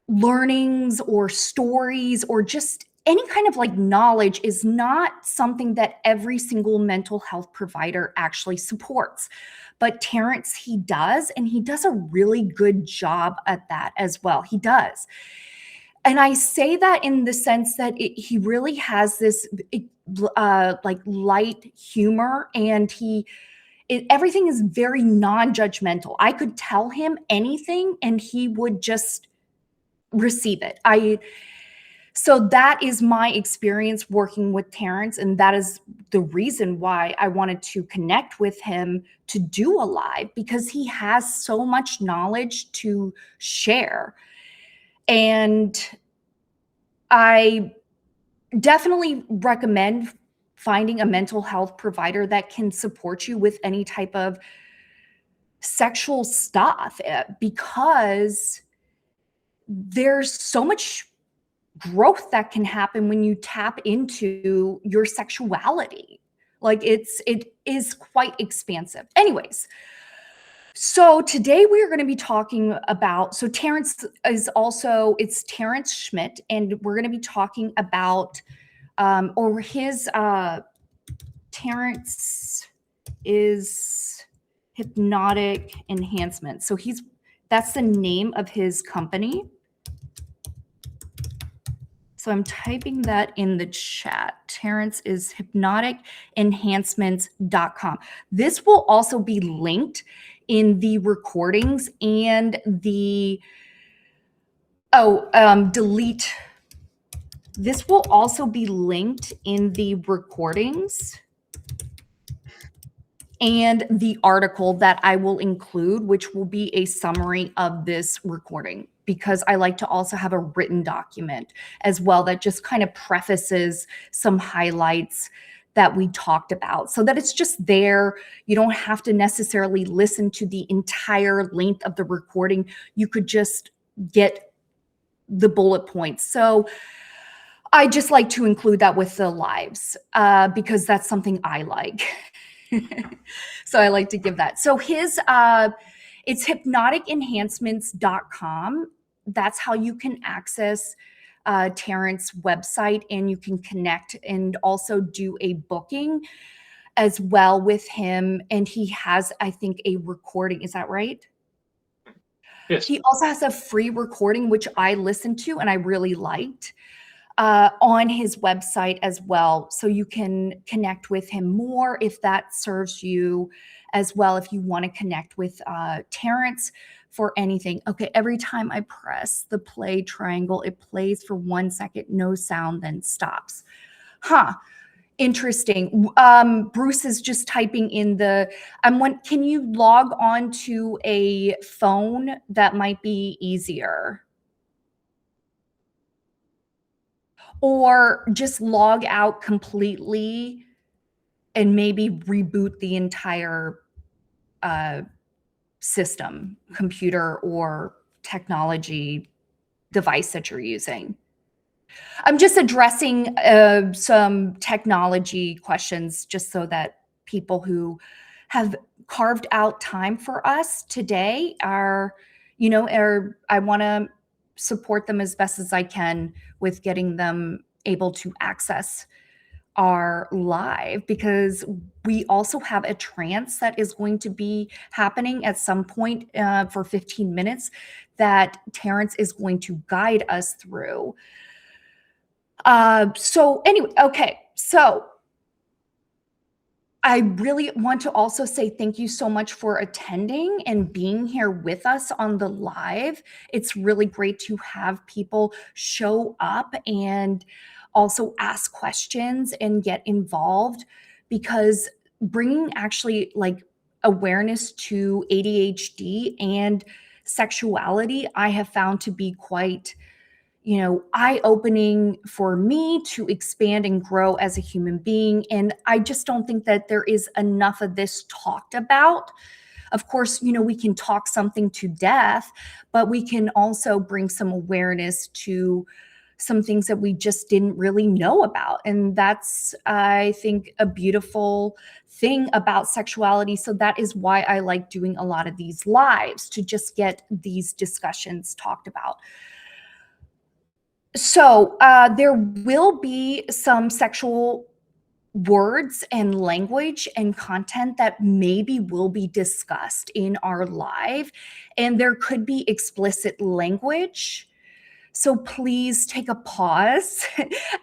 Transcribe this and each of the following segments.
learnings or stories or just any kind of like knowledge is not something that every single mental health provider actually supports. But Terance, he does, and he does a really good job at that as well. He does. And I say that in the sense that he really has this like light humor, and everything is very non-judgmental. I could tell him anything and he would just receive it. So that is my experience working with Terance, and that is the reason why I wanted to connect with him to do a live, because he has so much knowledge to share. And I definitely recommend finding a mental health provider that can support you with any type of sexual stuff, because there's so much growth that can happen when you tap into your sexuality. Like it is quite expansive. Anyways, so today we are going to be talking about, so Terance is also, it's Terance Schmidt, and we're going to be talking about, or his, Terance is Hypnotic Enhancement. So that's the name of his company. So I'm typing that in the chat. Terance is hypnoticenhancements.com. This will also be linked in the recordings and the, delete. This will also be linked in the recordings and the article that I will include, which will be a summary of this recording, because I like to also have a written document as well that just kind of prefaces some highlights that we talked about, so that it's just there. You don't have to necessarily listen to the entire length of the recording. You could just get the bullet points. So I just like to include that with the lives, because that's something I like. So I like to give that. So it's hypnoticenhancements.com. That's how you can access Terance's website, and you can connect and also do a booking as well with him. And he has, I think, a recording. Is that right? Yes. He also has a free recording, which I listened to and I really liked, on his website as well. So you can connect with him more if that serves you as well, if you want to connect with Terance for anything. Okay, every time I press the play triangle, it plays for 1 second, no sound, then stops. Huh. Interesting. Bruce is just typing in can you log on to a phone? That might be easier. Or just log out completely and maybe reboot the entire system, computer or technology device that you're using. I'm just addressing some technology questions just so that people who have carved out time for us today I want to support them as best as I can with getting them able to access our live, because we also have a trance that is going to be happening at some point for 15 minutes that Terance is going to guide us through. So anyway, okay. So I really want to also say thank you so much for attending and being here with us on the live. It's really great to have people show up and also ask questions and get involved, because bringing actually like awareness to ADHD and sexuality, I have found to be quite eye-opening for me to expand and grow as a human being. And I just don't think that there is enough of this talked about. Of course, we can talk something to death, but we can also bring some awareness to some things that we just didn't really know about. And that's, I think, a beautiful thing about sexuality. So that is why I like doing a lot of these lives, to just get these discussions talked about. So there will be some sexual words and language and content that maybe will be discussed in our live, and there could be explicit language. So please take a pause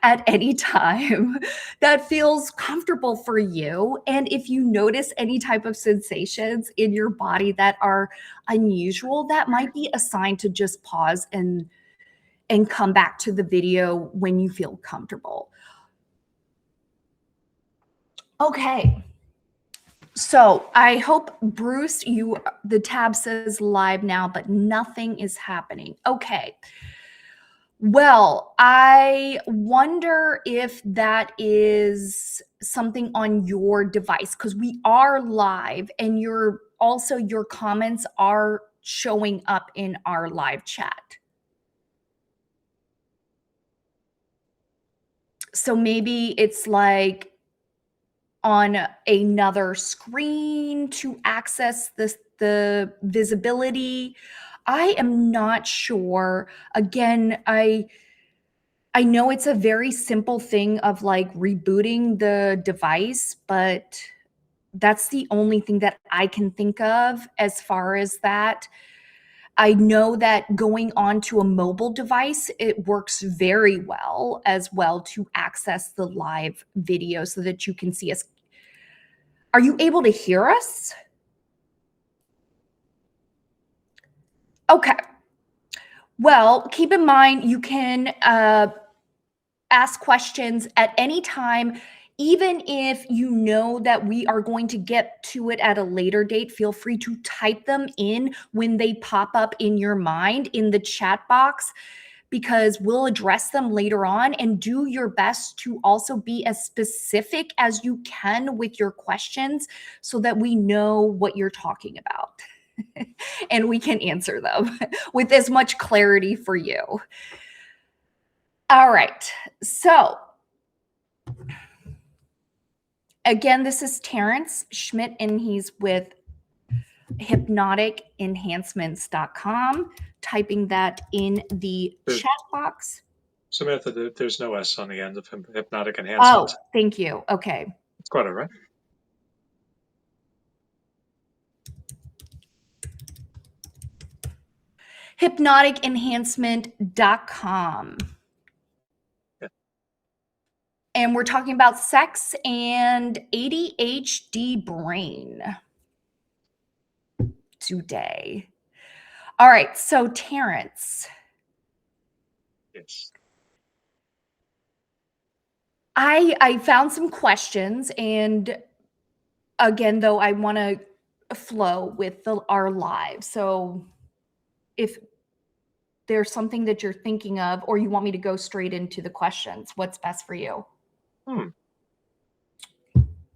at any time that feels comfortable for you. And if you notice any type of sensations in your body that are unusual, that might be a sign to just pause and come back to the video when you feel comfortable. Okay. So I hope, Bruce, the tab says live now, but nothing is happening. Okay. Well, I wonder if that is something on your device, because we are live and your comments are showing up in our live chat. So maybe it's like on another screen to access the visibility. I am not sure. Again, I know it's a very simple thing of like rebooting the device, but that's the only thing that I can think of as far as that. I know that going onto a mobile device, it works very well as well to access the live video so that you can see us. Are you able to hear us? Okay. Well, keep in mind you can ask questions at any time. Even if you know that we are going to get to it at a later date, feel free to type them in when they pop up in your mind in the chat box, because we'll address them later on. And do your best to also be as specific as you can with your questions so that we know what you're talking about and we can answer them with as much clarity for you. All right. So again, this is Terance Schmidt, and he's with hypnoticenhancements.com. Typing that in the chat box. Samantha, there's no S on the end of hypnotic Oh, enhancement. thank you. Okay. It's quite all right. hypnoticenhancement.com. Yeah. And we're talking about sex and ADHD brain today. All right, so Terance. Yes. I found some questions, and again, though, I want to flow with our live. So if there's something that you're thinking of, or you want me to go straight into the questions, what's best for you?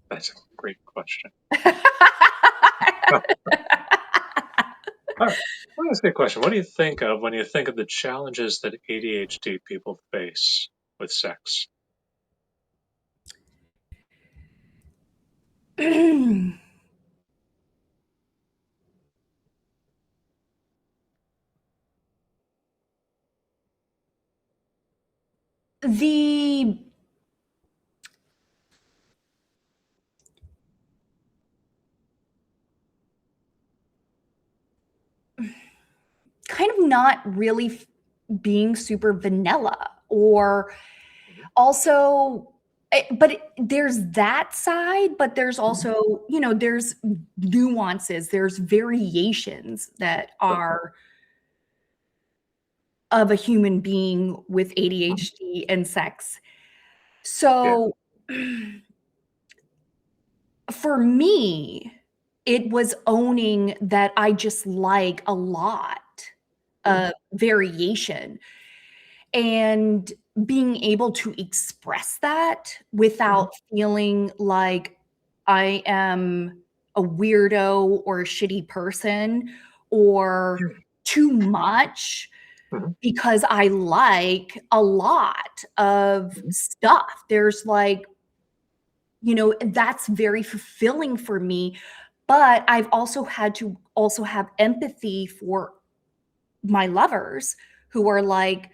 That's a great question. All right. Let me ask you a question. What do you think of when you think of the challenges that ADHD people face with sex? The kind of not really being super vanilla, or also there's that side, but there's also, there's nuances, there's variations that are of a human being with ADHD and sex. So for me, it was owning that I just like a lot of variation and being able to express that without feeling like I am a weirdo or a shitty person or too much, because I like a lot of stuff. There's like, that's very fulfilling for me. But I've also had to also have empathy for my lovers who are like,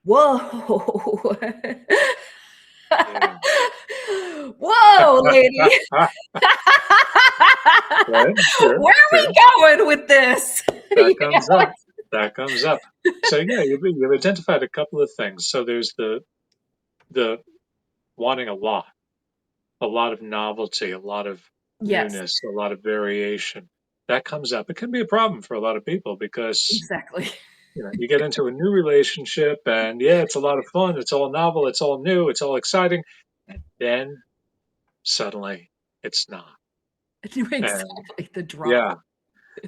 Whoa. Yeah. Whoa, lady. Right? Sure, Where are sure. we going with this? That You comes know? up. That comes up. So yeah, you've identified a couple of things. So there's the wanting a lot of novelty, a lot of Yes, newness, a lot of variation. That comes up. It can be a problem for a lot of people because exactly. you get into a new relationship and yeah, it's a lot of fun. It's all novel. It's all new. It's all exciting. And then suddenly it's not. And Exactly, the drop. yeah,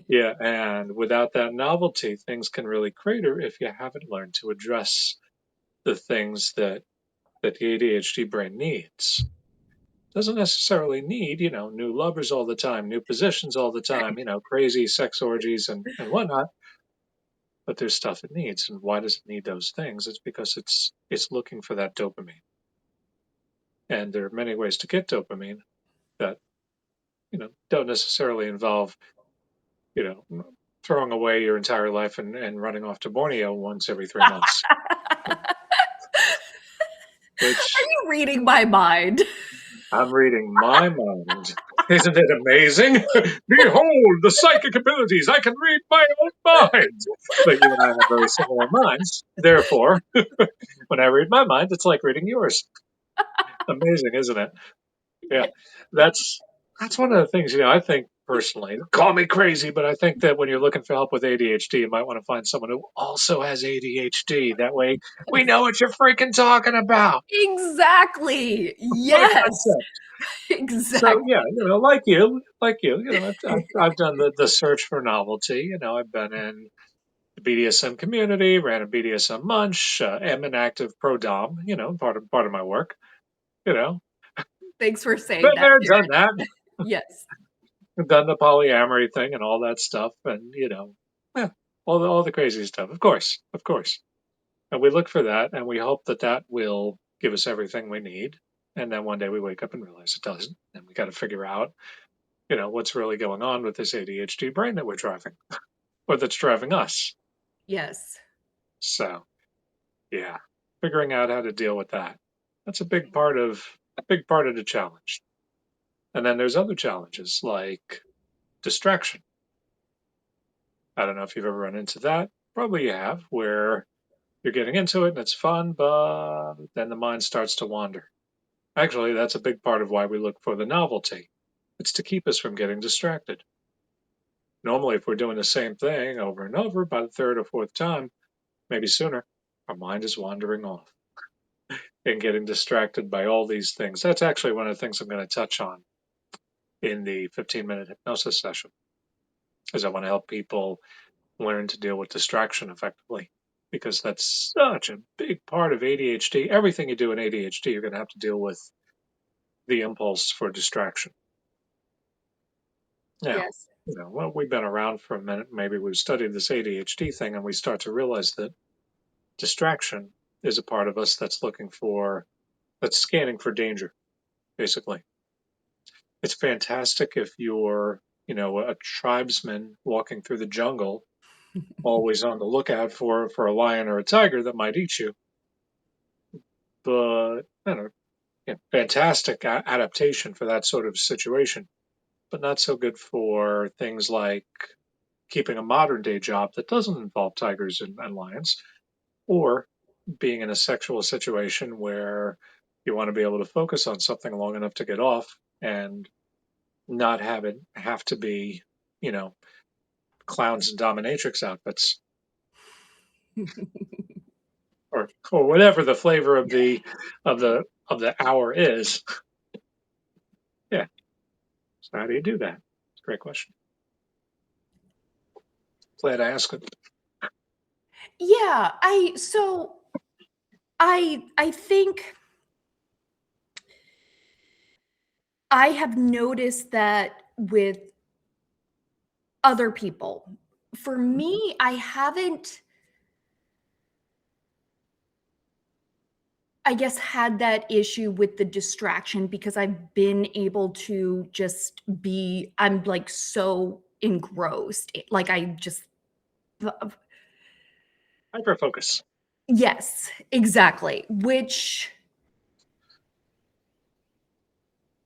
yeah. And without that novelty, things can really crater if you haven't learned to address the things that the ADHD brain needs. Doesn't necessarily need, new lovers all the time, new positions all the time, Right. crazy sex orgies and whatnot. But there's stuff it needs. And why does it need those things? It's because it's looking for that dopamine. And there are many ways to get dopamine that, don't necessarily involve, you know, throwing away your entire life and running off to Borneo once every 3 months, Are which you reading my mind? I'm reading my mind. Isn't it amazing? Behold the psychic abilities. I can read my own mind. But you and I have very similar minds. Therefore, when I read my mind, it's like reading yours. Amazing, isn't it? Yeah. That's that's one of the things, I think personally. Call me crazy, but I think that when you're looking for help with ADHD, you might want to find someone who also has ADHD. That way we know what you're freaking talking about. Exactly. What a Yes. concept. So Exactly. yeah, like you, I've done the search for novelty. I've been in the BDSM community, ran a BDSM munch, am an active pro dom. Part of my work. You know, Thanks for saying been that, there, done Terrence. that, Yes. done the polyamory thing and all that stuff, and yeah, all the crazy stuff. Of course, and we look for that, and we hope that that will give us everything we need. And then one day we wake up and realize it doesn't, and we got to figure out what's really going on with this ADHD brain that we're driving or that's driving us. Yes. So, yeah, figuring out how to deal with that. That's a big part of the challenge. And then there's other challenges like distraction. I don't know if you've ever run into that. Probably you have, where you're getting into it and it's fun, but then the mind starts to wander. Actually, that's a big part of why we look for the novelty. It's to keep us from getting distracted. Normally, if we're doing the same thing over and over, by the third or fourth time, maybe sooner, our mind is wandering off and getting distracted by all these things. That's actually one of the things I'm going to touch on in the 15-minute hypnosis session, is I want to help people learn to deal with distraction effectively, because that's such a big part of ADHD. Everything you do in ADHD, you're going to have to deal with the impulse for distraction. Now, Yes. well, we've been around for a minute. Maybe we've studied this ADHD thing, and we start to realize that distraction is a part of us that's scanning for danger, basically. It's fantastic if you're, a tribesman walking through the jungle, always on the lookout for a lion or a tiger that might eat you. But, fantastic adaptation for that sort of situation, but not so good for things like keeping a modern day job that doesn't involve tigers and lions, or being in a sexual situation where you want to be able to focus on something long enough to get off and not have to be, you know, clowns and dominatrix outfits, or whatever the flavor of the of the hour is. Yeah. So how do you do that? It's a great question. Glad I asked it. Yeah, I think I have noticed that with other people. For me, I haven't, I guess, had that issue with the distraction because I've been able to just be, I'm like so engrossed. Like I just, Hyperfocus. Yes, exactly.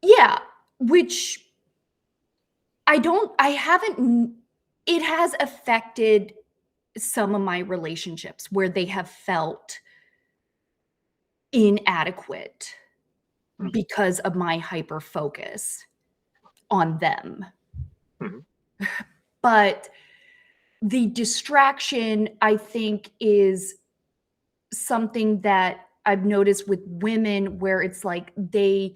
Yeah, which I haven't, it has affected some of my relationships where they have felt inadequate Mhm, because of my hyper focus on them. mhm, But the distraction, I think, is something that I've noticed with women where it's like they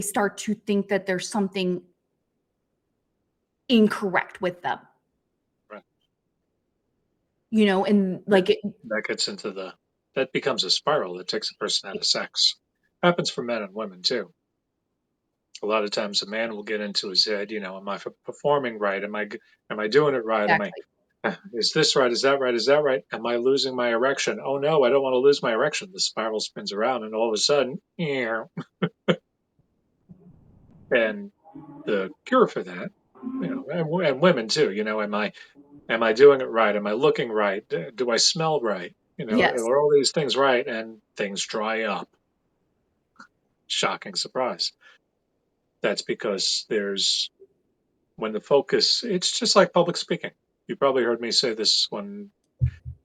start to think that there's something incorrect with them, right. and That like it, that gets into that becomes a spiral that takes a person out of sex. Happens for men and women too. A lot of times a man will get into his head, am I performing right? Am I doing it right? exactly. Is this right? Is that right? Is that right? Am I losing my erection? Oh no, I don't want to lose my erection. The spiral spins around and all of a sudden, yeah. And the cure for that, and women too, am I doing it right? Am I looking right? Do I smell right? Yes. Are all these things right? And things dry up. Shocking surprise. That's because when the focus, it's just like public speaking. You probably heard me say this when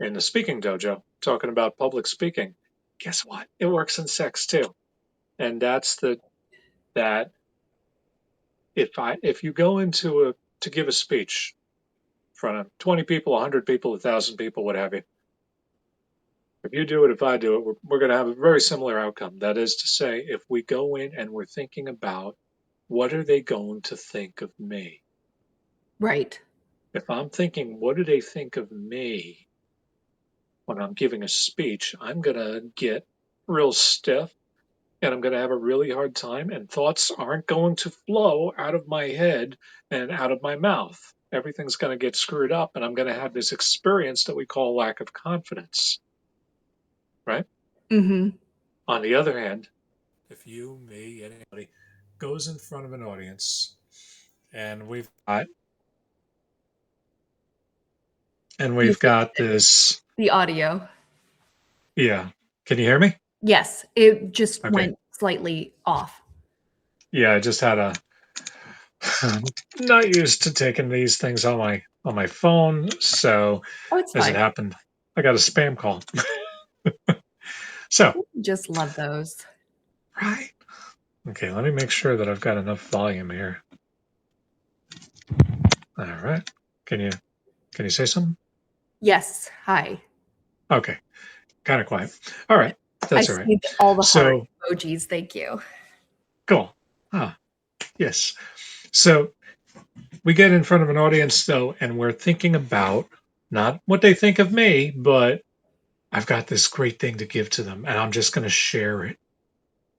in the speaking dojo, talking about public speaking. Guess what? It works in sex too. And that if you go to give a speech in front of 20 people, 100 people, 1,000 people, what have you, if you do it, if I do it, we're going to have a very similar outcome. That is to say, if we go in and we're thinking about what are they going to think of me? Right. If I'm thinking, what do they think of me when I'm giving a speech? I'm going to get real stiff and I'm going to have a really hard time, and thoughts aren't going to flow out of my head and out of my mouth. Everything's going to get screwed up, and I'm going to have this experience that we call lack of confidence, right? Mhm. On the other hand, if you, me, anybody goes in front of an audience and we've Yes, got this, the audio. yeah. Can you hear me? Yes, it just Okay. went slightly off. Yeah, I just had a I'm not used to taking these things on my phone, so Oh, it's as it fine. happened, I got a spam call. So, Just love those. right. Okay, let me make sure that I've got enough volume here. All right. Can you can you say something? Yes, hi. Okay, kind of quiet. All right, I that's all right. see all the heart So, emojis, thank you. cool. Ah, yes. So we get in front of an audience though, and we're thinking about not what they think of me, but I've got this great thing to give to them, and I'm just going to share it.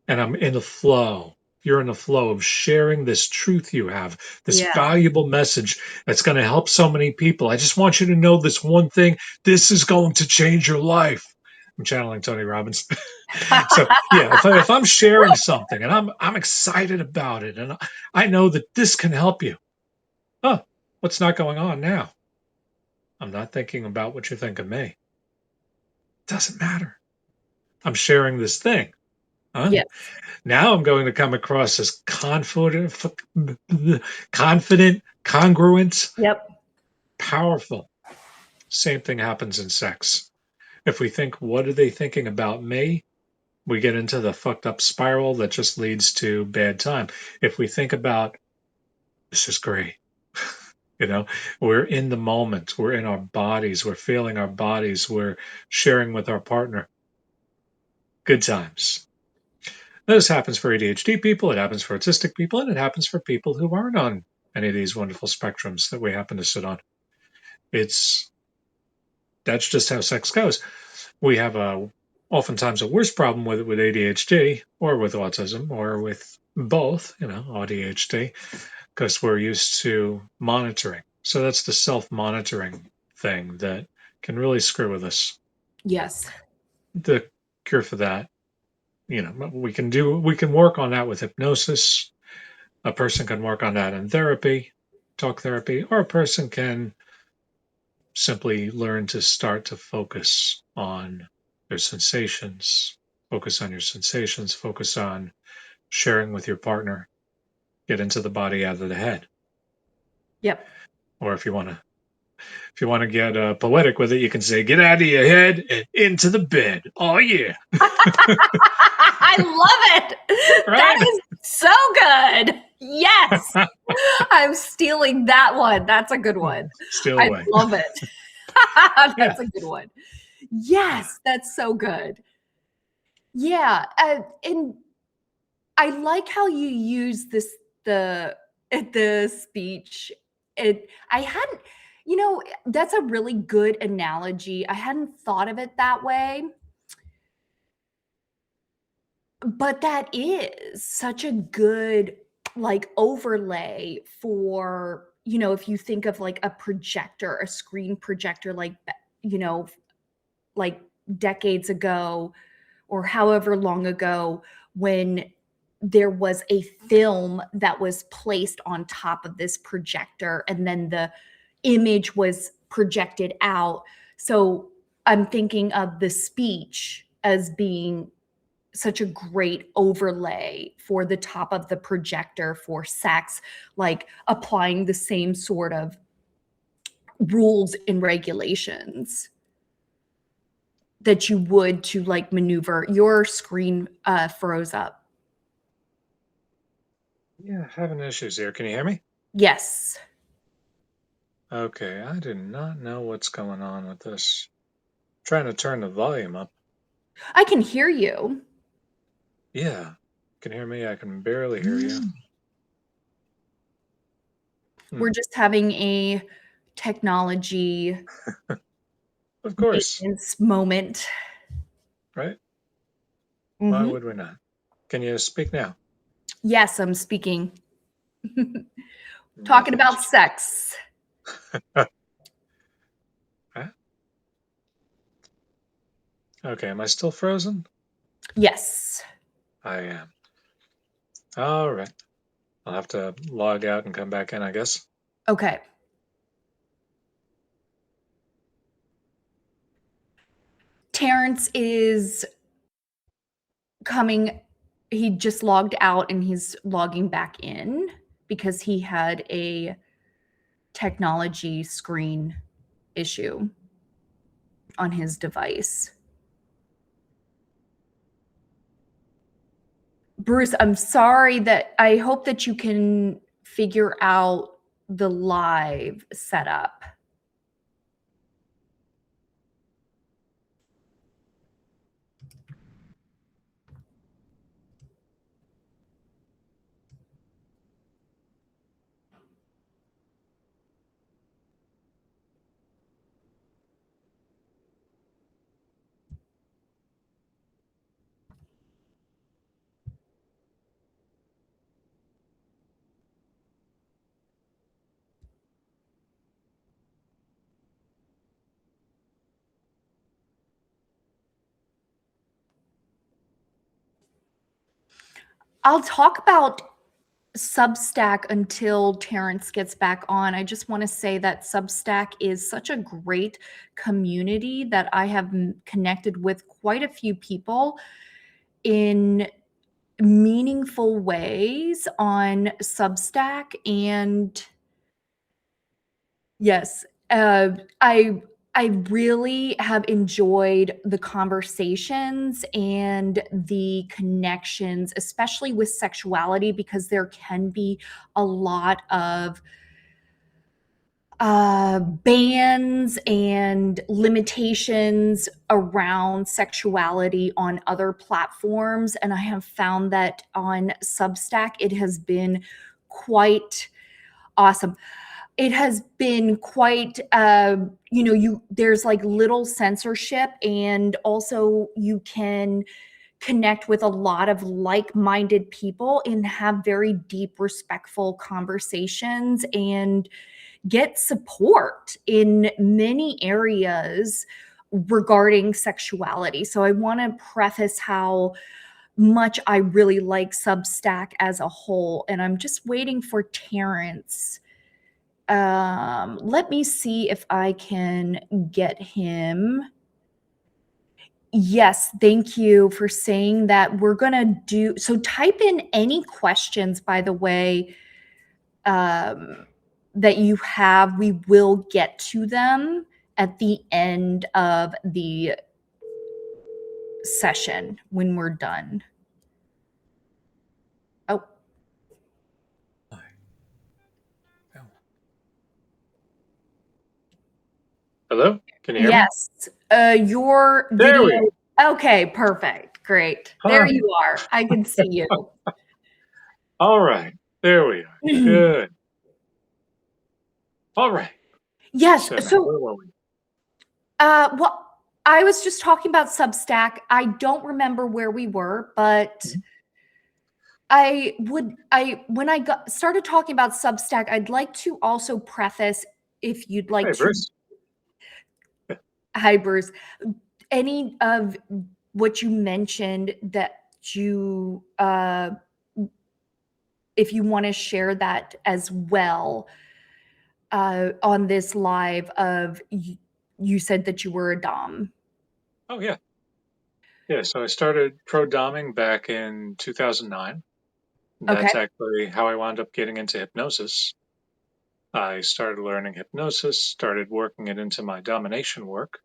And I'm in the flow. You're in the flow of sharing this truth you have, this Yeah. valuable message that's going to help so many people. I just want you to know this one thing. This is going to change your life. I'm channeling Tony Robbins. So yeah, if I'm sharing something and I'm excited about it, and I know that this can help you. Oh, what's not going on now? I'm not thinking about what you think of me. Doesn't matter. I'm sharing this thing. Huh? Yes. Now I'm going to come across as confident, congruent, Yep. powerful. Same thing happens in sex. If we think, what are they thinking about me? We get into the fucked up spiral that just leads to bad time. If we think about, this is great, you know, we're in the moment, we're in our bodies, we're feeling our bodies, we're sharing with our partner. Good times. This happens for ADHD people, it happens for autistic people, and it happens for people who aren't on any of these wonderful spectrums that we happen to sit on. It's That's just how sex goes. We have oftentimes a worse problem with ADHD or with autism or with both, ADHD, because we're used to monitoring. So that's the self-monitoring thing that can really screw with us. Yes. The cure for that, we can work on that with hypnosis. A person can work on that in therapy, talk therapy, or a person can simply learn to start to focus on There's sensations. Focus on your sensations. Focus on sharing with your partner. Get into the body out of the head. Yep. Or if you want to get poetic with it, you can say, "Get out of your head and into the bed." Oh yeah, I love it. That right? is so good. Yes. I'm stealing that one. That's a good one. Steal I away. love it. Yeah. That's a good one. Yes, that's so good. Yeah, and I like how you use the speech. I hadn't, that's a really good analogy. I hadn't thought of it that way, but that is such a good like overlay for, if you think of like a projector, a screen projector, like, you know, like decades ago or however long ago, when there was a film that was placed on top of this projector and then the image was projected out. So I'm thinking of the speech as being such a great overlay for the top of the projector for sex, like applying the same sort of rules and regulations that you would to like maneuver. Your screen froze up. Yeah, having issues here. Can you hear me? Yes. Okay, I do not know what's going on with this. Trying to turn the volume up. I can hear you. Yeah. Can you hear me? I can barely hear you. We're just having a technology Of course, maintenance moment. right? Why Mhm. would we not? Can you speak now? Yes, I'm speaking. Talking Nothing. about sex. Huh? Okay, am I still frozen? Yes. I am. All right. I'll have to log out and come back in, I guess. Okay. Terrence is coming. He just logged out and he's logging back in because he had a technology screen issue on his device. Bruce, I'm sorry that I hope that you can figure out the live setup. I'll talk about Substack until Terrence gets back on. I just want to say that Substack is such a great community that I have connected with quite a few people in meaningful ways on Substack. And yes, I really have enjoyed the conversations and the connections, especially with sexuality, because there can be a lot of bans and limitations around sexuality on other platforms. And I have found that on Substack, it has been quite awesome. It has been quite, there's like little censorship, and also you can connect with a lot of like-minded people and have very deep, respectful conversations and get support in many areas regarding sexuality. So I want to preface how much I really like Substack as a whole, and I'm just waiting for Terrence. Let me see if I can get him. Yes, thank you for saying that. We're going to do so. Type in any questions, by the way, that you have. We will get to them at the end of the session when we're done. Oh, Hello? Can you hear me? yes. Your There we video. go. Okay, perfect. Great. There Hi. you are. I can see you. All right. There we are. Good. All right. Yes. So So, where were we? well, I was just talking about Substack. I don't remember where we were, but Mhm. when I started talking about Substack, I'd like to also preface, if you'd like Hey, to, Bruce. hi Bruce, any of what you mentioned that you, if you want to share that as well, on this live of you said that you were a dom. Oh, yeah. Yeah. So I started pro doming back in 2009. Okay. That's actually how I wound up getting into hypnosis. I started learning hypnosis, started working it into my domination work,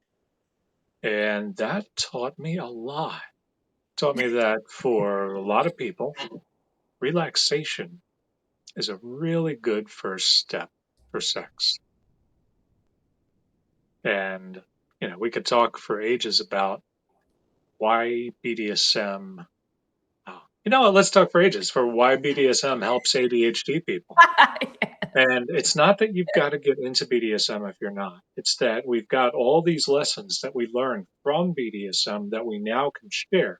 and that taught me a lot. Taught me that for a lot of people, relaxation is a really good first step for sex. And, we could talk for ages about why BDSM. Oh, you know what? Let's talk for ages for why BDSM helps ADHD people. And it's not that you've got to get into BDSM if you're not. It's that we've got all these lessons that we learned from BDSM that we now can share.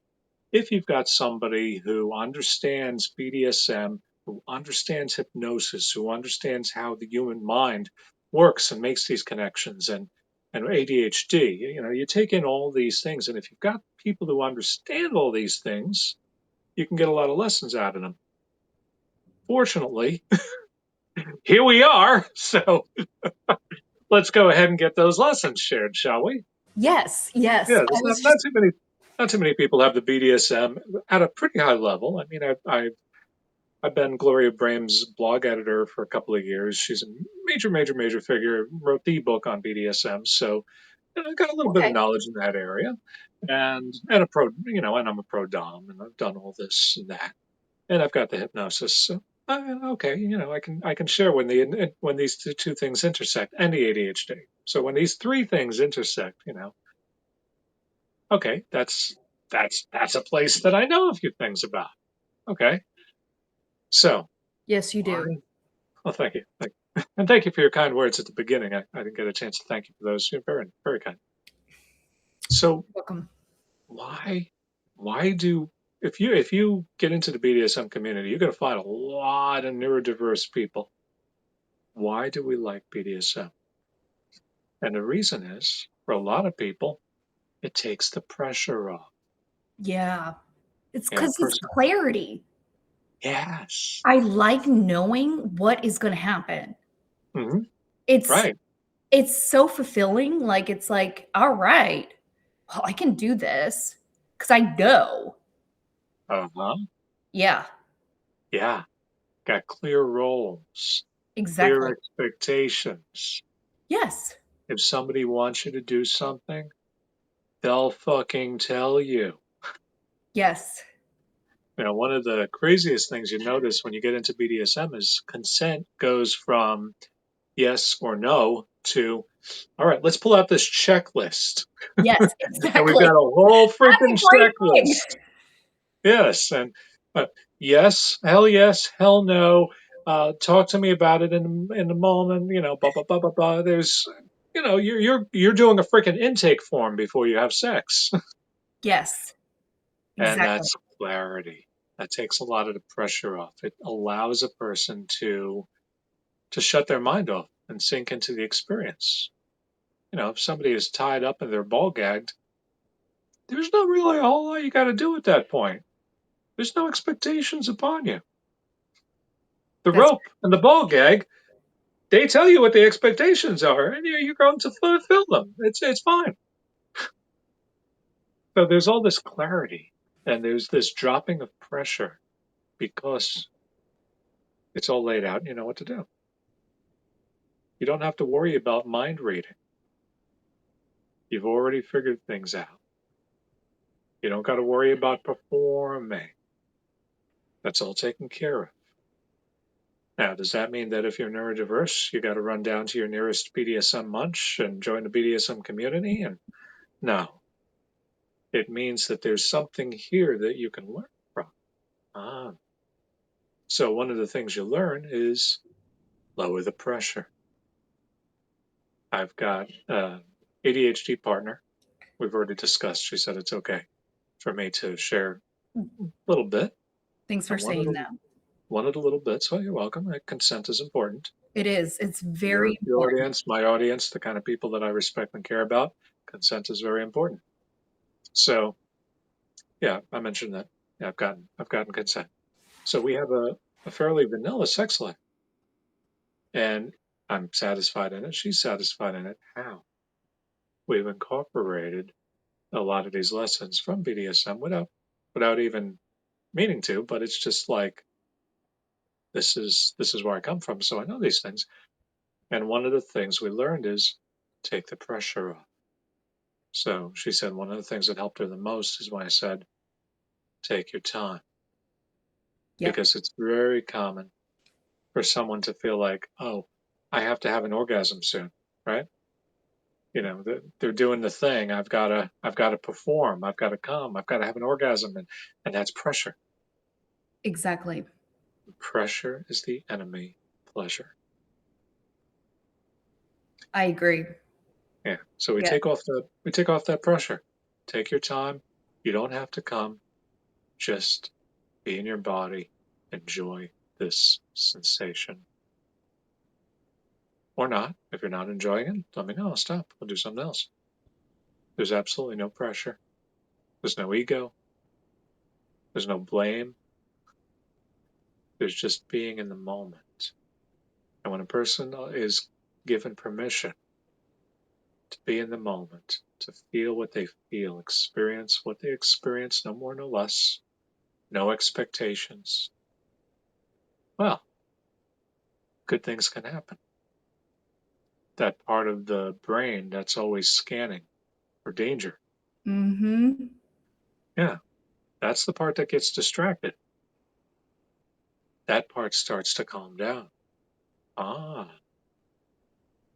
If you've got somebody who understands BDSM, who understands hypnosis, who understands how the human mind works and makes these connections, and ADHD, you take in all these things. And if you've got people who understand all these things, you can get a lot of lessons out of them. Fortunately, here we are. So let's go ahead and get those lessons shared, shall we? Yes, yes. Yeah, I there's was not just too many people have the BDSM at a pretty high level. I mean, I've been Gloria Braham's blog editor for a couple of years. She's a major figure. Wrote the book on BDSM, so I got a little bit of okay. knowledge in that area, and a pro, and I'm a pro dom, and I've done all this and that, and I've got the hypnosis. So okay, I can share when these two things intersect, and the ADHD. So when these three things intersect, okay, that's a place that I know a few things about. Okay, so Yes, you why? do. Well, thank you. And thank you for your kind words at the beginning. I didn't get a chance to thank you for those. You're very kind. So Welcome. why why do if you get into the BDSM community, you're going to find a lot of neurodiverse people. Why do we like BDSM? And the reason is, for a lot of people, it takes the pressure off. Yeah. It's A because it's person, clarity. yes, I like knowing what is going to happen. hmm It's right, it's so fulfilling. Like it's like, all right, well, I can do this because I know. uh-huh, Yeah, yeah, got clear roles, clear exactly. expectations. Yes. If somebody wants you to do something, they'll fucking tell you. Yes. One of the craziest things you notice when you get into BDSM is consent goes from yes or no to, all right, let's pull out this checklist. Yes, And we've exactly. got a whole That's freaking a great thing. checklist. Yes. And yes, hell no. Talk to me about it in the moment, blah, blah, blah, blah, blah. There's, you're doing a freaking intake form before you have sex. Yes, And exactly. that's clarity. That takes a lot of the pressure off. It allows a person to shut their mind off and sink into the experience. If somebody is tied up and they're ball gagged, there's not really a whole lot you got to do at that point. There's no expectations upon you. The That's rope and the ball gag, they tell you what the expectations are, and you're going to fulfill them. It's fine. So there's all this clarity and there's this dropping of pressure because it's all laid out and you know what to do. You don't have to worry about mind reading. You've already figured things out. You don't got to worry about performing. That's all taken care of. Now, does that mean that if you're neurodiverse, you got to run down to your nearest BDSM munch and join the BDSM community? And no, it means that there's something here that you can learn from. Ah, so one of the things you learn is lower the pressure. I've got an ADHD partner. We've already discussed. She said it's okay for me to share a little bit. Thanks for And saying that. wanted a little bit, so you're welcome. Consent is important. It is. It's very Your important. audience, my audience, the kind of people that I respect and care about, consent is very important. So yeah, I mentioned that. Yeah, I've gotten consent. So we have a fairly vanilla sex life, and I'm satisfied in it. She's satisfied in it. How? We've incorporated a lot of these lessons from BDSM without even meaning to, but it's just like this is where I come from, so I know these things. And one of the things we learned is take the pressure off. So she said one of the things that helped her the most is when I said, take your time, Yep. because it's very common for someone to feel like, oh, I have to have an orgasm soon, right? You know, they're doing the thing. I've got to perform. I've got to come. I've got to have an orgasm, and that's pressure. Exactly. Pressure is the enemy of pleasure. I agree. Yeah. So Yeah. we take off that pressure. Take your time. You don't have to come. Just be in your body. Enjoy this sensation. Or not. If you're not enjoying it, let me know. I'll stop. We'll do something else. There's absolutely no pressure. There's no ego. There's no blame. There's just being in the moment. And when a person is given permission to be in the moment, to feel what they feel, experience what they experience, no more, no less, no expectations, well, good things can happen. That part of the brain that's always scanning for danger. Mm-hmm. Yeah, that's the part that gets distracted. That part starts to calm down. Ah,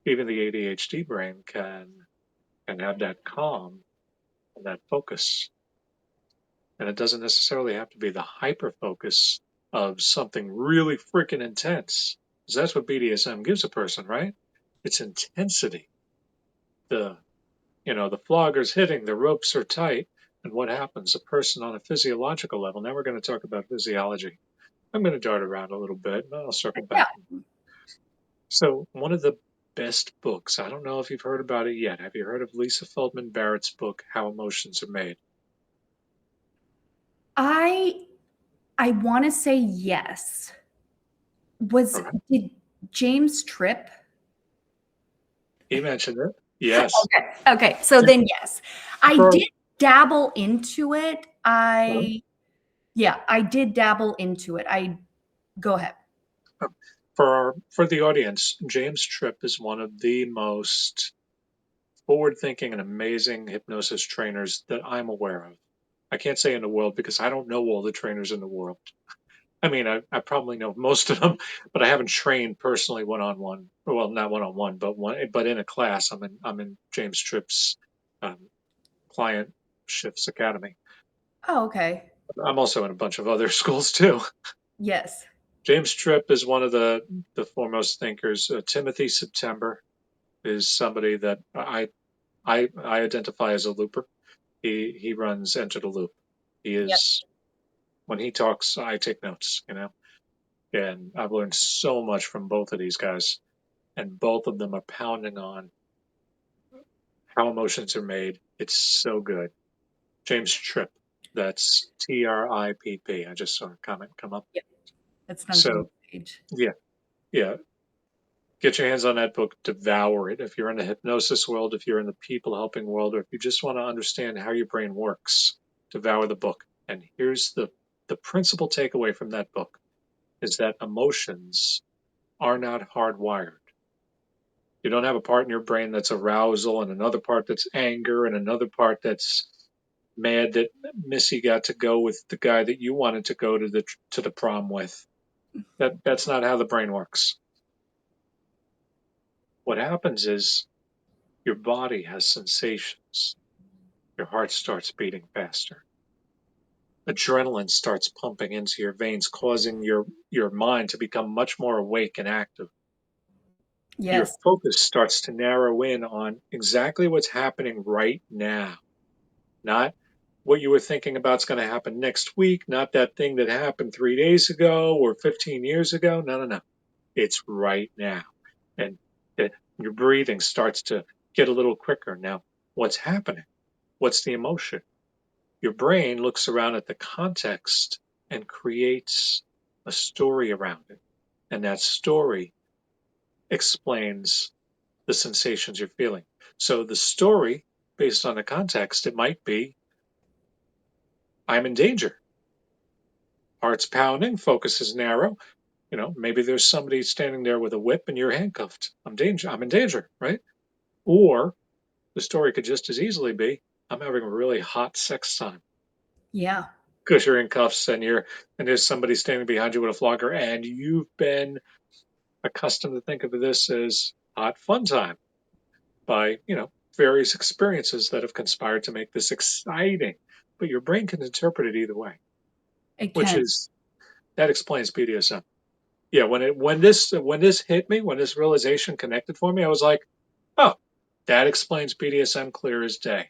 even the ADHD brain can have that calm and that focus. And it doesn't necessarily have to be the hyper focus of something really freaking intense. Because that's what BDSM gives a person, right? It's intensity. The the flogger's hitting, the ropes are tight, and what happens? A person on a physiological level. Now we're going to talk about physiology. I'm going to dart around a little bit, but I'll circle Yeah. back. So one of the best books. I don't know if you've heard about it yet. Have you heard of Lisa Feldman Barrett's book, How Emotions Are Made? I I want to say yes. All right. Did James Tripp? He mentioned it. Yes. Okay. Okay. So And then yes. I for did dabble into it. um, I did dabble into it. I go ahead. for the audience, James Tripp is one of the most forward-thinking and amazing hypnosis trainers that I'm aware of. I can't say in the world because I don't know all the trainers in the world. I mean, I probably know most of them, but I haven't trained personally one-on-one. Well, not one-on-one, but in a class. I'm in James Tripp's um, client shifts academy. Oh, okay. I'm also in a bunch of other schools too. Yes. James Tripp is one of the foremost thinkers. Timothy September is somebody that I identify as a looper. He runs Enter the Loop. He Yep. is when he talks, I take notes. And I've learned so much from both of these guys, and both of them are pounding on how emotions are made. It's so good. James Tripp, that's Tripp. I just saw a comment come up. Yep. That's not on So the page. yeah, yeah. Get your hands on that book, devour it. If you're in the hypnosis world, if you're in the people helping world, or if you just want to understand how your brain works, devour the book. And here's the principal takeaway from that book is that emotions are not hardwired. You don't have a part in your brain that's arousal and another part that's anger and another part that's mad that Missy got to go with the guy that you wanted to go to the prom with. That's not how the brain works. What happens is your body has sensations. Your heart starts beating faster. Adrenaline starts pumping into your veins, causing your mind to become much more awake and active. Your Yes. focus starts to narrow in on exactly what's happening right now, not what you were thinking about is going to happen next week, not that thing that happened 3 days ago or 15 years ago. No, no, no. It's right now. And your breathing starts to get a little quicker. Now, what's happening? What's the emotion? Your brain looks around at the context and creates a story around it. And that story explains the sensations you're feeling. So the story, based on the context, it might be I'm in danger. Heart's pounding, focus is narrow. Maybe there's somebody standing there with a whip and you're handcuffed. I'm in danger, right? Or the story could just as easily be I'm having a really hot sex time Yeah. because you're in cuffs and there's somebody standing behind you with a flogger and you've been accustomed to think of this as hot fun time by, various experiences that have conspired to make this exciting. But your brain can interpret it either way, It which can. is that explains BDSM. Yeah, when this hit me, when this realization connected for me, I was like, oh, that explains BDSM clear as day.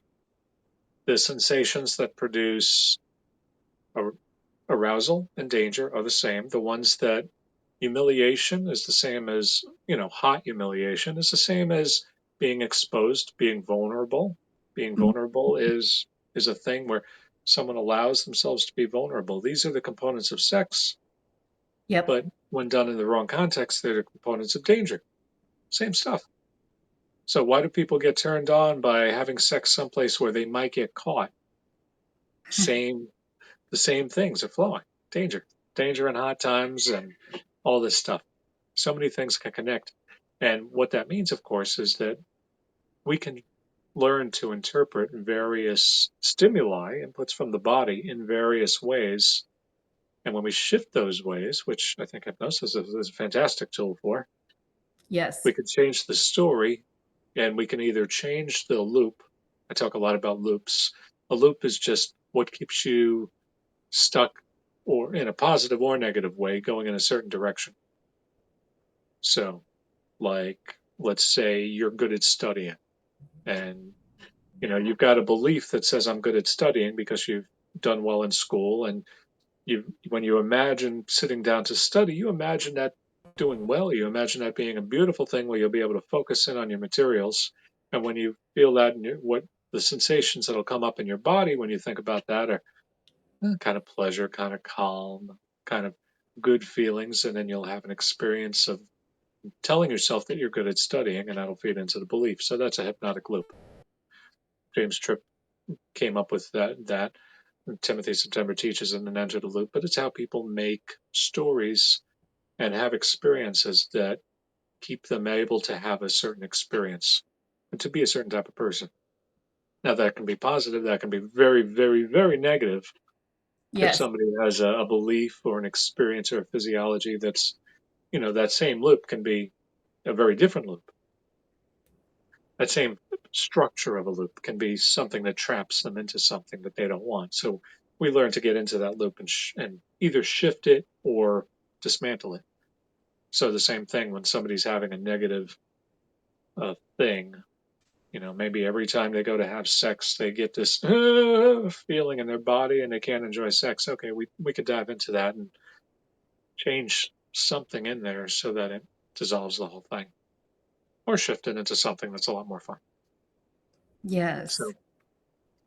The sensations that produce arousal and danger are the same. The ones that humiliation is the same as, hot humiliation is the same as being exposed, being vulnerable. Being Mhm. vulnerable is a thing where someone allows themselves to be vulnerable. These are the components of sex, Yep. but when done in the wrong context, they're the components of danger. Same stuff. So why do people get turned on by having sex someplace where they might get caught? Same, the same things are flowing. Danger, danger and hot times and all this stuff. So many things can connect. And what that means, of course, is that we can learn to interpret various stimuli, inputs from the body, in various ways. And when we shift those ways, which I think hypnosis is a fantastic tool for, Yes. we can change the story and we can either change the loop. I talk a lot about loops. A loop is just what keeps you stuck or in a positive or negative way going in a certain direction. So, like, let's say you're good at studying and you've got a belief that says I'm good at studying because you've done well in school and when you imagine sitting down to study, you imagine that doing well. You imagine that being a beautiful thing where you'll be able to focus in on your materials. And when you feel that, what the sensations that'll come up in your body when you think about that are kind of pleasure, kind of calm, kind of good feelings. And then you'll have an experience of telling yourself that you're good at studying, and that'll feed into the belief. So that's a hypnotic loop. James Tripp came up with that Timothy September teaches in the Ninja the Loop, but it's how people make stories and have experiences that keep them able to have a certain experience and to be a certain type of person. Now, that can be positive, that can be very, very, very negative if Yes. somebody has a belief or an experience or a physiology that same loop can be a very different loop. That same structure of a loop can be something that traps them into something that they don't want. So we learn to get into that loop and either shift it or dismantle it. So the same thing when somebody's having a negative thing, maybe every time they go to have sex, they get this feeling in their body and they can't enjoy sex. Okay, we could dive into that and change something in there so that it dissolves the whole thing or shift it into something that's a lot more fun. Yes. So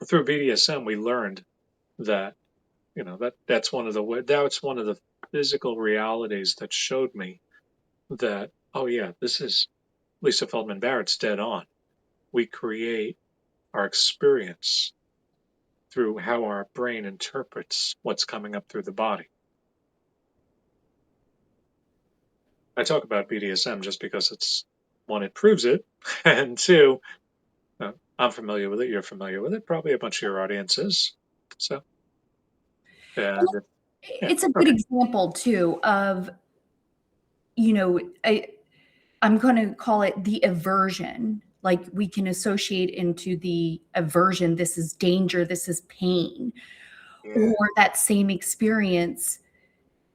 through BDSM, we learned that that's one of the physical realities that showed me that Oh yeah, this is Lisa Feldman Barrett's dead on. We create our experience through how our brain interprets what's coming up through the body. I talk about BDSM just because it's one, it proves it, and two, I'm familiar with it. You're familiar with it. Probably a bunch of your audience is. So, and yeah, It's a good okay. example too of, you know, I'm going to call it the aversion. Like we can associate into the aversion, this is danger, this is pain, Yeah. or that same experience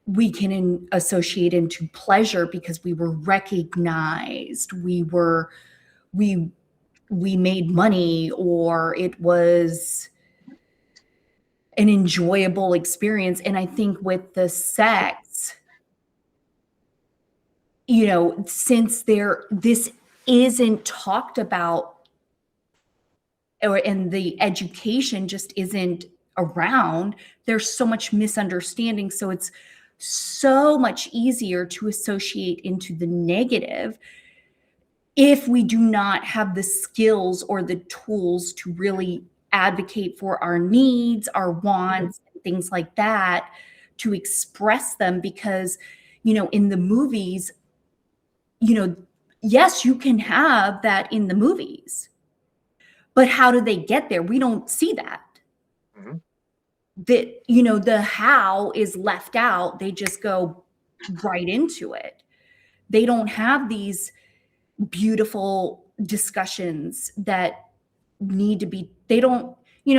we can associate into pleasure because we were recognized, we we made money, or it was an enjoyable experience. And I think with the sex, since this isn't talked about, and the education just isn't around, there's so much misunderstanding. So it's so much easier to associate into the negative if we do not have the skills or the tools to really advocate for our needs, our Mhm. wants, things like that, to express them. Because, in the movies, you know, yes, you can have that in the movies, but how do they get there? We don't see that. Mhm. That, the how is left out. They just go right into it. They don't have these beautiful discussions that need to be, they don't,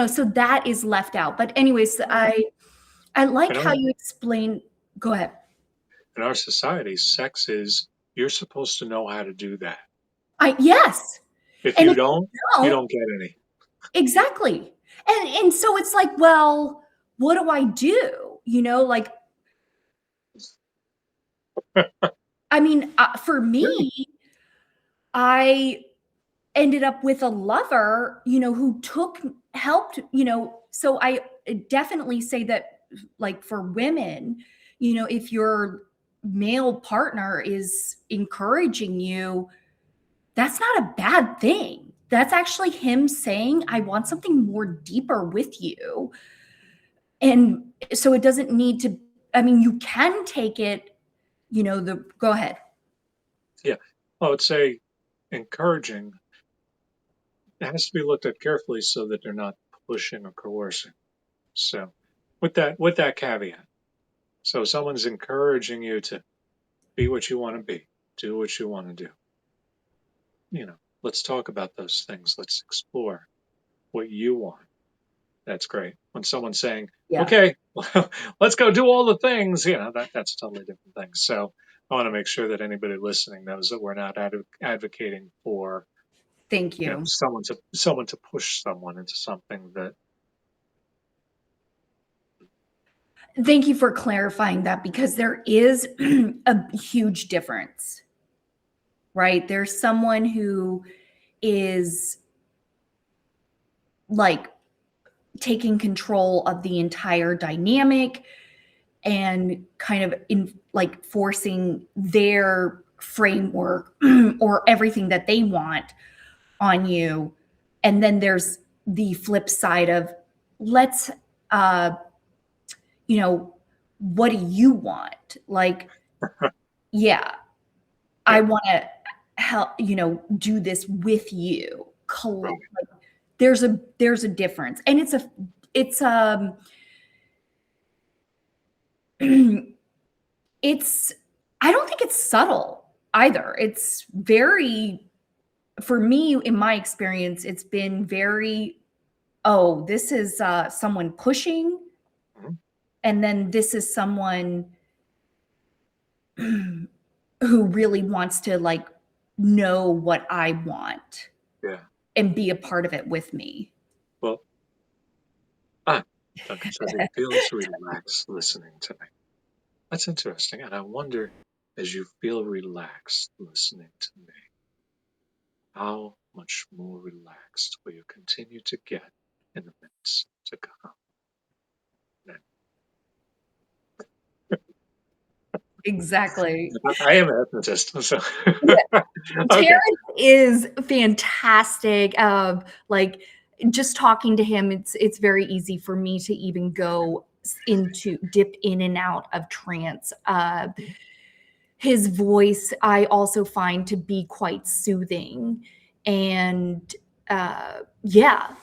so that is left out. But anyways, I like In how our you explain. Go ahead. in our society, sex is you're supposed to know how to do that. Yes. If And you if you don't, you don't, don't get any. exactly. And so it's like, well, what do I do? Like, I mean, for me, I ended up with a lover, who helped, so I definitely say that, like, for women, if your male partner is encouraging you, that's not a bad thing. That's actually him saying, I want something more deeper with you. And so it doesn't need to, I mean, you can take it, go ahead. Yeah. I would say encouraging has to be looked at carefully so that they're not pushing or coercing. So, with that caveat, so someone's encouraging you to be what you want to be, do what you want to do. Let's talk about those things. Let's explore what you want. That's great. When someone's saying, Yeah. "Okay, let's go do all the things," that's a totally different thing. So I want to make sure that anybody listening knows that we're not advocating for Thank you. someone to push someone into something that. Thank you for clarifying that, because there is a huge difference, right? There's someone who is like taking control of the entire dynamic and kind of like forcing their framework or everything that they want on you. And then there's the flip side of, let's uh what do you want? Like, yeah, I Yeah, want to help, do this with you. right. Like, there's a difference. And it's it's I don't think it's subtle either. It's very, for me, in my experience, it's been very, oh, this is someone pushing, Mhm. and then this is someone who really wants to, like, know what I want Yeah. and be a part of it with me. Well, Duncan says he feels relaxed listening to me. That's interesting, and I wonder, as you feel relaxed listening to me, how much more relaxed will you continue to get in the minutes to come? Exactly. I am a hypnotist, so okay. Terrence is fantastic. Like just talking to him, it's very easy for me to even go into dip in and out of trance. His voice I also find to be quite soothing, and yeah,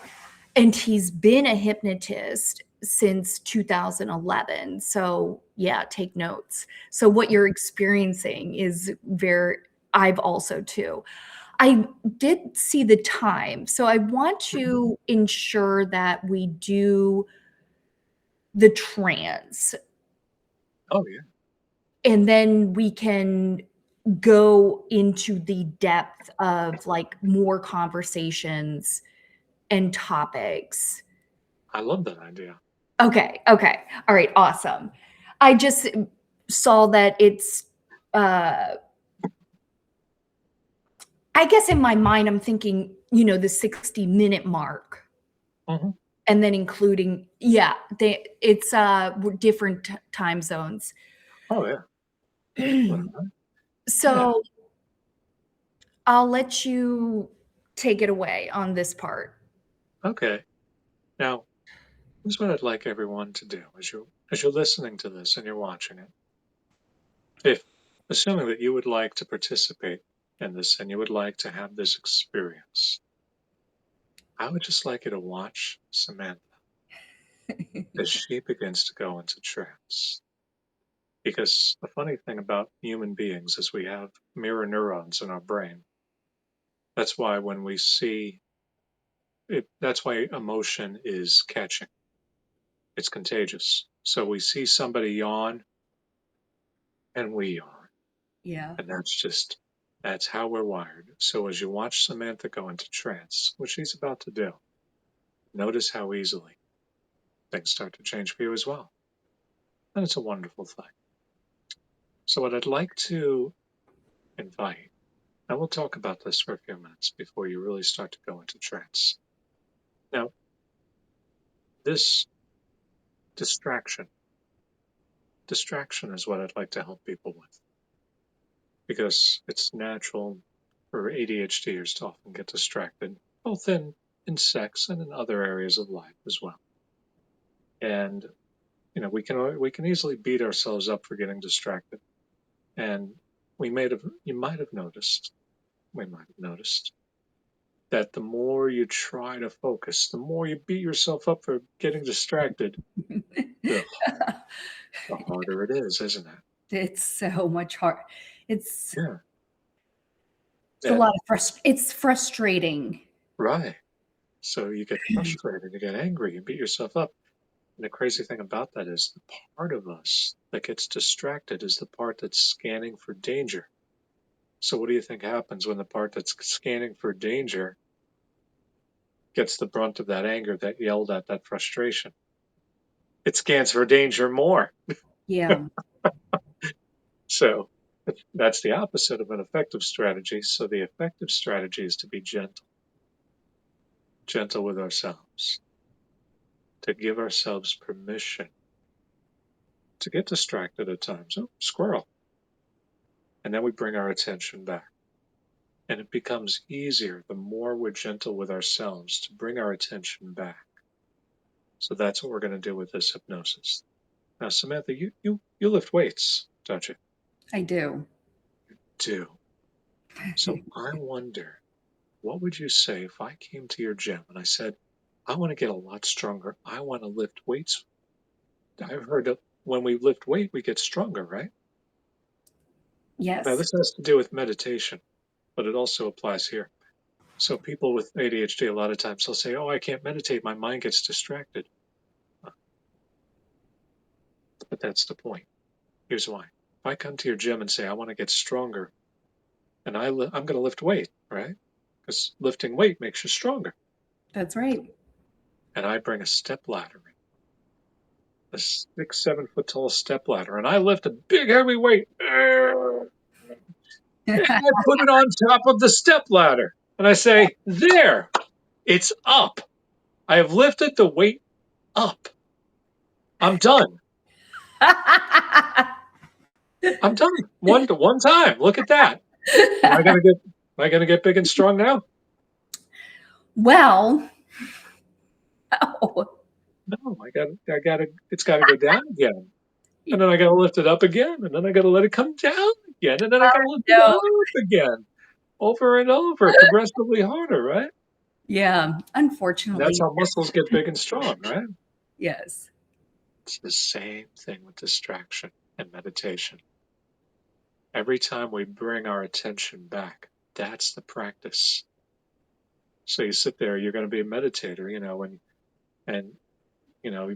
and he's been a hypnotist since 2011. So, yeah, take notes. So, what you're experiencing is very, I've also too. I did see the time. So, I want Mhm. to ensure that we do the trance Oh, yeah. and then we can go into the depth of like more conversations and topics. I love that idea. Okay, okay. All right, awesome. I just saw that it's I guess in my mind I'm thinking, the 60-minute mark Mhm. and then including yeah, it's different time zones. Oh, yeah. Well, yeah. So, I'll let you take it away on this part. Okay. Now, here's what I'd like everyone to do as you're listening to this and you're watching it. If assuming that you would like to participate in this and you would like to have this experience, I would just like you to watch Samantha as she begins to go into trance. Because the funny thing about human beings is we have mirror neurons in our brain. That's why when we see it, that's why emotion is catching. It's contagious. So we see somebody yawn and we yawn. Yeah. And that's how we're wired. So as you watch Samantha go into trance, which she's about to do, notice how easily things start to change for you as well. And it's a wonderful thing. So what I'd like to invite, and we'll talk about this for a few minutes before you really start to go into trance. Now, this distraction, distraction is what I'd like to help people with because it's natural for ADHDers to often get distracted, both in sex and in other areas of life as well. And we can easily beat ourselves up for getting distracted. And you might have noticed, we might have noticed that the more you try to focus, the more you beat yourself up for getting distracted, the, the harder it is, isn't it? It's so much hard. It's Yeah. it's a lot And of it's frustrating. right. So you get frustrated, you get angry, you beat yourself up. And the crazy thing about that is the part of us that gets distracted is the part that's scanning for danger. So what do you think happens when the part that's scanning for danger gets the brunt of that anger, that yelled at, that frustration? It scans for danger more. Yeah. So that's the opposite of an effective strategy. So the effective strategy is to be gentle, gentle with ourselves, to give ourselves permission to get distracted at times. Oh, squirrel. And then we bring our attention back. And it becomes easier the more we're gentle with ourselves to bring our attention back. So that's what we're going to do with this hypnosis. Now, Samantha, you lift weights, don't you? I do. Do. So I wonder, what would you say if I came to your gym and I said, I want to get a lot stronger. I want to lift weights. I've heard that when we lift weight, we get stronger, right? Now, Yes. this has to do with meditation, but it also applies here. So people with ADHD, a lot of times they'll say, oh, I can't meditate. My mind gets distracted. But that's the point. Here's why. If I come to your gym and say, I want to get stronger, and I'm going to lift weight, right? Because lifting weight makes you stronger. That's right. And I bring a step ladder in, a 6, 7 foot tall step ladder, and I lift a big heavy weight. And I put it on top of the step ladder. And I say, there, it's up. I have lifted the weight up. I'm done. I'm done. One time. Look at that. Am I gonna get big and strong now? Well, oh, No, it's gotta go down again. And then I gotta lift it up again, and then I gotta let it come down again, and then I gotta lift it no. up again. Over and over, progressively harder, right? Yeah, And that's unfortunately, how muscles get big and strong, right? yes. It's the same thing with distraction and meditation. Every time we bring our attention back, that's the practice. So you sit there, you're going to be a meditator, and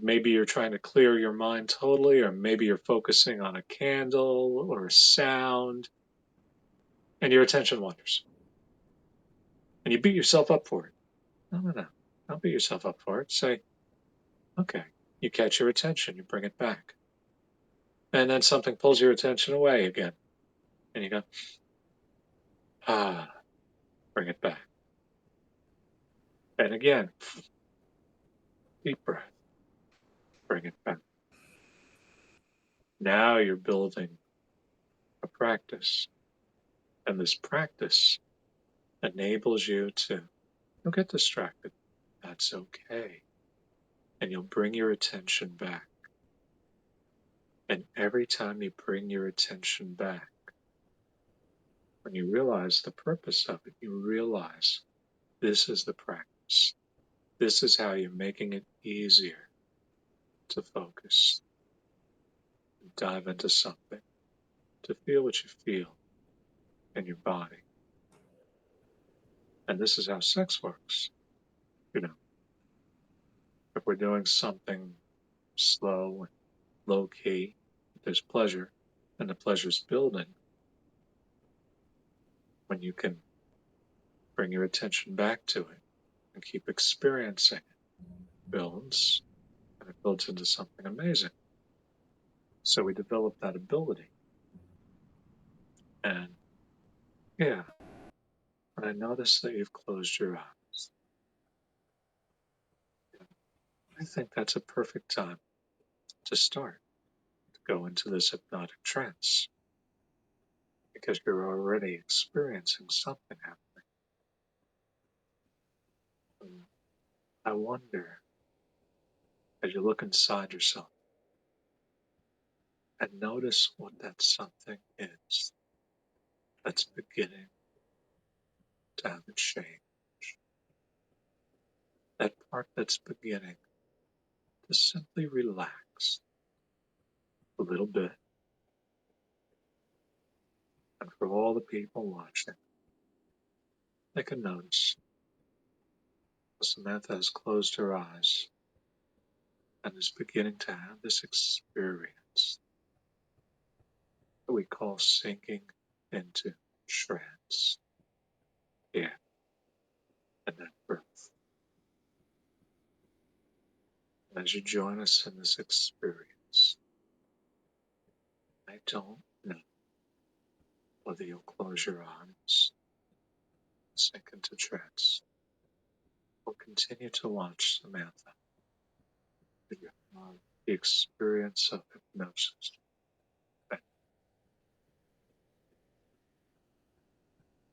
maybe you're trying to clear your mind totally, or maybe you're focusing on a candle or a sound, and your attention wanders, and you beat yourself up for it. No, no, no. Don't beat yourself up for it. Say, okay, you catch your attention, you bring it back. And then something pulls your attention away again. And you go, ah, bring it back. And again, deep breath, bring it back. Now you're building a practice. And this practice enables you to, you'll get distracted. That's okay. And you'll bring your attention back. And every time you bring your attention back, when you realize the purpose of it, you realize this is the practice. This is how you're making it easier to focus, dive into something, to feel what you feel in your body. And this is how sex works. You know, if we're doing something slow and low key, there's pleasure, and the pleasure's building when you can bring your attention back to it and keep experiencing it. Builds, and it builds into something amazing. So we develop that ability. And yeah, and I notice that you've closed your eyes. I think that's a perfect time to start to go into this hypnotic trance because you're already experiencing something happening. And I wonder, as you look inside yourself and notice what that something is that's beginning to have a change, that part that's beginning to simply relax a little bit. And for all the people watching, they can notice Samantha has closed her eyes and is beginning to have this experience that we call sinking into trance. Yeah, and that breath. And as you join us in this experience, I don't know whether you'll close your eyes, sink into trance, or continue to watch Samantha. But you have the experience of hypnosis.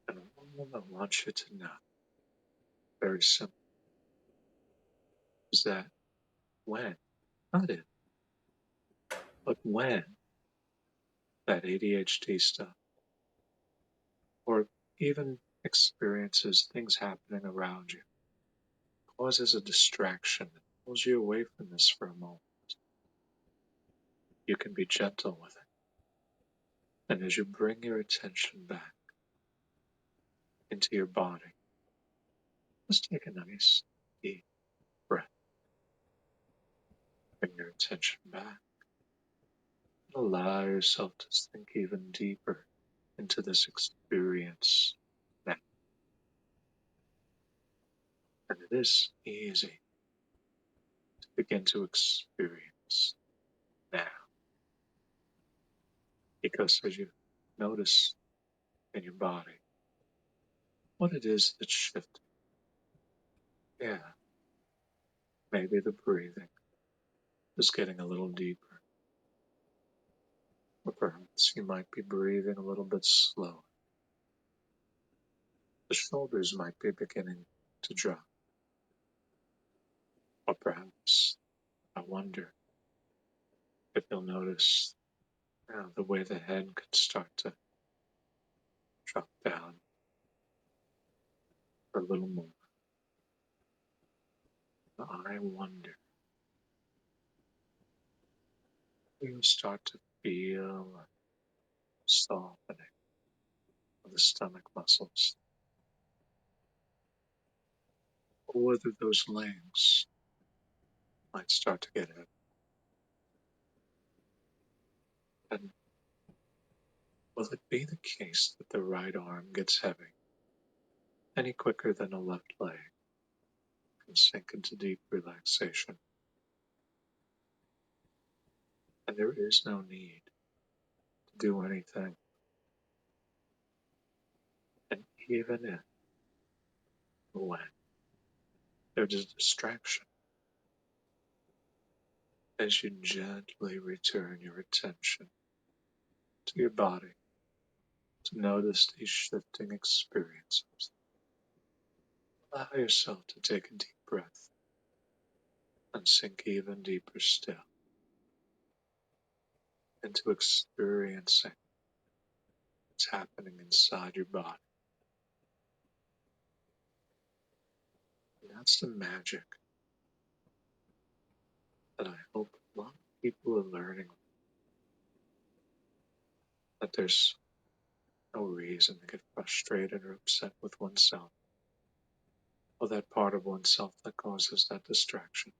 And all I want you to know, very simple, is that when, not if, but when that ADHD stuff, or even experiences, things happening around you, causes a distraction that pulls you away from this for a moment, you can be gentle with it. And as you bring your attention back into your body, just take a nice deep breath. Bring your attention back. And allow yourself to sink even deeper into this experience now. And it is easy to begin to experience now. Because as you notice in your body what it is that's shifting, yeah, maybe the breathing is getting a little deeper, or perhaps So you might be breathing a little bit slower. The shoulders might be beginning to drop. Or perhaps, I wonder if you'll notice the way the head could start to drop down a little more. I wonder if you start to feel a softening of the stomach muscles, or whether those legs might start to get heavy. And will it be the case that the right arm gets heavy any quicker than a left leg can sink into deep relaxation? And there is no need to do anything. And even if, when there's a distraction, as you gently return your attention to your body to notice these shifting experiences, allow yourself to take a deep breath and sink even deeper still into experiencing what's happening inside your body. And that's the magic that I hope a lot of people are learning, that there's no reason to get frustrated or upset with oneself or that part of oneself that causes that distraction.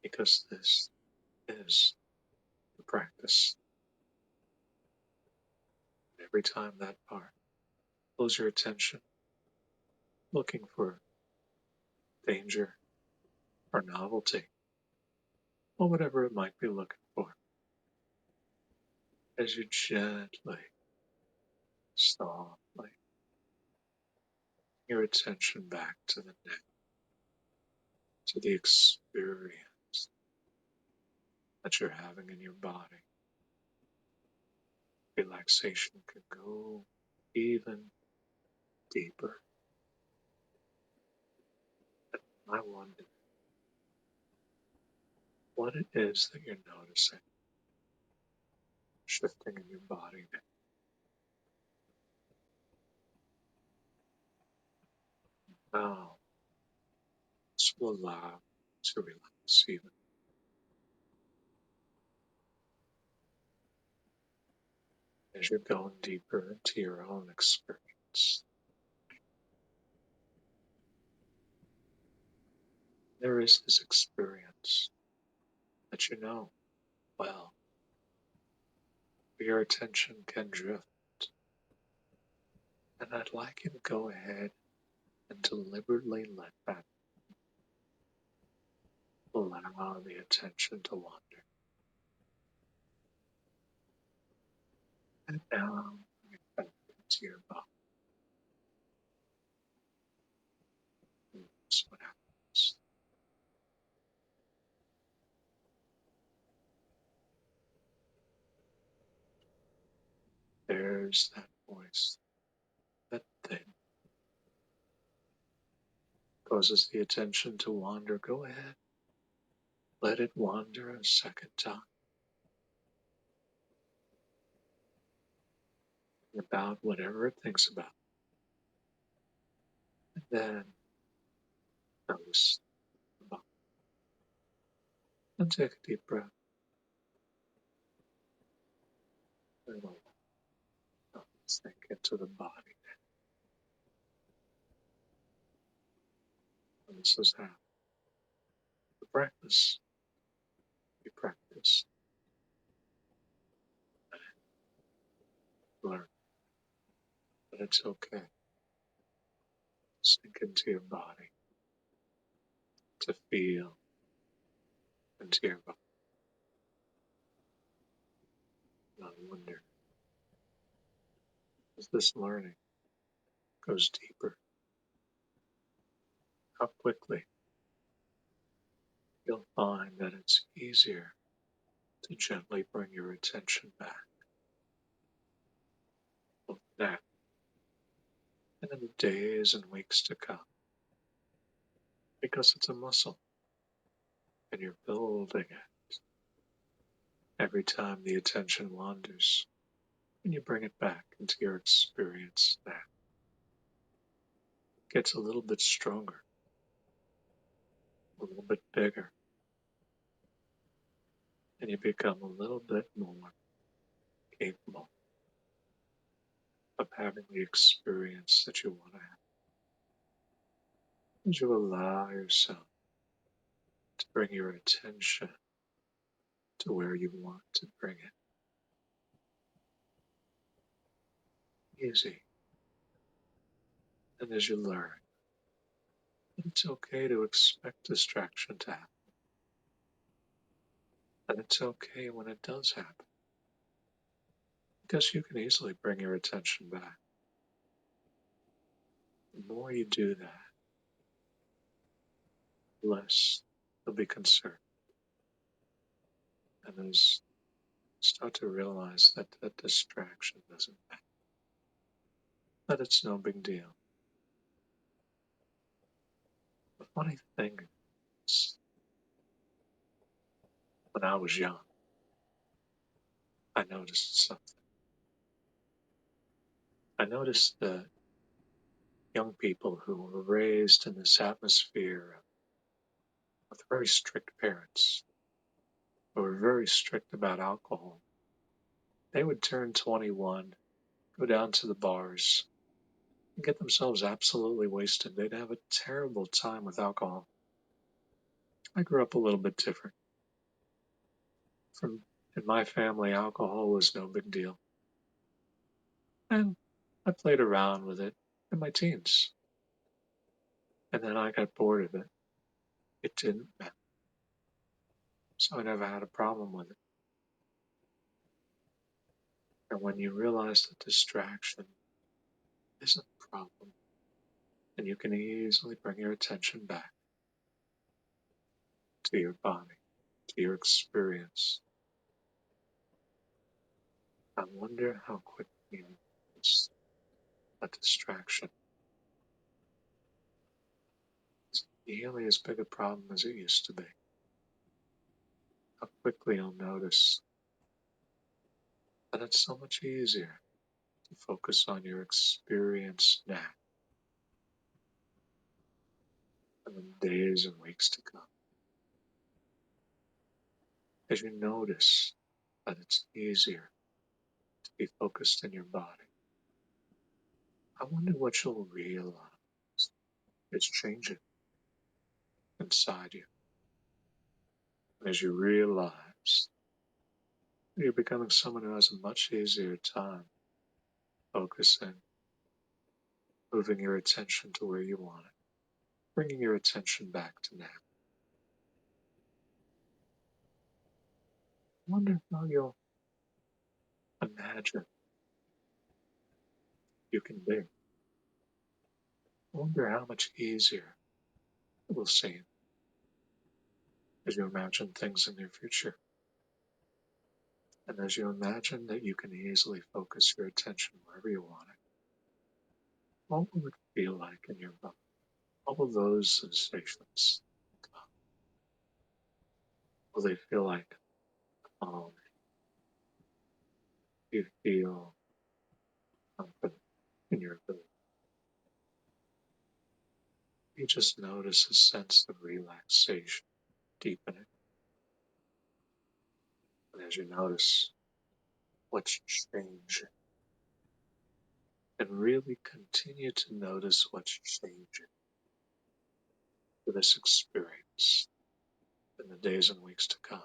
Because this is the practice. Every time that part pulls your attention, looking for danger or novelty, or whatever it might be looking for, as you gently, softly, your attention back to the neck, to the experience that you're having in your body. Relaxation can go even deeper. I wonder what it is that you're noticing shifting in your body now. This will allow to relax even as you're going deeper into your own experience. There is this experience that you know well, where your attention can drift. And I'd like you to go ahead and deliberately let that allow the attention to wander. And now bring it back into your body. And that's what happens. There's that voice, that thing causes the attention to wander. Go ahead. Let it wander a second time about whatever it thinks about. And then notice the body. And take a deep breath. And sink into the body. And this is how the practice you practice. Learn that it's okay. Sink into your body, to feel into your body. And I wonder, as this learning goes deeper, how quickly you'll find that it's easier to gently bring your attention back over that and in the days and weeks to come, because it's a muscle and you're building it. Every time the attention wanders, and you bring it back into your experience, that gets a little bit stronger, a little bit bigger, and you become a little bit more capable of having the experience that you want to have. As you allow yourself to bring your attention to where you want to bring it. Easy. And as you learn that it's okay to expect distraction to happen, and it's okay when it does happen, because you can easily bring your attention back. The more you do that, the less you'll be concerned. And as you start to realize that that distraction doesn't matter, that it's no big deal. The funny thing is, when I was young, I noticed something. I noticed that young people who were raised in this atmosphere with very strict parents, who were very strict about alcohol, they would turn 21, go down to the bars, and get themselves absolutely wasted. They'd have a terrible time with alcohol. I grew up a little bit different. In my family, alcohol was no big deal. And I played around with it in my teens. And then I got bored of it. It didn't matter. So I never had a problem with it. And when you realize that distraction isn't a problem, and you can easily bring your attention back to your body, to your experience, I wonder how quickly you notice a distraction is nearly as big a problem as it used to be. How quickly you'll notice that it's so much easier to focus on your experience now and in the days and weeks to come. As you notice that it's easier to be focused in your body, I wonder what you'll realize is changing inside you. And as you realize that you're becoming someone who has a much easier time focusing, moving your attention to where you want it, bringing your attention back to now. I wonder how you'll imagine you can be. I wonder how much easier it will seem as you imagine things in your future. And as you imagine that you can easily focus your attention wherever you want it, what will it feel like in your body? What will those sensations come? Will they feel like calm? Do you feel confident in your ability? You just notice a sense of relaxation deepening. And as you notice what's changing, and really continue to notice what's changing for this experience in the days and weeks to come,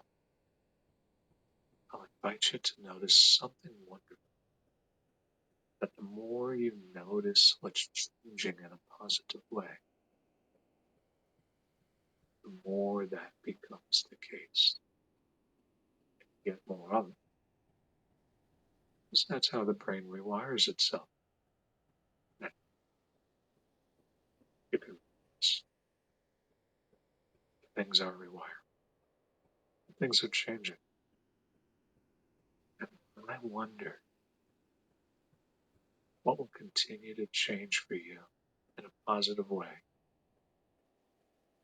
I'll invite you to notice something wonderful. That the more you notice what's changing in a positive way, the more that becomes the case. You get more of it. Because that's how the brain rewires itself. Now, you can notice things are rewired. Things are changing. I wonder what will continue to change for you in a positive way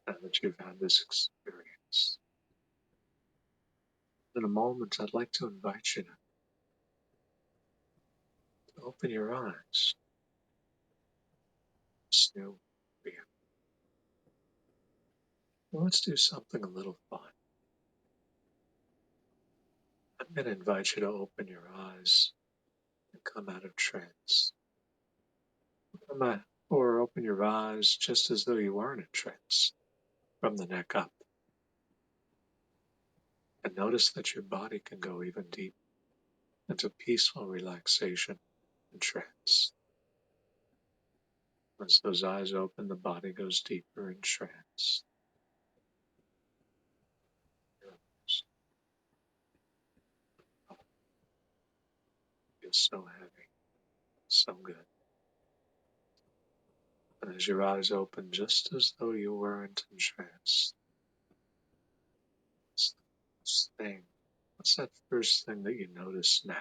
now that you've had this experience. In a moment, I'd like to invite you to open your eyes. It's new for you. Well, let's do something a little fun. I'm going to invite you to open your eyes and come out of trance. Or open your eyes just as though you are in a trance from the neck up. And notice that your body can go even deeper into peaceful relaxation and trance. Once those eyes open, the body goes deeper in trance. Feels so heavy, so good. And as your eyes open, just as though you weren't in trance, what's the first thing? What's that first thing that you notice now?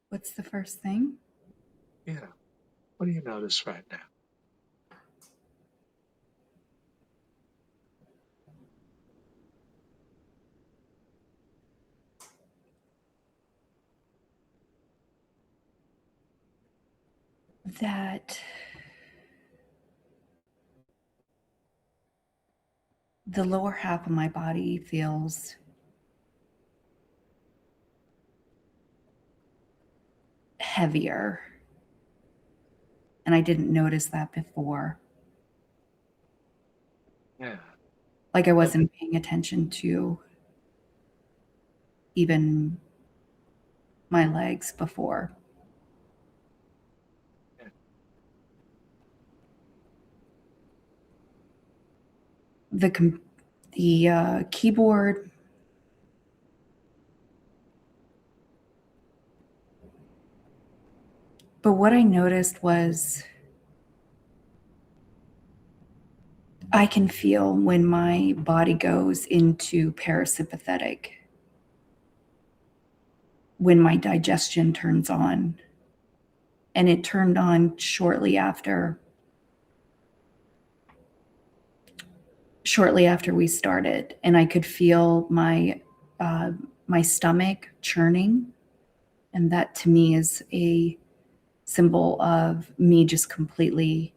What's the first thing? Yeah, what do you notice right now? That the lower half of my body feels heavier. And I didn't notice that before. Yeah, Like I wasn't paying attention to even my legs before. yeah, The keyboard, but what I noticed was I can feel when my body goes into parasympathetic, when my digestion turns on. And it turned on shortly after we started, and I could feel my stomach churning, and that to me is a symbol of me just completely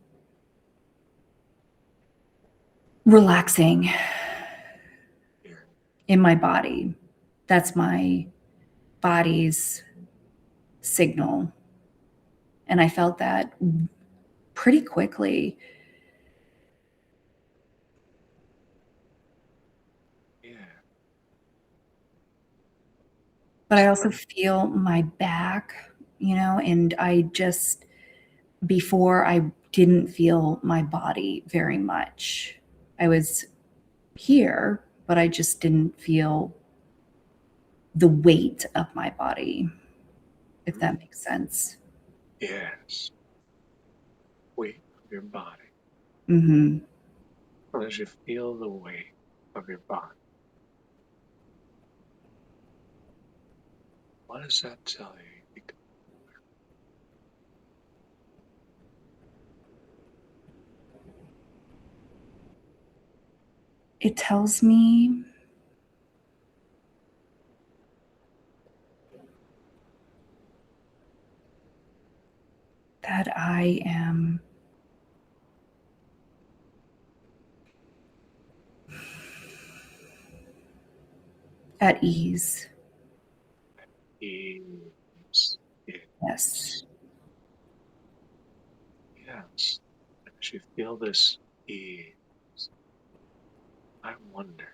relaxing yeah. in my body. That's my body's signal. And I felt that pretty quickly. Yeah. But I also feel my back, and before I didn't feel my body very much. I was here, but I just didn't feel the weight of my body, if that makes sense. Yes, weight of your body. Mm-hmm. Well, as you feel the weight of your body, what does that tell you? It tells me that I am at ease. Ease. Yes. Yes. As you feel this ease, I wonder,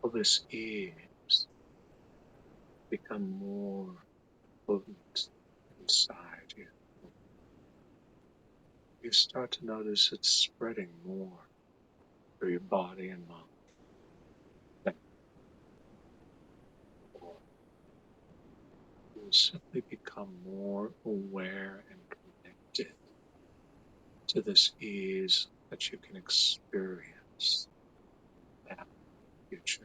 will this ease become more potent inside you? You start to notice it's spreading more through your body and mind. Than before. You simply become more aware and connected to this ease that you can experience now in the future.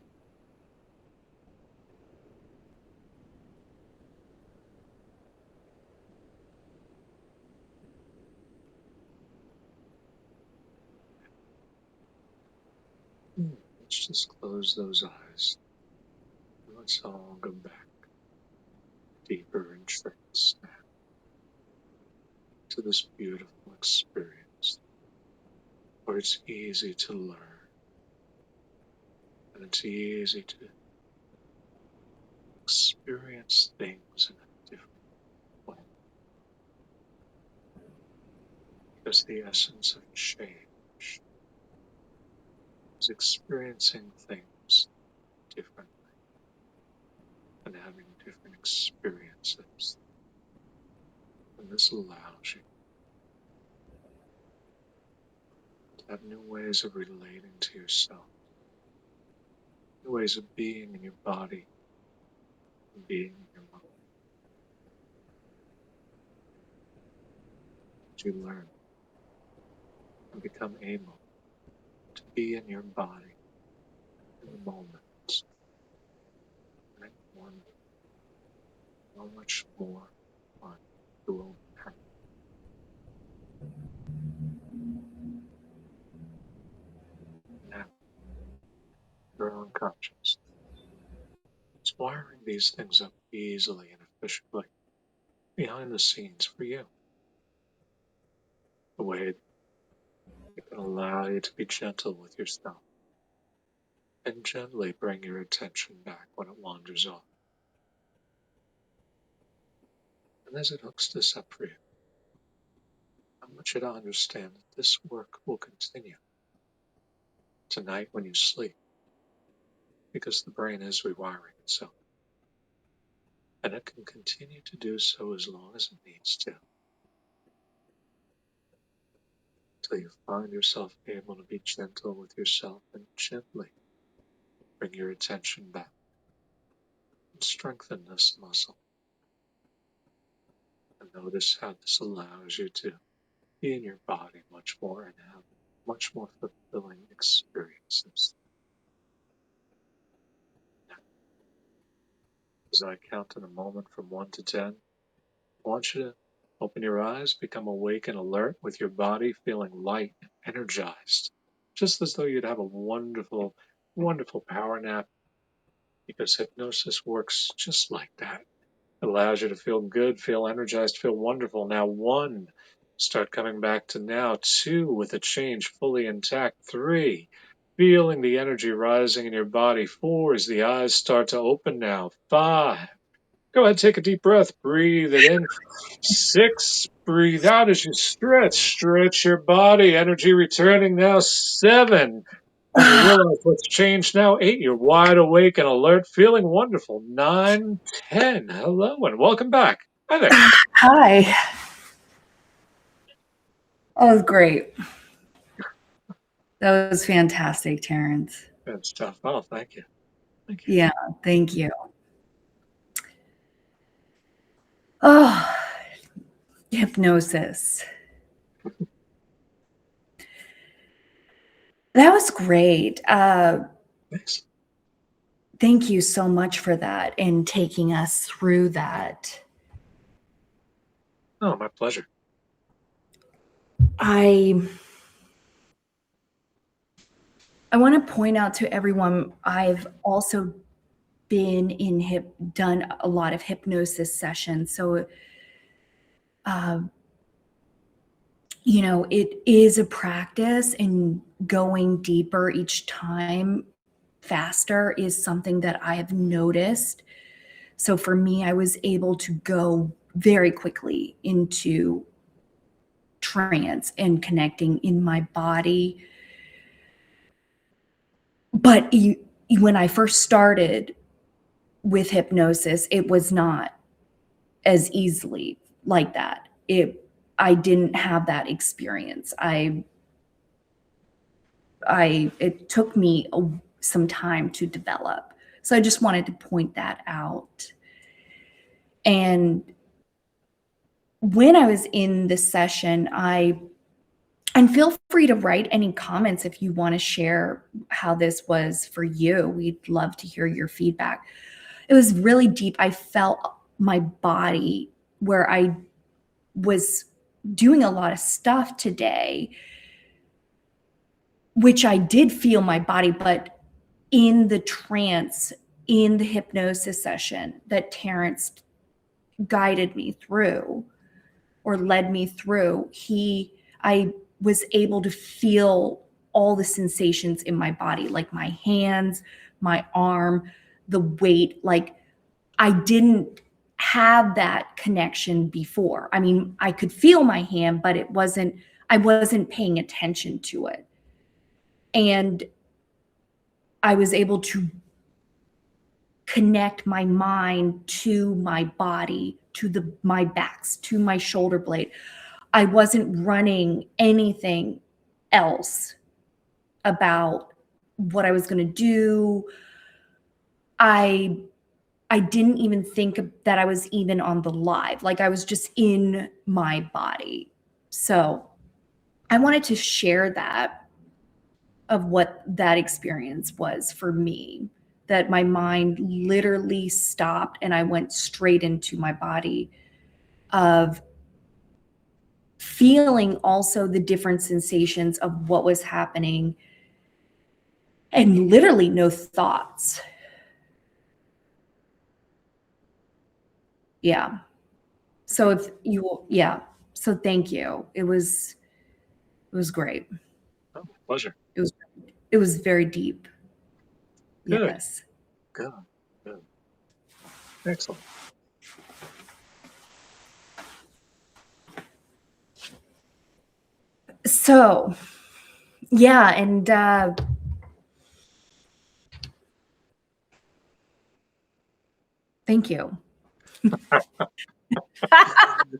Let's just close those eyes. And let's all go back deeper in trance now to this beautiful experience where it's easy to learn and it's easy to experience things in a different way. Because the essence of change is experiencing things differently and having different experiences. And this allows you to have new ways of relating to yourself, new ways of being in your body and being in your mind. As you learn and become able to be in your body in the moment, and wonder how much more fun you will have. Now, your unconscious. It's wiring these things up easily and efficiently behind the scenes for you. A way that can allow you to be gentle with yourself and gently bring your attention back when it wanders off. And as it hooks this up for you, I want you to understand that this work will continue tonight when you sleep, because the brain is rewiring itself. And it can continue to do so as long as it needs to, until you find yourself able to be gentle with yourself and gently bring your attention back and strengthen this muscle. And notice how this allows you to be in your body much more and have much more fulfilling experiences. Now, as I count in a moment from 1 to 10, I want you to open your eyes, become awake and alert with your body feeling light and energized, just as though you'd have a wonderful, wonderful power nap, because hypnosis works just like that. It allows you to feel good, feel energized, feel wonderful. Now, 1, start coming back to now. 2, with a change fully intact. 3, feeling the energy rising in your body. 4, as the eyes start to open now. 5, go ahead, take a deep breath, breathe it in. 6, breathe out as you stretch your body, energy returning now. 7, as you realize what's changed now. 8, you're wide awake and alert, feeling wonderful. 9, 10, hello and welcome back. Hi there. Hi. That was great. That was fantastic, Terance. Good stuff. Oh, thank you. Thank you. Yeah, thank you. Oh, hypnosis. That was great. Thanks. Thank you so much for that and taking us through that. Oh, my pleasure. I want to point out to everyone, I've also been done a lot of hypnosis sessions. So, it is a practice, and going deeper each time faster is something that I have noticed. So for me, I was able to go very quickly into trance and connecting in my body. But when I first started with hypnosis, it was not as easily like that. I didn't have that experience. It took me some time to develop. So I just wanted to point that out. And when I was in this session, I And feel free to write any comments if you want to share how this was for you. We'd love to hear your feedback. It was really deep. I felt my body where I was doing a lot of stuff today, which I did feel my body, but in the trance, in the hypnosis session that Terance guided me through or led me through, I was able to feel all the sensations in my body, like my hands, my arm, the weight. Like I didn't have that connection before. I mean, I could feel my hand, but I wasn't paying attention to it. And I was able to connect my mind to my body, to my backs, to my shoulder blade. I wasn't running anything else about what I was going to do. I didn't even think that I was even on the live. Like I was just in my body. So I wanted to share that of what that experience was for me, that my mind literally stopped and I went straight into my body, of feeling also the different sensations of what was happening, and literally no thoughts. Yeah. So so thank you. It was great. Oh, pleasure. It was very deep. Good. Yes. Good. Good. Excellent. So, yeah, and thank you.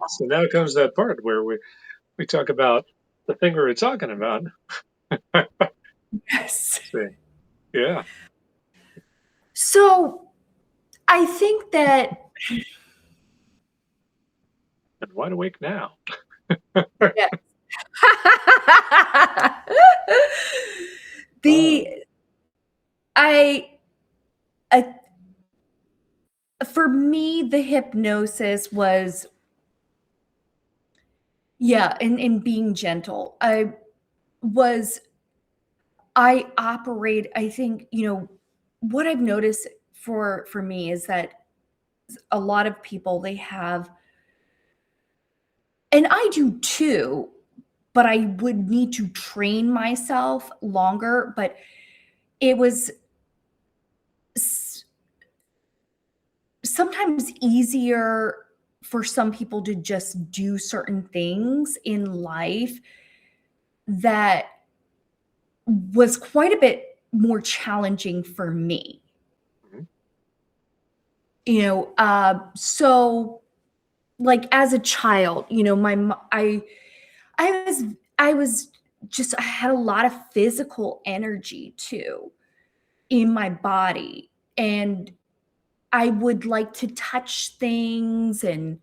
So now comes that part where we talk about the thing we were talking about. Yes. See. Yeah. So, I think that And wide awake now. yes. the I, I for me the hypnosis was, yeah, in being gentle. I think, what I've noticed for me is that a lot of people, they have, and I do too, but I would need to train myself longer, but it was s- sometimes easier for some people to just do certain things in life that was quite a bit more challenging for me. Mhm. So like as a child, I was I was just, I had a lot of physical energy too in my body, and I would like to touch things, and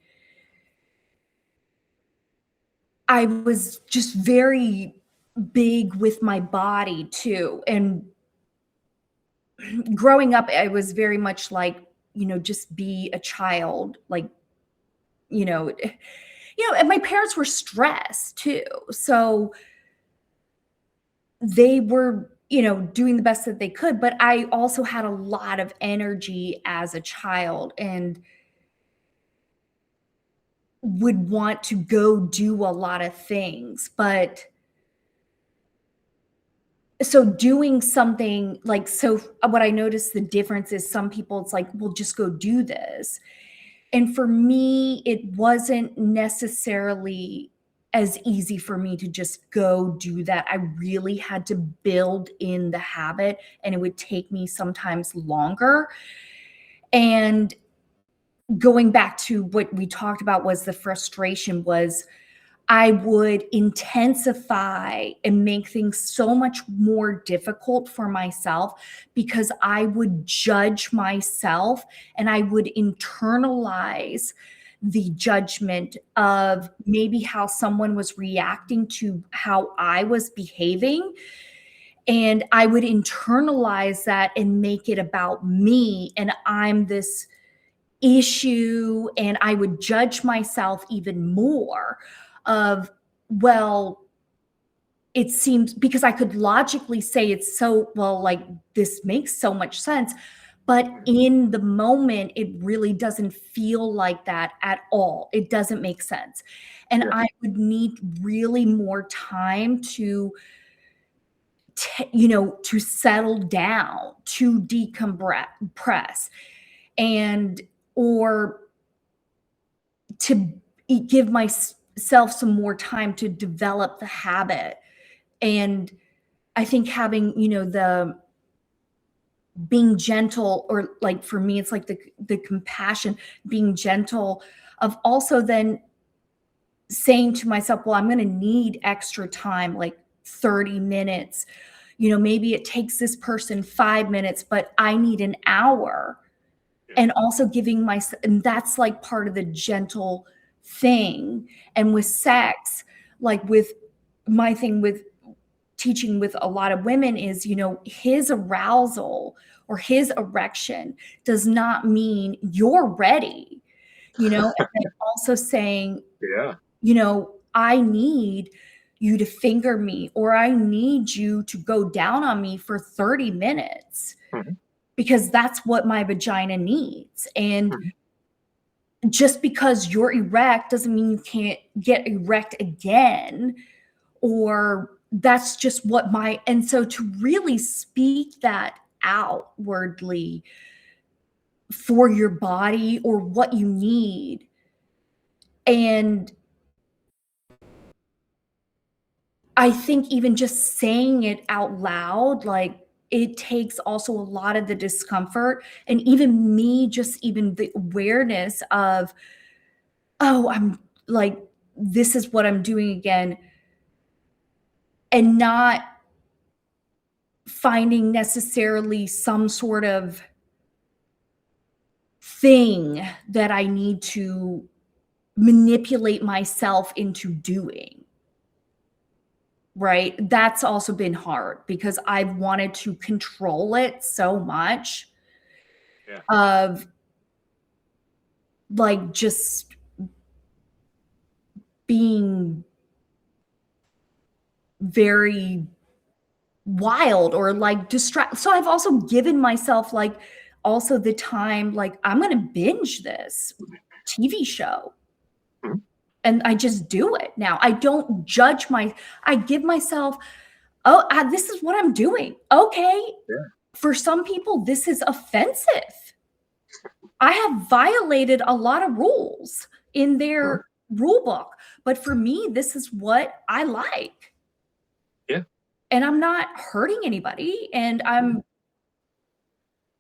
I was just very big with my body too. And growing up, I was very much like, just be a child, like, you know, and my parents were stressed too. So they were, doing the best that they could, but I also had a lot of energy as a child and would want to go do a lot of things. But so doing something like, so what I noticed the difference is some people, it's like, well, just go do this. And for me, it wasn't necessarily as easy for me to just go do that. I really had to build in the habit, and it would take me sometimes longer. And going back to what we talked about, was the frustration was I would intensify and make things so much more difficult for myself because I would judge myself and I would internalize the judgment of maybe how someone was reacting to how I was behaving. And I would internalize that and make it about me. And I'm this issue. And I would judge myself even more of, well, it seems because I could logically say it's so, well, like this makes so much sense. But in the moment, it really doesn't feel like that at all. It doesn't make sense. And Yeah. I would need really more time to, to settle down, to decompress, and or to give myself some more time to develop the habit. And I think having, the being gentle, or like for me, it's like the compassion, being gentle, of also then saying to myself, well, I'm going to need extra time, like 30 minutes. Maybe it takes this person 5 minutes, but I need an hour. Yeah. And also giving myself, and that's like part of the gentle thing. And with sex, like with my thing with teaching with a lot of women is, his arousal or his erection does not mean you're ready, and then also saying, Yeah. I need you to finger me, or I need you to go down on me for 30 minutes Mhm. because that's what my vagina needs. And Mhm. just because you're erect doesn't mean you can't get erect again, or that's just what and so to really speak that outwardly for your body or what you need. And I think even just saying it out loud, like, it takes also a lot of the discomfort, and even me, just even the awareness of, "Oh, I'm like, this is what I'm doing again," and not finding necessarily some sort of thing that I need to manipulate myself into doing, right? That's also been hard because I've wanted to control it so much, Yeah. of like just being very wild or like distract. So I've also given myself like also the time, like, I'm going to binge this TV show. Mhm. And I just do it now. I don't judge I give myself, oh, this is what I'm doing. Okay. Yeah. For some people, this is offensive. I have violated a lot of rules in Mhm. their rule book, but for me, this is what I like. Yeah. And I'm not hurting anybody. And Mhm.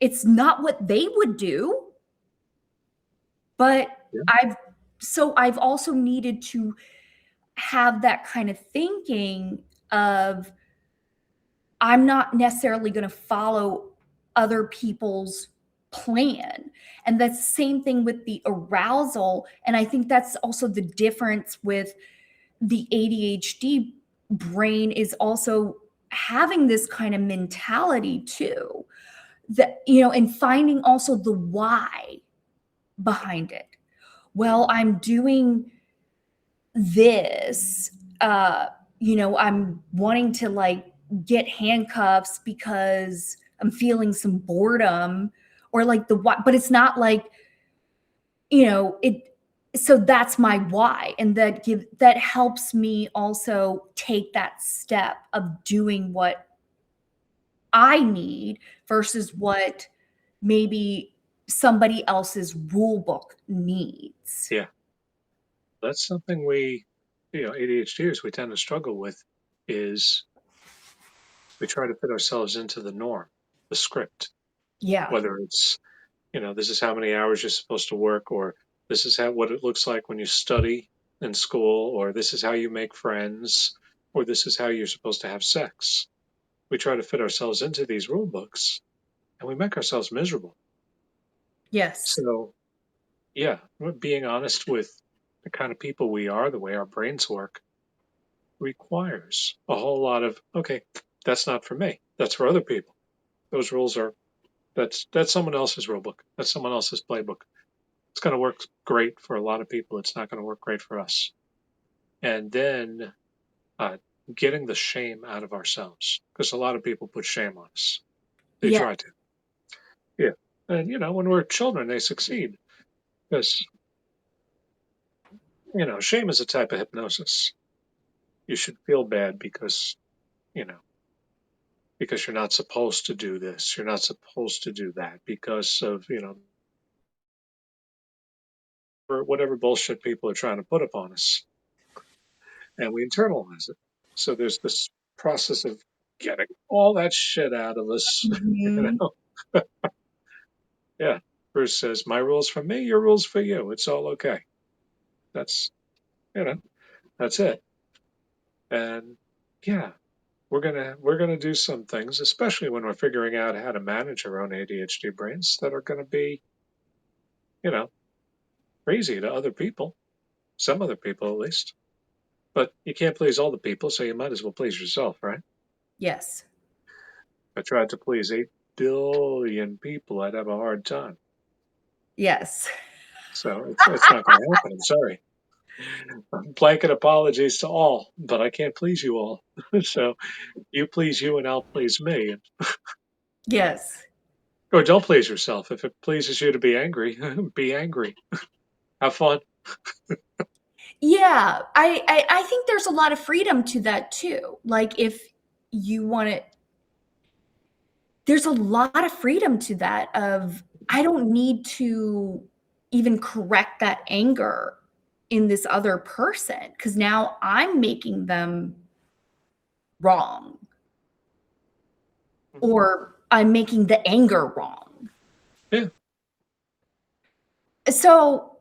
it's not what they would do, but Yeah. I've also needed to have that kind of thinking of, I'm not necessarily going to follow other people's plan. And that's the same thing with the arousal. And I think that's also the difference with the ADHD brain, is also having this kind of mentality too. That, and finding also the why behind it. Mhm. Well, I'm doing this, I'm wanting to like get handcuffs because I'm feeling some boredom, or like the why, but it's not like, it, so that's my why. And that helps me also take that step of doing what I need versus what maybe somebody else's rule book needs. Yeah. That's something ADHDers, we tend to struggle with is we try to fit ourselves into the norm, the script, Yeah. whether it's, this is how many hours you're supposed to work, or this is what it looks like when you study in school, or this is how you make friends, or this is how you're supposed to have sex. We try to fit ourselves into these rule books and we make ourselves miserable. Yes. So yeah, being honest with the kind of people we are, the way our brains work, requires a whole lot of, okay, that's not for me. That's for other people. Those rules are, that's someone else's rule book. That's someone else's playbook. It's going to work great for a lot of people. It's not going to work great for us. And then uh, getting the shame out of ourselves, because a lot of people put shame on us. They Yeah. try to. Yeah. And, when we're children, they succeed because, shame is a type of hypnosis. You should feel bad you know, because you're not supposed to do this. You're not supposed to do that because of, or whatever bullshit people are trying to put upon us. And we internalize it. So there's this process of getting all that shit out of us. You Mhm. know? Yeah. Bruce says, my rules for me, your rules for you. It's all okay. That's, you know, that's it. And yeah, we're gonna do some things, especially when we're figuring out how to manage our own ADHD brains that are gonna be, you know, crazy to other people, some other people at least. But you can't please all the people, so you might as well please yourself, right? Yes. If I tried to please 8 billion people, I'd have a hard time. Yes. So it's not gonna happen. I'm sorry. Blanket apologies to all, but I can't please you all. So you please you and I'll please me. Yes. Or don't please yourself. If it pleases you to be angry, be angry. Have fun. Yeah, I think there's a lot of freedom to that too. Like if you want to, there's a lot of freedom to that of I don't need to even correct that anger in this other person because now I'm making them wrong Mhm. or I'm making the anger wrong. Yeah. So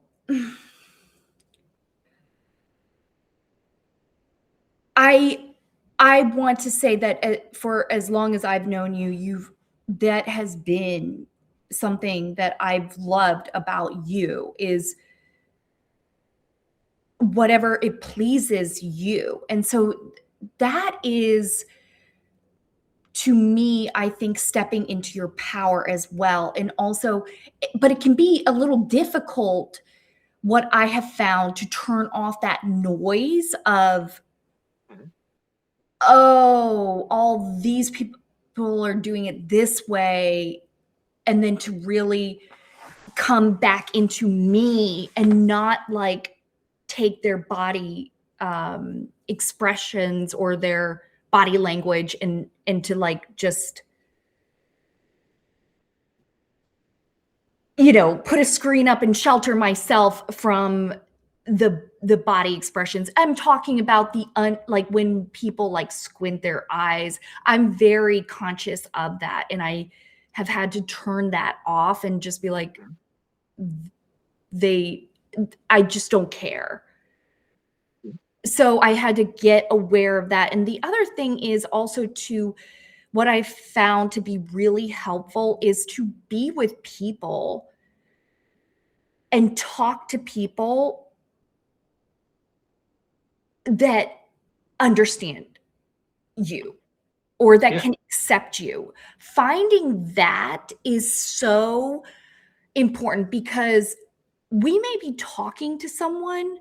I I want to say that for as long as I've known you, you've that has been something that I've loved about you is whatever it pleases you. And so that is to me, I think stepping into your power as well. And also, but it can be a little difficult what I have found to turn off that noise of Mhm. oh, all these people are doing it this way, and then to really come back into me and not like take their body expressions or their body language and to like just put a screen up and shelter myself from the body expressions. I'm talking about like when people like squint their eyes. I'm very conscious of that, and I have had to turn that off and just be like, they, I just don't care. Mhm. So I had to get aware of that. And the other thing is also to what I found to be really helpful is to be with people and talk to people that understand you or that Yeah. can accept you. Finding that is so important because we may be talking to someone,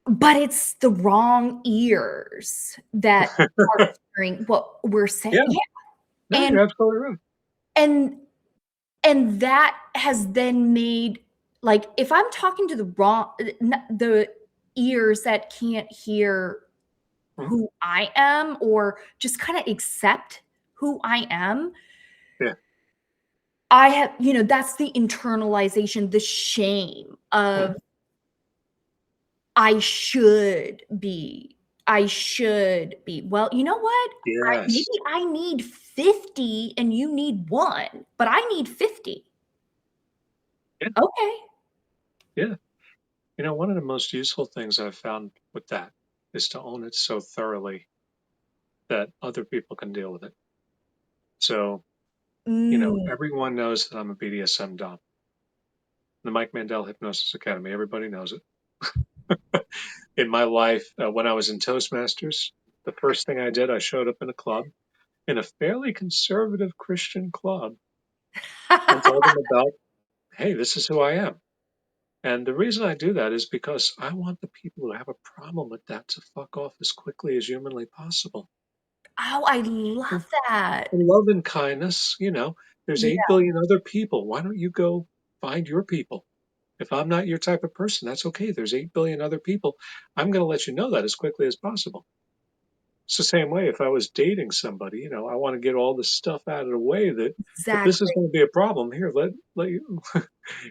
but it's the wrong ears that are hearing what we're saying. Yeah. Yeah. No, And you're absolutely right. and and that has then made like if I'm talking to the ears that can't hear Mhm. who I am or just kind of accept who I am, Yeah. I have, that's the internalization, the shame of Mhm. I should be. I should be. Well, you know what? Maybe Yes. I need 50 and you need one, but I need 50. Yeah. Okay. Yeah. One of the most useful things I've found with that is to own it so thoroughly that other people can deal with it. So, Mm, everyone knows that I'm a BDSM dom. the Mike Mandel Hypnosis Academy. Everybody knows it. In my life, when I was in Toastmasters, the first thing I did, I showed up in a club, in a fairly conservative Christian club, and told them about, hey, this is who I am. And the reason I do that is because I want the people who have a problem with that to fuck off as quickly as humanly possible. Oh, I love that. Love and kindness, there's Yeah, 8 billion other people. Why don't you go find your people? If I'm not your type of person, that's okay. There's 8 billion other people. I'm going to let you know that as quickly as possible. It's the same way if I was dating somebody, I want to get all the stuff out of the way that if this is exactly. going to be a problem, here, let you,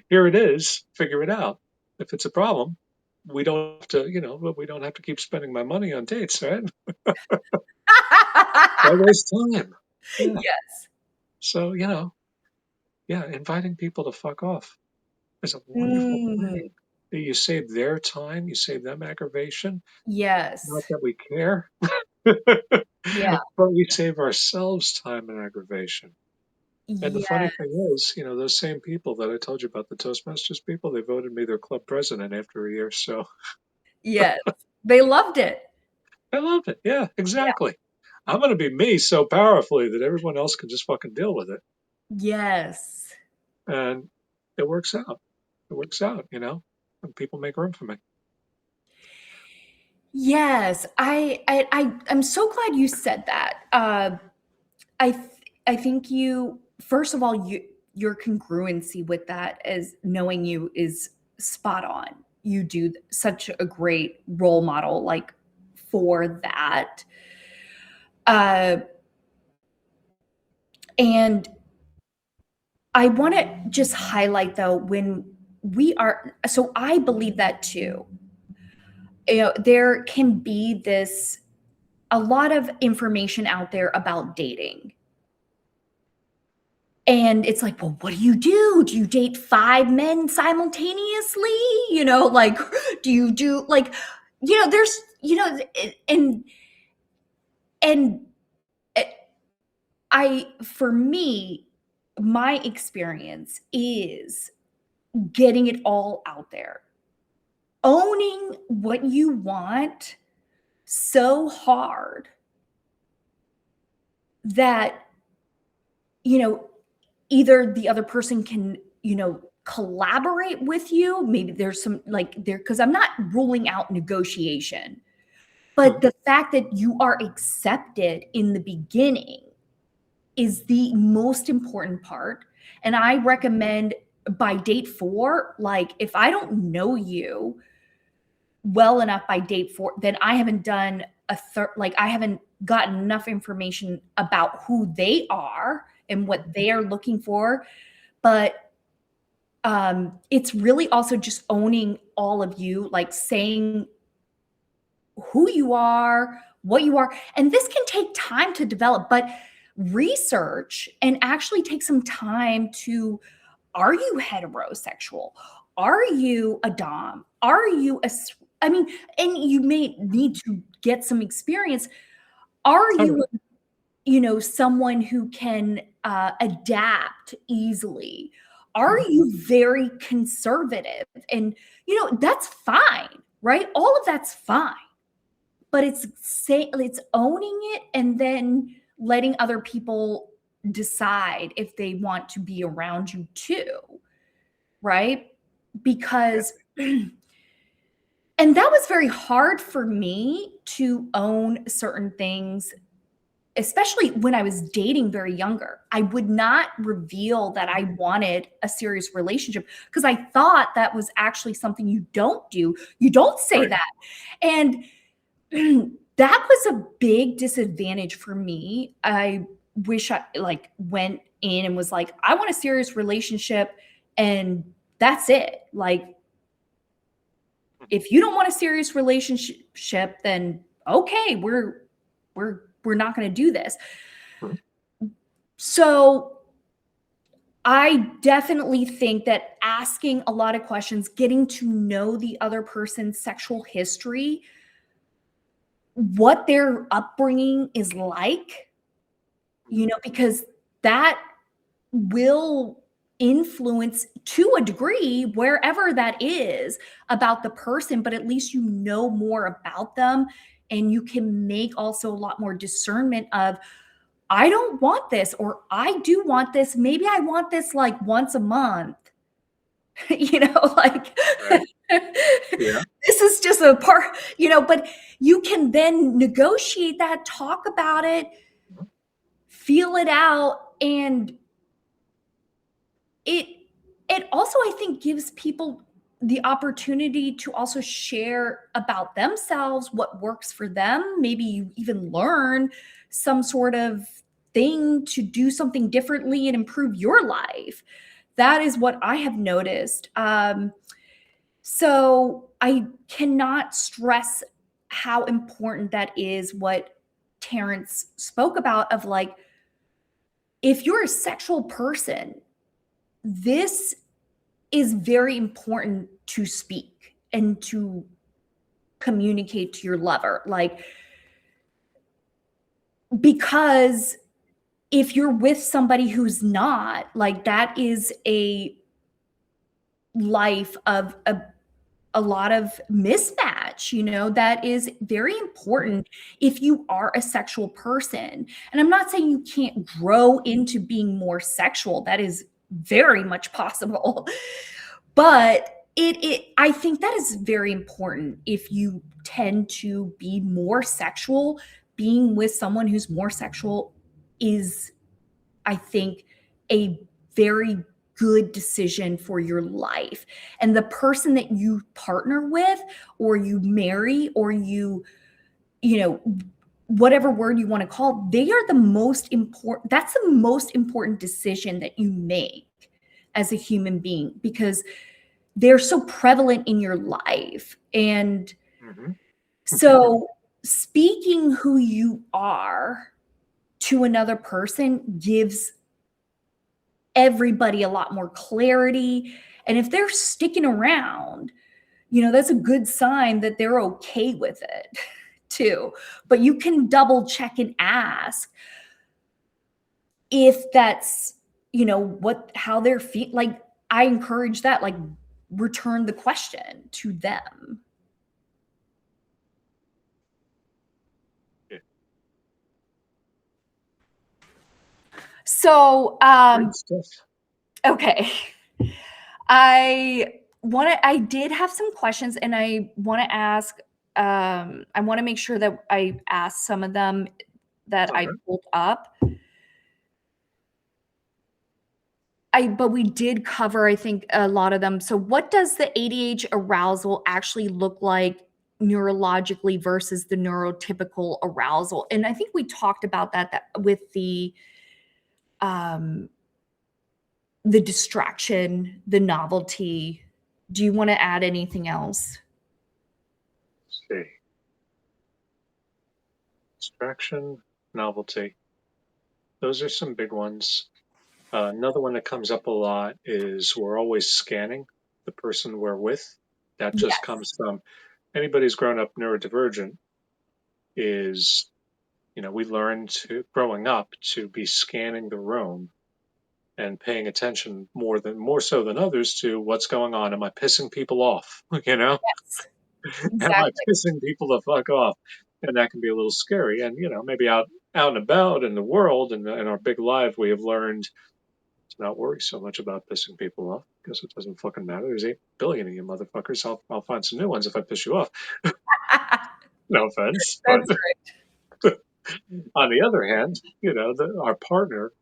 here it is, figure it out. If it's a problem, we don't have to, we don't have to keep spending my money on dates, right? Why waste time? Yeah. Yes. So, yeah, inviting people to fuck off is a wonderful Mm, thing. You save their time, you save them aggravation. Not yes. that we care, Yeah. but we save ourselves time and aggravation. And the Yeah. funny thing is, those same people that I told you about, the Toastmasters people, they voted me their club president after a year. So Yes. They loved it. I love it. Yeah, Yeah. exactly. I'm going to be me so powerfully that everyone else can just fucking deal with it. Yes. And it works out. It works out, and people make room for me. Yes. I'm so glad you said that. I th- I think you first of all your congruency with that as knowing you is spot on. You do such a great role model like for that. Uh and I want to just highlight though when we are so I believe that too. There can be this a lot of information out there about dating. And it's like, well, what do you do? Do you date 5 men simultaneously? Like, do you do like, there's, and eh, for me, my experience is getting it all out there, owning what you want so hard that, you know, either the other person can, collaborate with you. Maybe there's some like there, because I'm not ruling out negotiation, but Mhm. the fact that you are accepted in the beginning is the most important part. And I recommend by date 4, like if I don't know you well enough by date 4, then I haven't done like I haven't gotten enough information about who they are and what they are looking for. But it's really also just owning all of you, like saying who you are, what you are. And this can take time to develop, but research and actually take some time to are you heterosexual? Are you a dom? Are you I mean, and you may need to get some experience. Are Oh, yeah. you, someone who can adapt easily? Are Mhm. you very conservative? And, that's fine, right? All of that's fine. But it's owning it and then letting other people decide if they want to be around you too, right? Because and that was very hard for me to own certain things, especially when I was dating very younger. I would not reveal that I wanted a serious relationship because I thought that was actually something you don't do. You don't say Right. that. And that was a big disadvantage for me. I wish I like went in and was like, I want a serious relationship and that's it. Like, if you don't want a serious relationship, then okay, we're not going to do this. Mhm. So I definitely think that asking a lot of questions, getting to know the other person's sexual history, what their upbringing is like, because that will influence to a degree, wherever that is, about the person, but at least you know more about them and you can make also a lot more discernment of, I don't want this, or I do want this. Maybe I want this like once a month. Like Right. Yeah. this is just a part, but you can then negotiate that, talk about it, Mhm. feel it out, and it it also, I think, gives people the opportunity to also share about themselves, what works for them. Maybe you even learn some sort of thing to do something differently and improve your life. That is what I have noticed. So I cannot stress how important that is, what Terrence spoke about, of like, if you're a sexual person, this is very important to speak and to communicate to your lover. Like, because if you're with somebody who's not, like, that is a life of a lot of mismatch, that is very important if you are a sexual person. And I'm not saying you can't grow into being more sexual. That is very much possible. But I think that is very important. If you tend to be more sexual, being with someone who's more sexual is, I think, a very good decision for your life. And the person that you partner with, or you marry, or you know, whatever word you want to call, they are the most important. That's the most important decision that you make as a human being, because they're so prevalent in your life. And Mhm. so speaking who you are to another person gives everybody a lot more clarity. And if they're sticking around, that's a good sign that they're okay with it too. But you can double check and ask if that's, how they're feeling. Like, I encourage that, like, return the question to them. Yeah. So, Great stuff. okay. I did have some questions, and I want to ask, I want to make sure that I ask some of them that All I right. pulled up. But we did cover, I think, a lot of them. So what does the ADH arousal actually look like neurologically versus the neurotypical arousal? And I think we talked about that with um the distraction, the novelty. Do you want to add anything else? Let's see. Distraction, novelty. Those are some big ones. Another one that comes up a lot is we're always scanning the person we're with. That just Yes. comes from anybody who's grown up neurodivergent is, we learn to growing up to be scanning the room and paying attention more so than others to what's going on. Am I pissing people off? Yes. Am I Exactly. pissing people the fuck off? And that can be a little scary. And maybe out and about in the world and in our big life, we have learned to not worry so much about pissing people off because it doesn't fucking matter. There's 8 billion of you motherfuckers. I'll find some new ones if I piss you off. No offense, but That's on the other hand, our partner,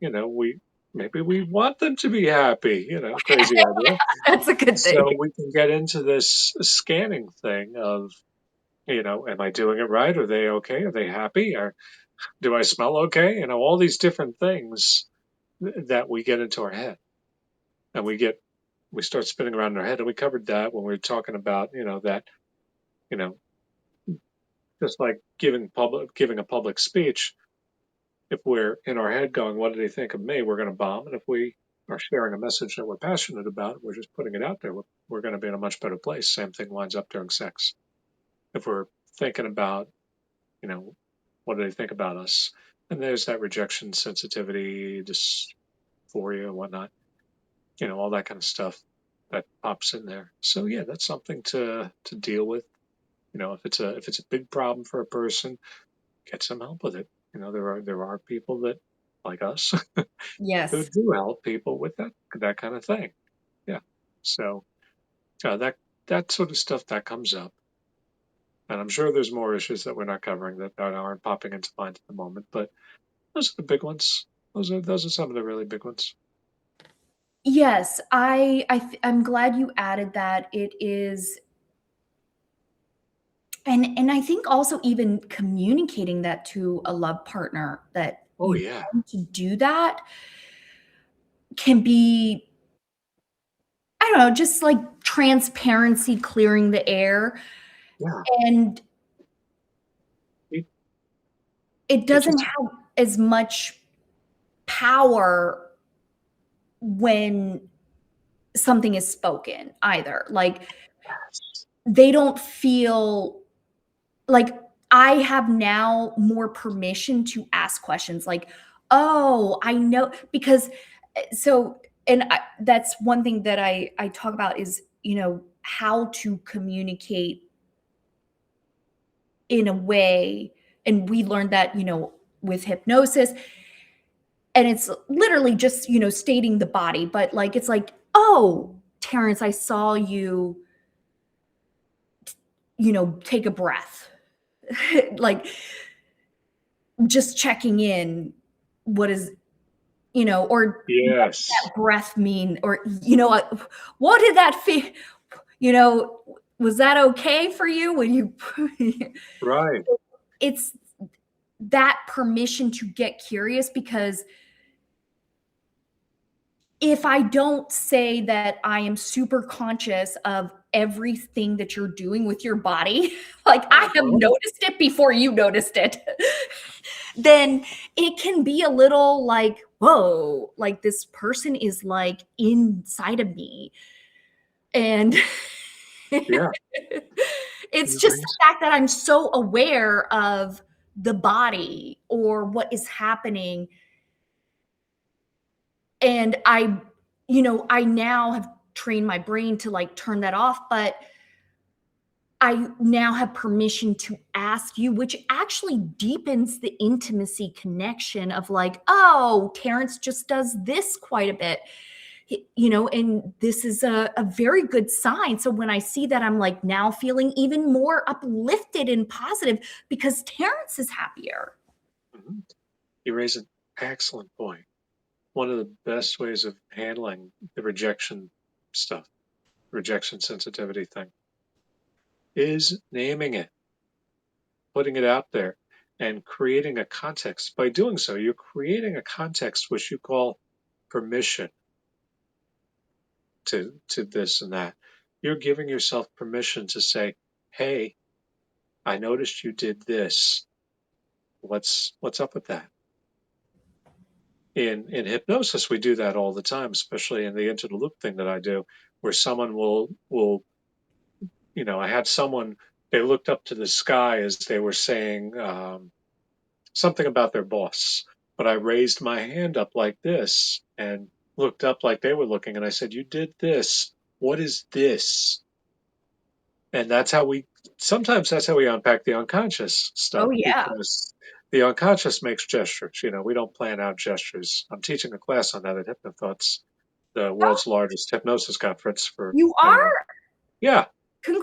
maybe we want them to be happy. Crazy right. idea. That's a good thing. So we can get into this scanning thing of, am I doing it right? Are they okay? Are they happy? Or do I smell okay? All these different things that we get into our head and we start spinning around in our head. And we covered that when we were talking about, that, you know, just like giving a public speech, if we're in our head going, what do they think of me? We're going to bomb. And if we are sharing a message that we're passionate about, we're just putting it out there. We're going to be in a much better place. Same thing lines up during sex. If we're thinking about, you know, what do they think about us? And there's that rejection sensitivity, dysphoria and whatnot. all that kind of stuff that pops in there. So yeah, that's something to deal with. If it's a big problem for a person, get some help with it. There are people that like us who Yes. do help people with that kind of thing. Yeah. So that sort of stuff that comes up, and I'm sure there's more issues that we're not covering that aren't popping into mind at the moment. But those are the big ones. Those are some of the really big ones. Yes, I'm glad you added that. It is, and I think also even communicating that to a love partner that Oh you yeah, want to do that can be, I don't know, just like transparency, clearing the air, yeah. and It, it it doesn't just have as much power when something is spoken either. Like, they don't feel like I have now more permission to ask questions like, "Oh, I know," because so and that's one thing that I talk about is, how to communicate in a way, and we learned that, with hypnosis, and it's literally just, stating the body, but like it's like, "Oh, Terrence, I saw you, take a breath." Like, just checking in, what is, or what does yes, that breath mean? Or, what did that feel? You know, was that okay for you when you, right. it's that permission to get curious, because if I don't say that I am super conscious of everything that you're doing with your body, like I have Uh-huh. noticed it before you noticed it, then it can be a little like, whoa, like this person is like inside of me. And Yeah, it's you just bring. the fact that I'm so aware of the body or what is happening. And I now have trained my brain to like turn that off, but I now have permission to ask you, which actually deepens the intimacy connection of like, oh, Terrence just does this quite a bit, and this is a very good sign. So when I see that, I'm like now feeling even more uplifted and positive because Terrence is happier. Mhm. You raise an excellent point. One of the best ways of handling the rejection stuff, rejection sensitivity thing, is naming it, putting it out there, and creating a context. By doing so, you're creating a context which you call permission to this and that. You're giving yourself permission to say, "Hey, I noticed you did this. What's up with that?" In hypnosis, we do that all the time, especially in the into the loop thing that I do, where someone will I had someone, they looked up to the sky as they were saying something about their boss, but I raised my hand up like this and looked up like they were looking, and I said, "You did this. What is this?" And that's how we unpack the unconscious stuff, Oh yeah. because the unconscious makes gestures. We don't plan out gestures. I'm teaching a class on that at HypnoThoughts, the Oh, world's largest hypnosis conference for you anyone. are? Yeah, yeah,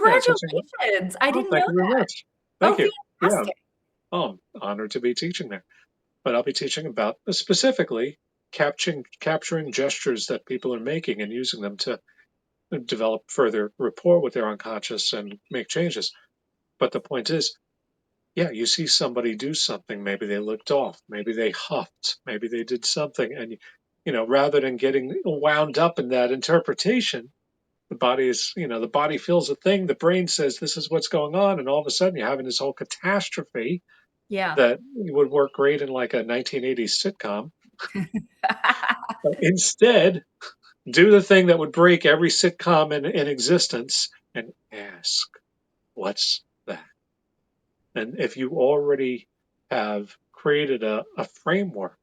I'm teaching. Congratulations. I Oh, didn't thank know you very that. much. Thank Oh, you. Yeah, fantastic. oh, I'm honored to be teaching there. But I'll be teaching about specifically capturing gestures that people are making and using them to develop further rapport with their unconscious and make changes. But the point is, yeah, you see somebody do something, maybe they looked off, maybe they huffed, maybe they did something, and rather than getting wound up in that interpretation, the body feels a thing, the brain says this is what's going on, and all of a sudden you're having this whole catastrophe Yeah. that would work great in like a 1980s sitcom. But instead, do the thing that would break every sitcom in existence and ask, what's that? And if you already have created a framework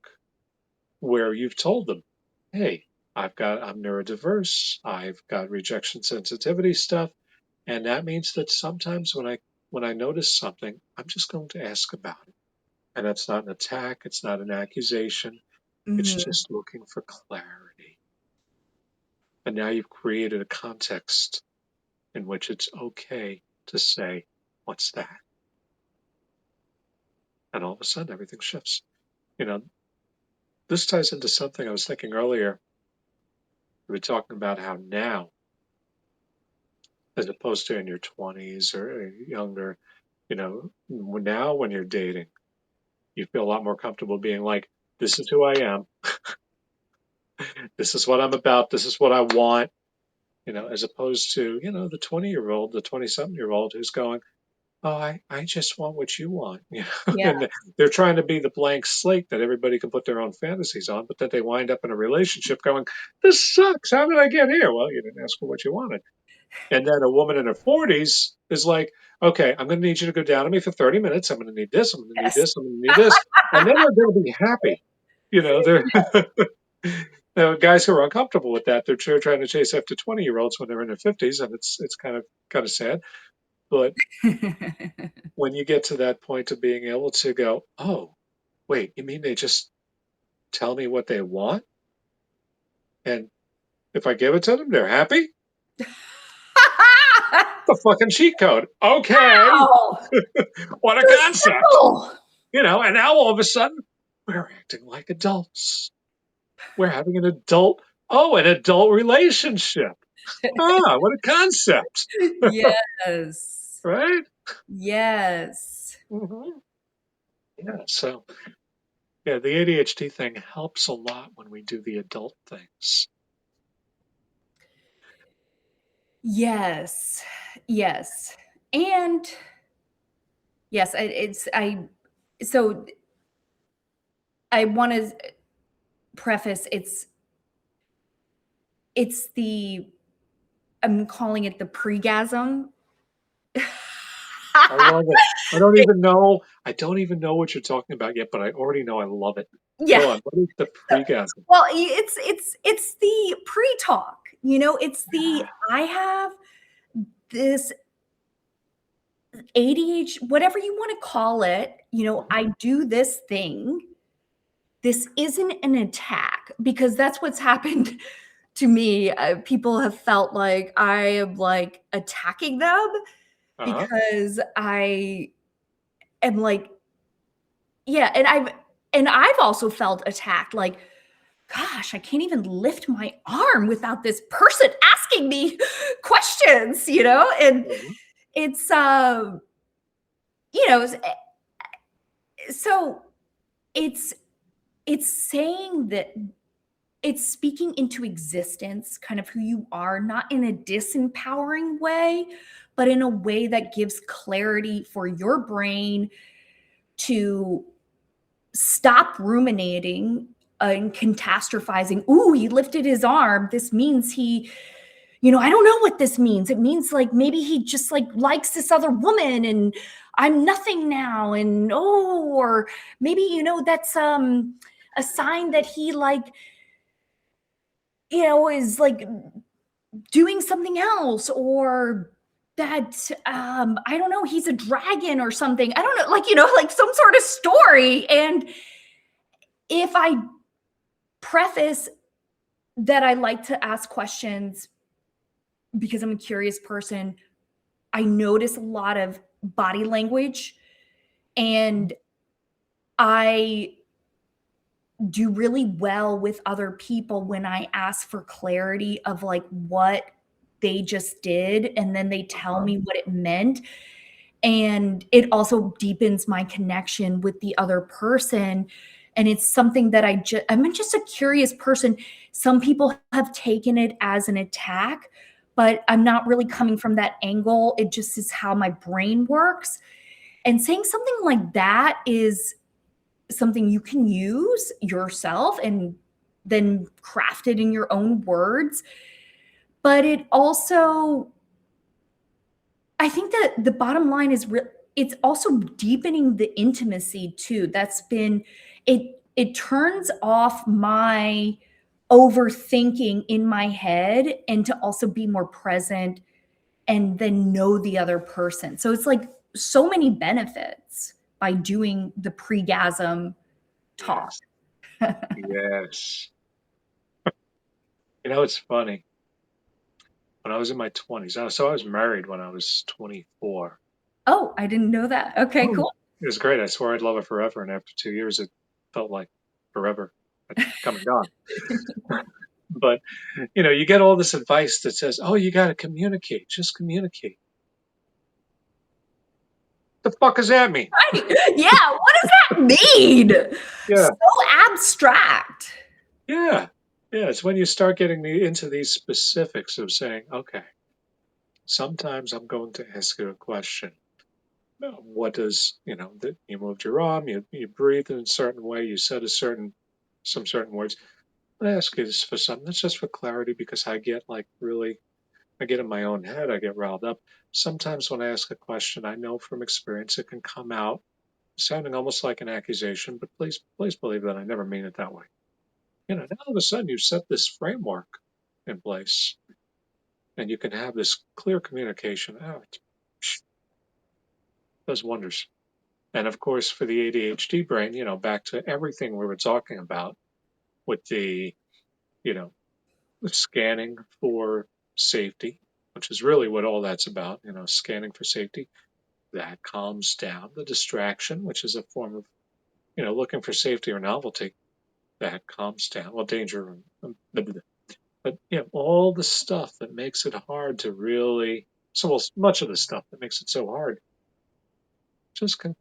where you've told them, hey, I'm neurodiverse. I've got rejection sensitivity stuff. And that means that sometimes when I notice something, I'm just going to ask about it. And that's not an attack, it's not an accusation. It's Mhm. just looking for clarity. And now you've created a context in which it's okay to say, what's that? And all of a sudden everything shifts. You know, this ties into something I was thinking earlier. We were talking about how now, as opposed to in your 20s or younger, now when you're dating, you feel a lot more comfortable being like, this is who I am. This is what I'm about. This is what I want, as opposed to, the 20-year-old, the 20-something-year-old who's going, oh, I just want what you want, Yeah. and they're trying to be the blank slate that everybody can put their own fantasies on, but then they wind up in a relationship going, this sucks. How did I get here? Well, you didn't ask for what you wanted. And then a woman in her 40s is like, okay, I'm going to need you to go down on me for 30 minutes. I'm going to need this. I'm going to need Yes. this. I'm going to need this. And then they're going to be happy. They're guys who are uncomfortable with that. They're trying to chase after 20-year-olds when they're in their 50s, and it's kind of sad. But when you get to that point of being able to go, oh, wait, you mean they just tell me what they want? And if I give it to them, they're happy? The fucking cheat code. Okay. Wow! What a So concept. simple. And now all of a sudden, we're acting like adults. We're having an adult relationship. Ah, what a concept. Yes. Right? Yes. Hmm. Yeah. So, yeah, the ADHD thing helps a lot when we do the adult things. Yes. Yes. And yes, so I want to preface it's the I'm calling it the pre-gasm. I love it. I don't even know what you're talking about yet, but I already know I love it. Yeah. Go on. What is the pre-gasm? Well, it's the pre-talk. It's the I have this ADHD, whatever you want to call it, Mhm. I do this thing. This isn't an attack because that's what's happened to me. People have felt like I am like attacking them Uh-huh. because I am like, yeah, and I've also felt attacked like, gosh, I can't even lift my arm without this person asking me questions, and Mhm. it's you know, so it's it's saying that it's speaking into existence kind of who you are, not in a disempowering way, but in a way that gives clarity for your brain to stop ruminating and catastrophizing. Ooh, he lifted his arm. This means I don't know what this means. It means like maybe he just like likes this other woman and I'm nothing now. And or maybe, that's a sign that he like, is like doing something else or that I don't know, he's a dragon or something. I don't know, like, like some sort of story. And if I preface that I like to ask questions because I'm a curious person, I notice a lot of body language and I do really well with other people when I ask for clarity of like what they just did and then they tell Uh-huh. me what it meant. And it also deepens my connection with the other person. And it's something that I'm just a curious person. Some people have taken it as an attack, but I'm not really coming from that angle. It just is how my brain works. And saying something like that is something you can use yourself and then craft it in your own words. But it also, I think that the bottom line is it's also deepening the intimacy too. It turns off my overthinking in my head and to also be more present and then know the other person. So it's like so many benefits by doing the pre-gasm talk. Yes. Yes. You know, it's funny. When I was in my 20s, so I was married when I was 24. Oh, I didn't know that. Okay, Oh, cool. it was great. I swore I'd love her forever, and after 2 years, it felt like forever had come and gone. But you get all this advice that says, "Oh, you got to communicate. Just communicate." The fuck does that mean? Yeah, what does that mean? Yeah, So abstract. yeah, yeah. It's when you start getting into these specifics of saying, "Okay, sometimes I'm going to ask you a question. What does that you moved your arm, you breathed in a certain way, you said some certain words. I ask you this for something. That's just for clarity because I get I get in my own head. I get riled up. Sometimes when I ask a question, I know from experience it can come out sounding almost like an accusation, but please believe that I never mean it that way. Now all of a sudden you've set this framework in place and you can have this clear communication. Oh, it does wonders. And of course, for the ADHD brain, back to everything we were talking about with you know, the scanning for safety, which is really what all that's about, scanning for safety, that calms down the distraction, which is a form of, looking for safety or novelty, that calms down, well, danger, but, all the stuff that makes it hard to really, so well, much of the stuff that makes it so hard just can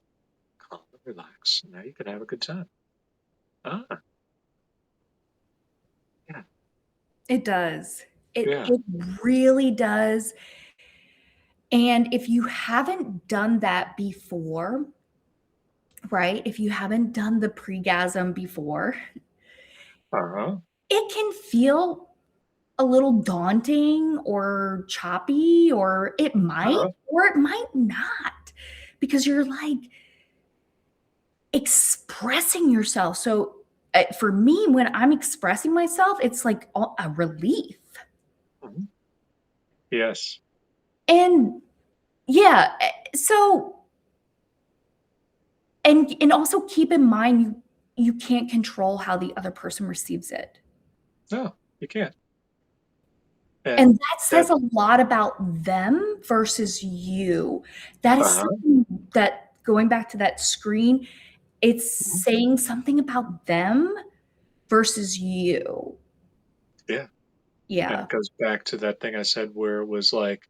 calm and relax. And now you can have a good time. Ah, yeah, It does. It yeah, it really does. And if you haven't done that before, right? If you haven't done the pre-gasm before, uh-huh, it can feel a little daunting or choppy, uh-huh, or it might not, because you're like expressing yourself. So for me, when I'm expressing myself, it's like a relief. mhm, yes, And yeah, so and also keep in mind you can't control how the other person receives it. no, you can't. And And that that, says a lot about them versus you. That is uh-huh, something that, going back to that screen, it's mhm, saying something about them versus you. yeah. And Yeah. it goes back to that thing I said where it was like,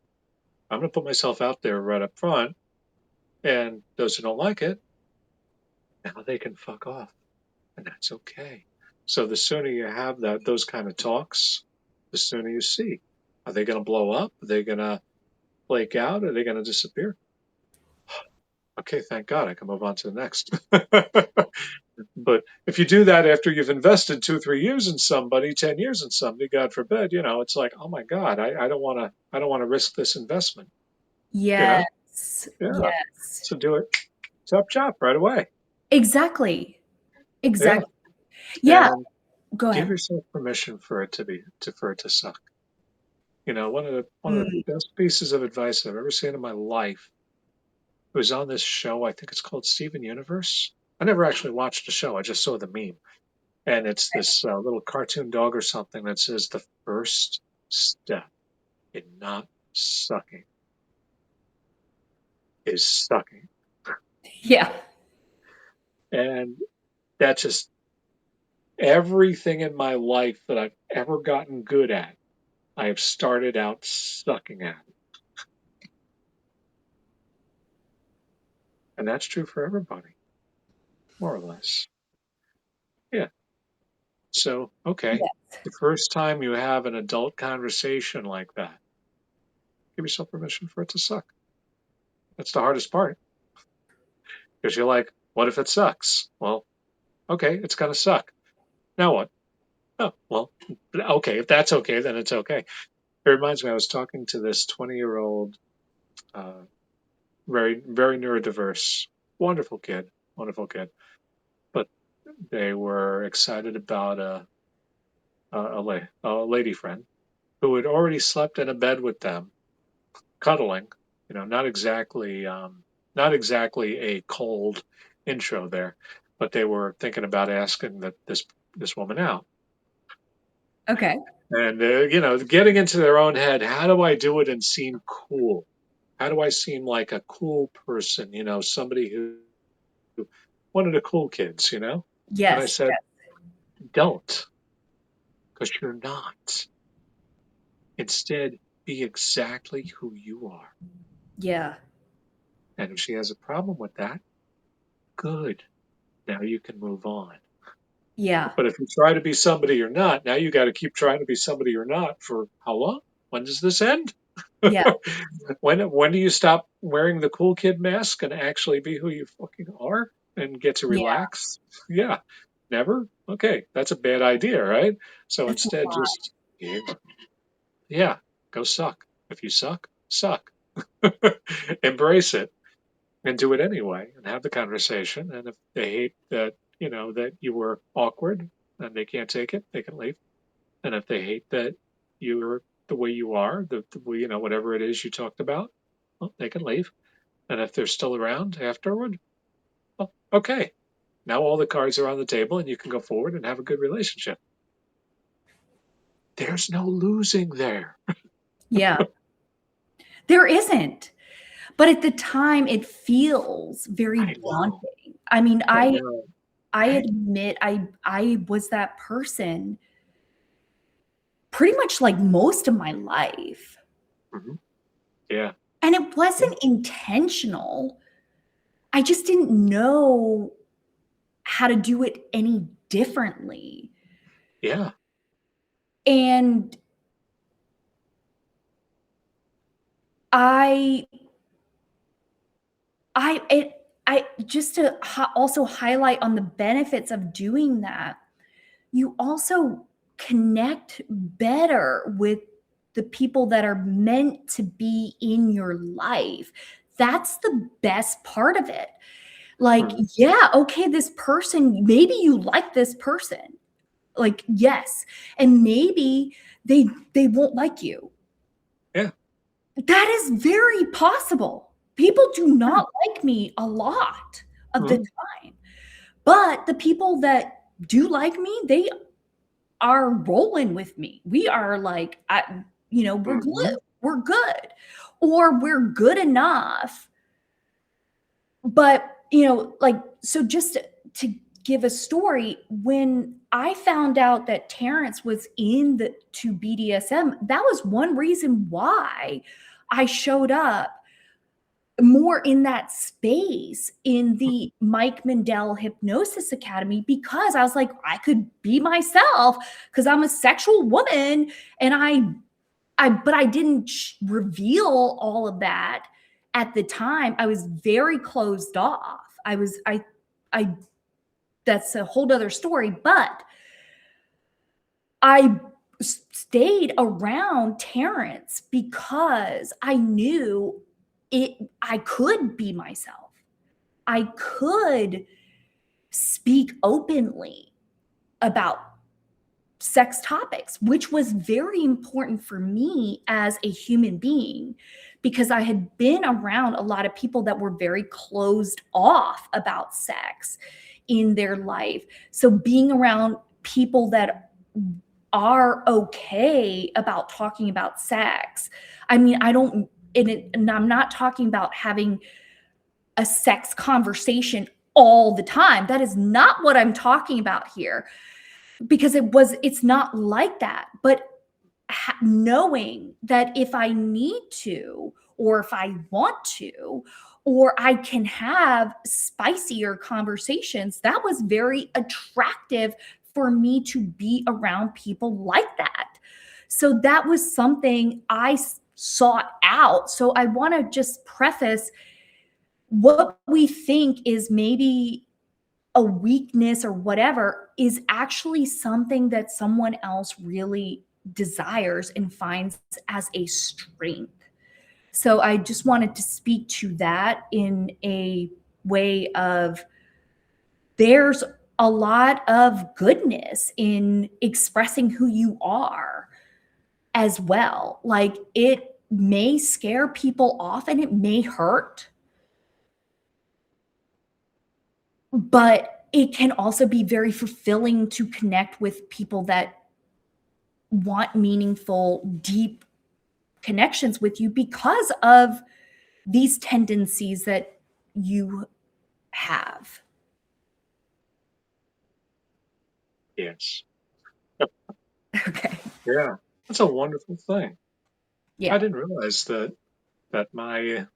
I'm going to put myself out there right up front, and those who don't like it, now they can fuck off, and that's okay. So the sooner you have those kind of talks, the sooner you see. Are they going to blow up? Are they going to flake out? Are they going to disappear? Okay, thank God I can move on to the next. But if you do that after you've invested 2, 3 years in somebody, 10 years in somebody, God forbid, it's like, oh my God, I don't want to risk this investment. You know, Yes. yeah. Yes. So do it, chop chop right away. Exactly. Yeah, Exactly. Yeah. and Go give ahead. yourself permission for it to for it to suck. One of the Mm. best pieces of advice I've ever seen in my life. It was on this show. I think it's called Steven Universe. I never actually watched the show. I just saw the meme. And it's this little cartoon dog or something that says the first step in not sucking is sucking. Yeah. And that's just everything in my life that I've ever gotten good at. I have started out sucking at. And that's true for everybody, more or less. Yeah. So, okay. Yeah. The first time you have an adult conversation like that, give yourself permission for it to suck. That's the hardest part because you're like, what if it sucks? Well, okay, it's going to suck. Now what? Oh, well, okay. If that's okay, then it's okay. It reminds me, I was talking to this 20-year-old, uh, very neurodiverse, wonderful kid, wonderful kid. But they were excited about a lady friend who had already slept in a bed with them, cuddling. Not exactly a cold intro there, but they were thinking about asking this woman out. Okay. And getting into their own head. How do I do it and seem cool? How do I seem like a cool person? Somebody who one of the cool kids. And I Yes. said, don't, because you're not. Instead, be exactly who you are. Yeah. And if she has a problem with that, good. Now you can move on. Yeah. But if you try to be somebody you're not, now you got to keep trying to be somebody you're not for how long? When does this end? Yeah. When do you stop wearing the cool kid mask and actually be who you fucking are and get to Yeah. relax? Yeah, never. Okay, that's a bad idea, right? So That's a instead, lot. just yeah, go suck. If you suck, suck. Embrace it and do it anyway, and have the conversation. And if they hate that you were awkward and they can't take it, they can leave. And if they hate that you're the way you are, the way, whatever it is you talked about, well, they can leave. And if they're still around afterward, well, okay. Now all the cards are on the table and you can go forward and have a good relationship. There's no losing there. Yeah. There isn't. But at the time, it feels very I know. daunting. I mean, I I know. I Right? admit I was that person pretty much like most of my life. Hmm. Yeah. And it Yeah. wasn't intentional. I just didn't know how to do it any differently. Yeah. And I I it I just to also highlight on the benefits of doing that, you also connect better with the people that are meant to be in your life. That's the best part of it. Like, Mhm. yeah, okay, this person, maybe you like this person. Like, yes. And maybe they won't like you. Yeah. That is very possible. People do not like me a lot of the Mhm. time. But the people that do like me, they are rolling with me. We are like, we're good. Mhm. We're good. Or we're good enough. But, like, so just to give a story, when I found out that Terrence was to BDSM, that was one reason why I showed up more in that space in the Mike Mindell Hypnosis Academy, because I was like, I could be myself because I'm a sexual woman, and but I didn't reveal all of that at the time. I was very closed off. I that's a whole other story, but I stayed around Terrence because I knew I could be myself. I could speak openly about sex topics, which was very important for me as a human being, because I had been around a lot of people that were very closed off about sex in their life. So being around people that are okay about talking about sex. I mean, I don't, and I'm not talking about having a sex conversation all the time. That is not what I'm talking about here, because it's not like that. But knowing that if I need to, or if I want to, or I can have spicier conversations, that was very attractive for me to be around people like that. So that was something I sought out. So I want to just preface, what we think is maybe a weakness or whatever is actually something that someone else really desires and finds as a strength. So I just wanted to speak to that in a way of, there's a lot of goodness in expressing who you are as well. Like, it may scare people off and it may hurt, but it can also be very fulfilling to connect with people that want meaningful, deep connections with you because of these tendencies that you have. Yes. Okay. Yeah. That's a wonderful thing. I Yeah. didn't realize that my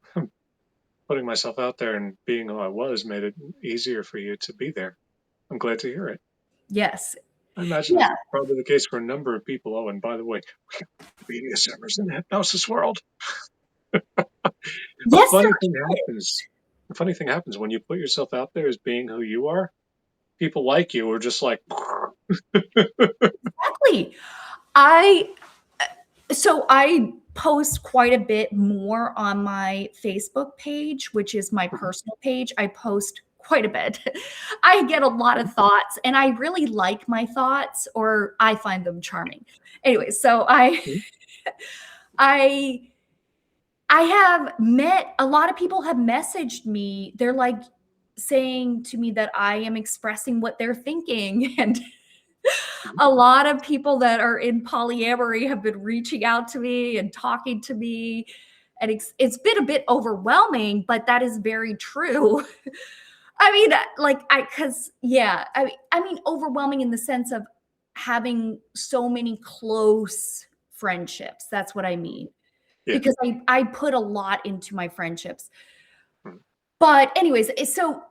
putting myself out there and being who I was made it easier for you to be there. I'm glad to hear it. Yes. I imagine it's Yeah. probably the case for a number of people. Oh, and by the way, BDSMers in the hypnosis world. A Yes, funny thing there happens. A funny thing happens when you put yourself out there as being who you are. People like you are just like, exactly. I I post quite a bit more on my Facebook page, which is my personal page. I post quite a bit. I get a lot of thoughts and I really like my thoughts, or I find them charming. Anyway, so I I have met a lot of people have messaged me. They're like saying to me that I am expressing what they're thinking and a lot of people that are in polyamory have been reaching out to me and talking to me, and it's been a bit overwhelming, but that is very true. I mean, like, because yeah, I mean, overwhelming in the sense of having so many close friendships. That's what I mean. yeah. Because I put a lot into my friendships. But anyways, so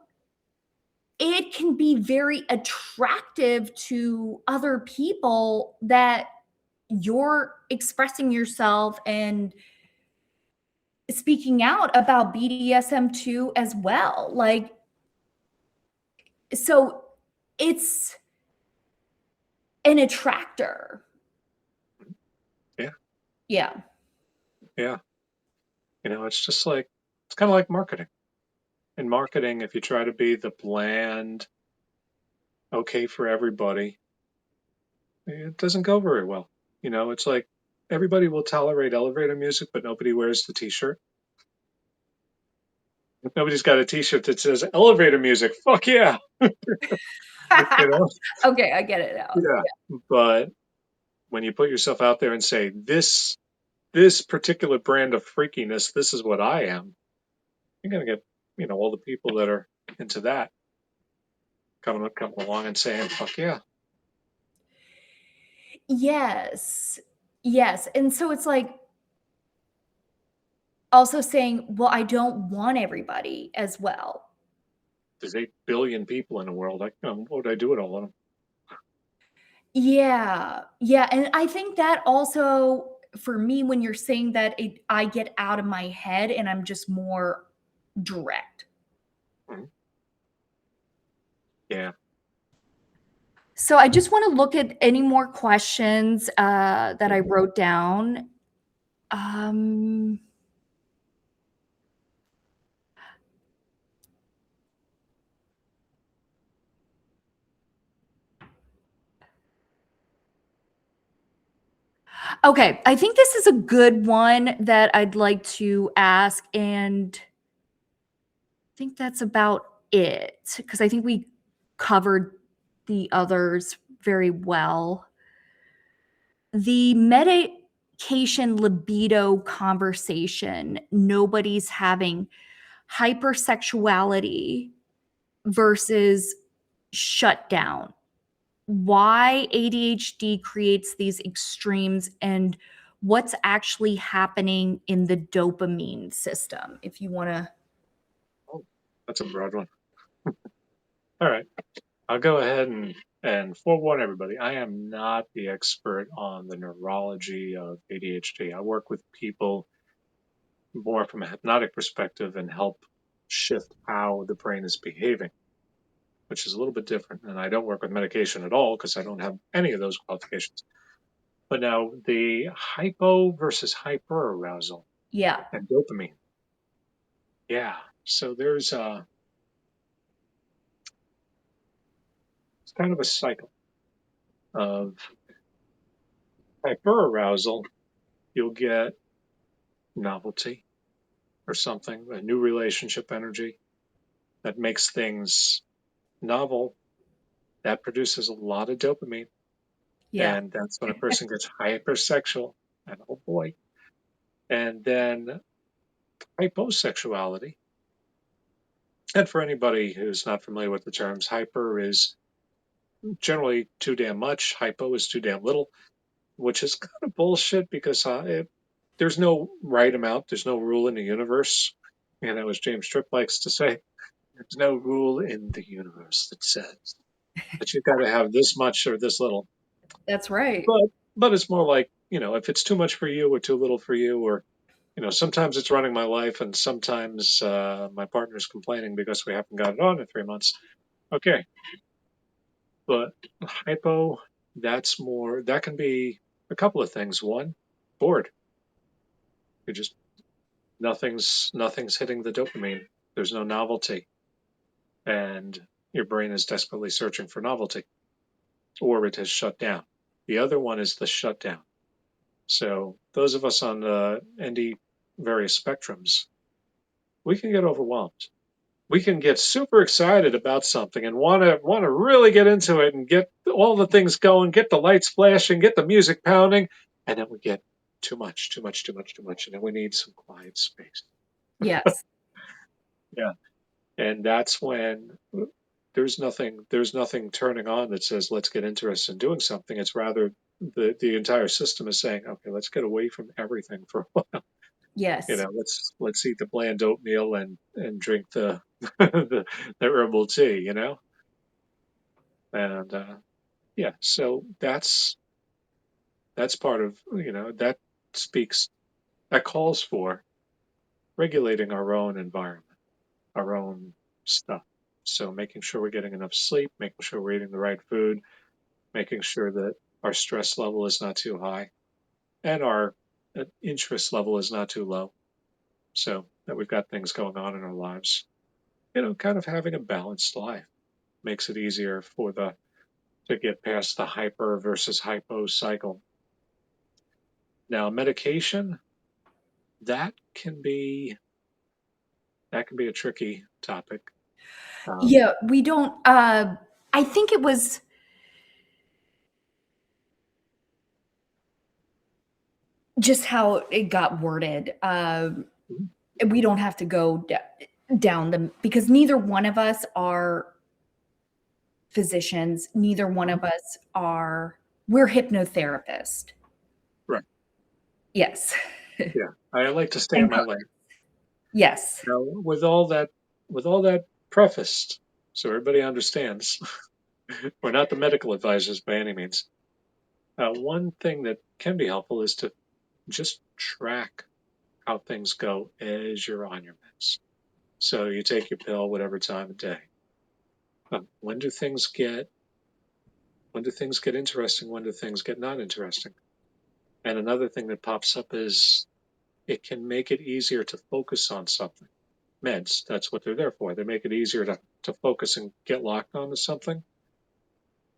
it can be very attractive to other people that you're expressing yourself and speaking out about BDSM too as well. Like, so it's an attractor. Yeah. Yeah. Yeah. It's just like, it's kind of like marketing. In marketing, if you try to be the bland, okay for everybody, it doesn't go very well. It's like everybody will tolerate elevator music, but nobody wears the t-shirt. Nobody's got a t-shirt that says elevator music. Fuck yeah. You know? Okay, I get it now. Yeah. But when you put yourself out there and say, this particular brand of freakiness, this is what I am, you're gonna get, all the people that are into that coming along and saying, fuck yeah. Yes. Yes. And so it's like also saying, well, I don't want everybody as well. There's 8 billion people in the world. What would I do with all of them? Yeah. Yeah, and I think that also for me when you're saying that I get out of my head and I'm just more direct. Mhm. Yeah. So I just want to look at any more questions that I Mhm. wrote down. Um, okay, I think this is a good one that I'd like to ask, and I think that's about it because I think we covered the others very well. The medication libido conversation nobody's having, hypersexuality versus shutdown, why ADHD creates these extremes, and what's actually happening in the dopamine system, if you want to. Oh, that's a broad one. All right. I'll go ahead and forewarn everybody. I am not the expert on the neurology of ADHD. I work with people more from a hypnotic perspective and help shift how the brain is behaving, which is a little bit different. And I don't work with medication at all because I don't have any of those qualifications. But now the hypo versus hyper arousal Yeah. and dopamine. Yeah. So there's kind of a cycle of hyperarousal. You'll get novelty or something, a new relationship energy that makes things novel. That produces a lot of dopamine. Yeah. And that's when a person gets hypersexual. And oh boy. And then hyposexuality. And for anybody who's not familiar with the terms, hyper is generally too damn much, hypo is too damn little, which is kind of bullshit because there's no right amount, there's no rule in the universe. As James Tripp likes to say, there's no rule in the universe that says that you've got to have this much or this little. That's right. But it's more like, if it's too much for you or too little for you, or sometimes it's running my life and sometimes my partner's complaining because we haven't got it on in 3 months. Okay. But hypo, that can be a couple of things. One, bored. You just, nothing's hitting the dopamine. There's no novelty. And your brain is desperately searching for novelty, or it has shut down. The other one is the shutdown. So those of us on the ND various spectrums, we can get overwhelmed. We can get super excited about something and want to really get into it and get all the things going, get the lights flashing, get the music pounding, and then we get too much, too much, too much, too much, and then we need some quiet space. Yes. Yeah, and that's when there's nothing turning on that says let's get interested in doing something. It's rather the entire system is saying, okay, let's get away from everything for a while. Yes. Let's eat the bland oatmeal and drink the the herbal tea. And yeah, so that's part of speaks that calls for regulating our own environment, our own stuff. So making sure we're getting enough sleep, making sure we're eating the right food, making sure that our stress level is not too high and our interest level is not too low. So that we've got things going on in our lives. Kind of having a balanced life makes it easier to get past the hyper versus hypo cycle. Now, medication, that can be a tricky topic. Um, Yeah, we don't I think it was just how it got worded. We don't have to go down them because neither one of us are physicians, neither one of us we're hypnotherapists. right. Yes. Yeah. I like to stay in And my lane. yes. Now, with all that prefaced, so everybody understands, we're not the medical advisors by any means. One thing that can be helpful is to just track how things go as you're on your meds. So you take your pill whatever time of day. When do things get interesting? When do things get not interesting? And another thing that pops up is it can make it easier to focus on something. Meds, that's what they're there for. They make it easier to focus and get locked onto something.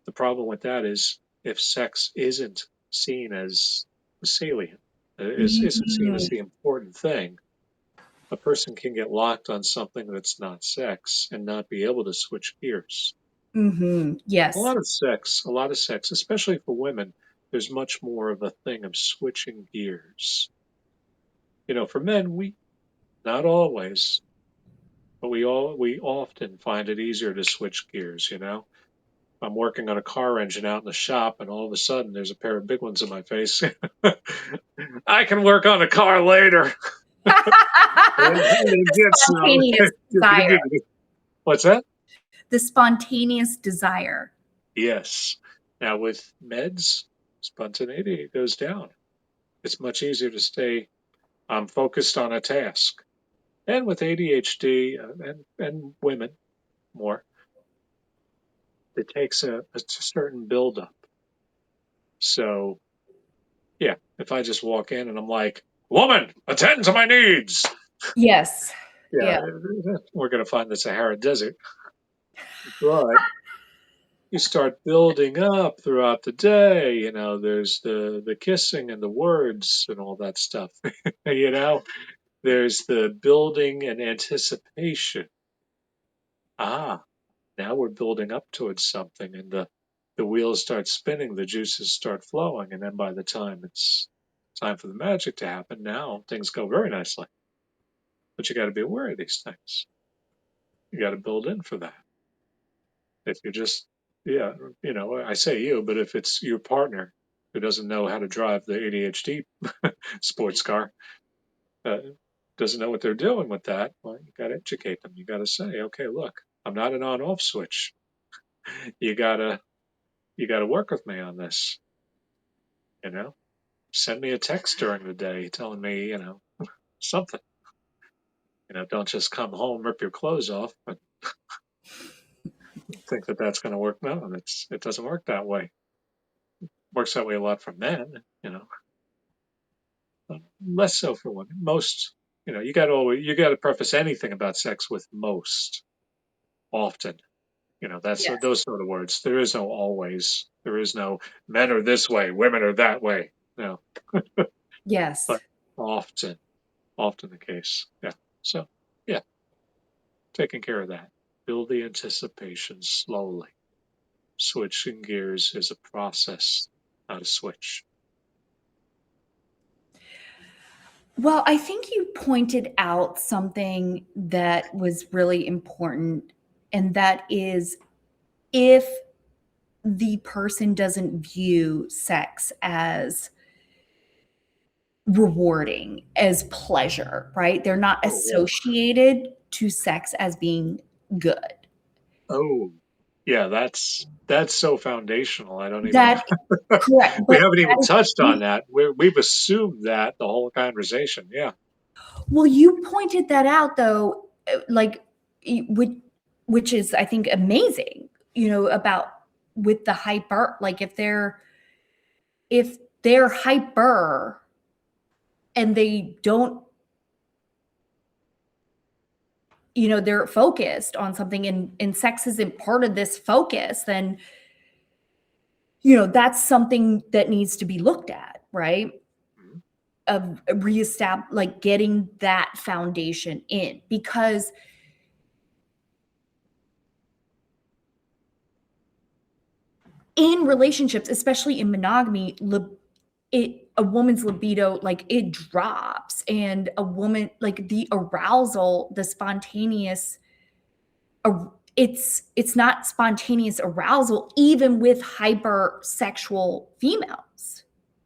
The problem with that is if sex isn't seen as salient, isn't seen as Mhm. the important thing, a person can get locked on something that's not sex and not be able to switch gears. Mhm. A Yes. lot of sex, especially for women, there's much more of a thing of switching gears. For men, we not always, but we often find it easier to switch gears. I'm working on a car engine out in the shop, and all of a sudden there's a pair of big ones in my face. I can work on a car later. The spontaneous desire. What's that? The spontaneous desire. Yes. Now with meds, spontaneity goes down. It's much easier to stay focused on a task. And with ADHD and women more, it takes a certain buildup. So yeah, if I just walk in and I'm like, "Woman, attend to my needs," Yes. yeah, Yeah. we're going to find the Sahara Desert. But you start building up throughout the day. There's the kissing and the words and all that stuff. you know, there's the building and anticipation. Ah, now we're building up towards something, and the wheels start spinning, the juices start flowing, and then by the time it's time for the magic to happen, now things go very nicely. But you got to be aware of these things. You got to build in for that. If you're just, yeah, I say you, but if it's your partner who doesn't know how to drive the ADHD sports car, uh, doesn't know what they're doing with that, well, you got to educate them. You got to say, okay, look, I'm not an on-off switch. You gotta, you gotta work with me on this. You know, send me a text during the day telling me, something. Don't just come home, rip your clothes off, but think that that's going to work. No, it doesn't work that way. Works that way a lot for men, less so for women. Most, you got to preface anything about sex with most, often. That's Yes. those sort of words. There is no always. There is no men are this way, women are that way. No, Yes. but often, often the case. Yeah. So, yeah, taking care of that. Build the anticipation slowly. Switching gears is a process, not a switch. Well, I think you pointed out something that was really important, and that is if the person doesn't view sex as rewarding, as pleasure, right? They're not Oh, yeah. associated to sex as being good. Oh, yeah, that's so foundational. I don't even That correct, we but haven't even that touched on is, that. We've assumed that the whole conversation. Yeah. well, you pointed that out though, like which is I think amazing, about with the hyper, like if they're hyper and they don't, they're focused on something and sex isn't part of this focus, then that's something that needs to be looked at, right? Mhm. Of reestablish, like getting that foundation in, because in relationships, especially in monogamy, a woman's libido, like it drops, and a woman, like the arousal, the spontaneous, it's not spontaneous arousal even with hypersexual females.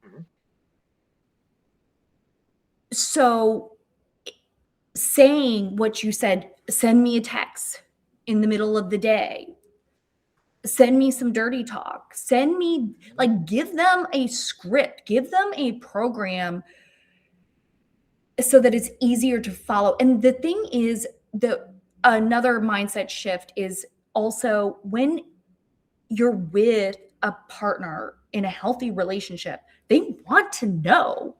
Mhm. So saying what you said, send me a text in the middle of the day, send me some dirty talk, send me, Mhm. like, give them a script, give them a program so that it's easier to follow. And the thing is, the another mindset shift is also when you're with a partner in a healthy relationship, they want to know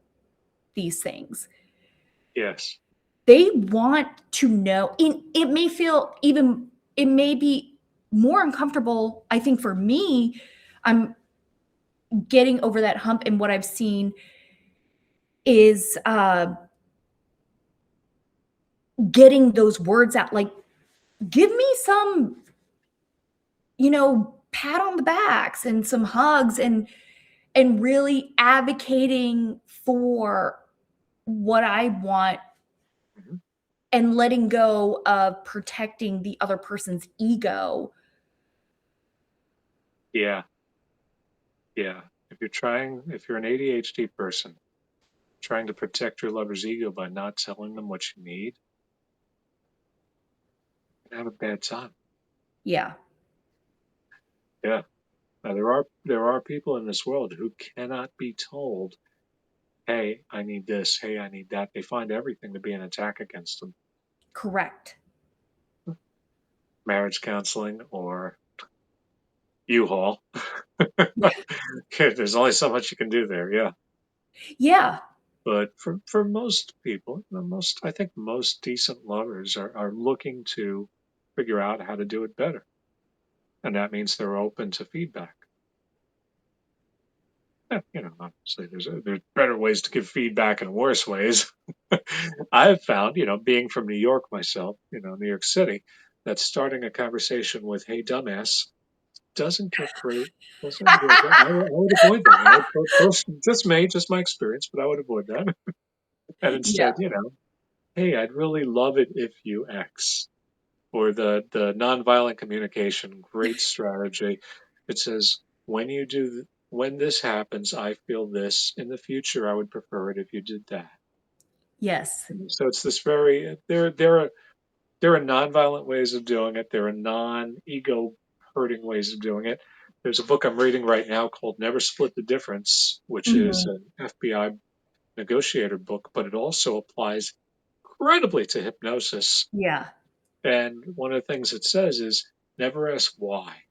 these things. Yes. They want to know. It may feel even, it may be more uncomfortable. I think for me, I'm getting over that hump. And what I've seen is getting those words out. Like, give me some, pat on the backs and some hugs, and really advocating for what I want, Mhm. and letting go of protecting the other person's ego. Yeah. Yeah. If you're an ADHD person trying to protect your lover's ego by not telling them what you need, you have a bad time. Yeah, Yeah. Now, there are people in this world who cannot be told, "Hey, I need this. Hey, I need that." They find everything to be an attack against them. correct. Marriage counseling or U-Haul. Yeah. There's only so much you can do there. Yeah. Yeah, But for most people, I think most decent lovers are looking to figure out how to do it better. and that means they're open to feedback. Obviously there's better ways to give feedback and worse ways. I've found, being from New York myself, New York City, that starting a conversation with "Hey, dumbass" doesn't get great. Doesn't get, I would avoid that. Just my experience, but I would avoid that. And Yeah. instead, "Hey, I'd really love it if you X," or the nonviolent communication, great strategy. It says, when this happens, I feel this. In the future, I would prefer it if you did that. Yes. So it's this very there are nonviolent ways of doing it. There are non-ego hurting ways of doing it. There's a book I'm reading right now called Never Split the Difference, which is Mhm. an FBI negotiator book, but it also applies incredibly to hypnosis. Yeah. And one of the things it says is never ask why.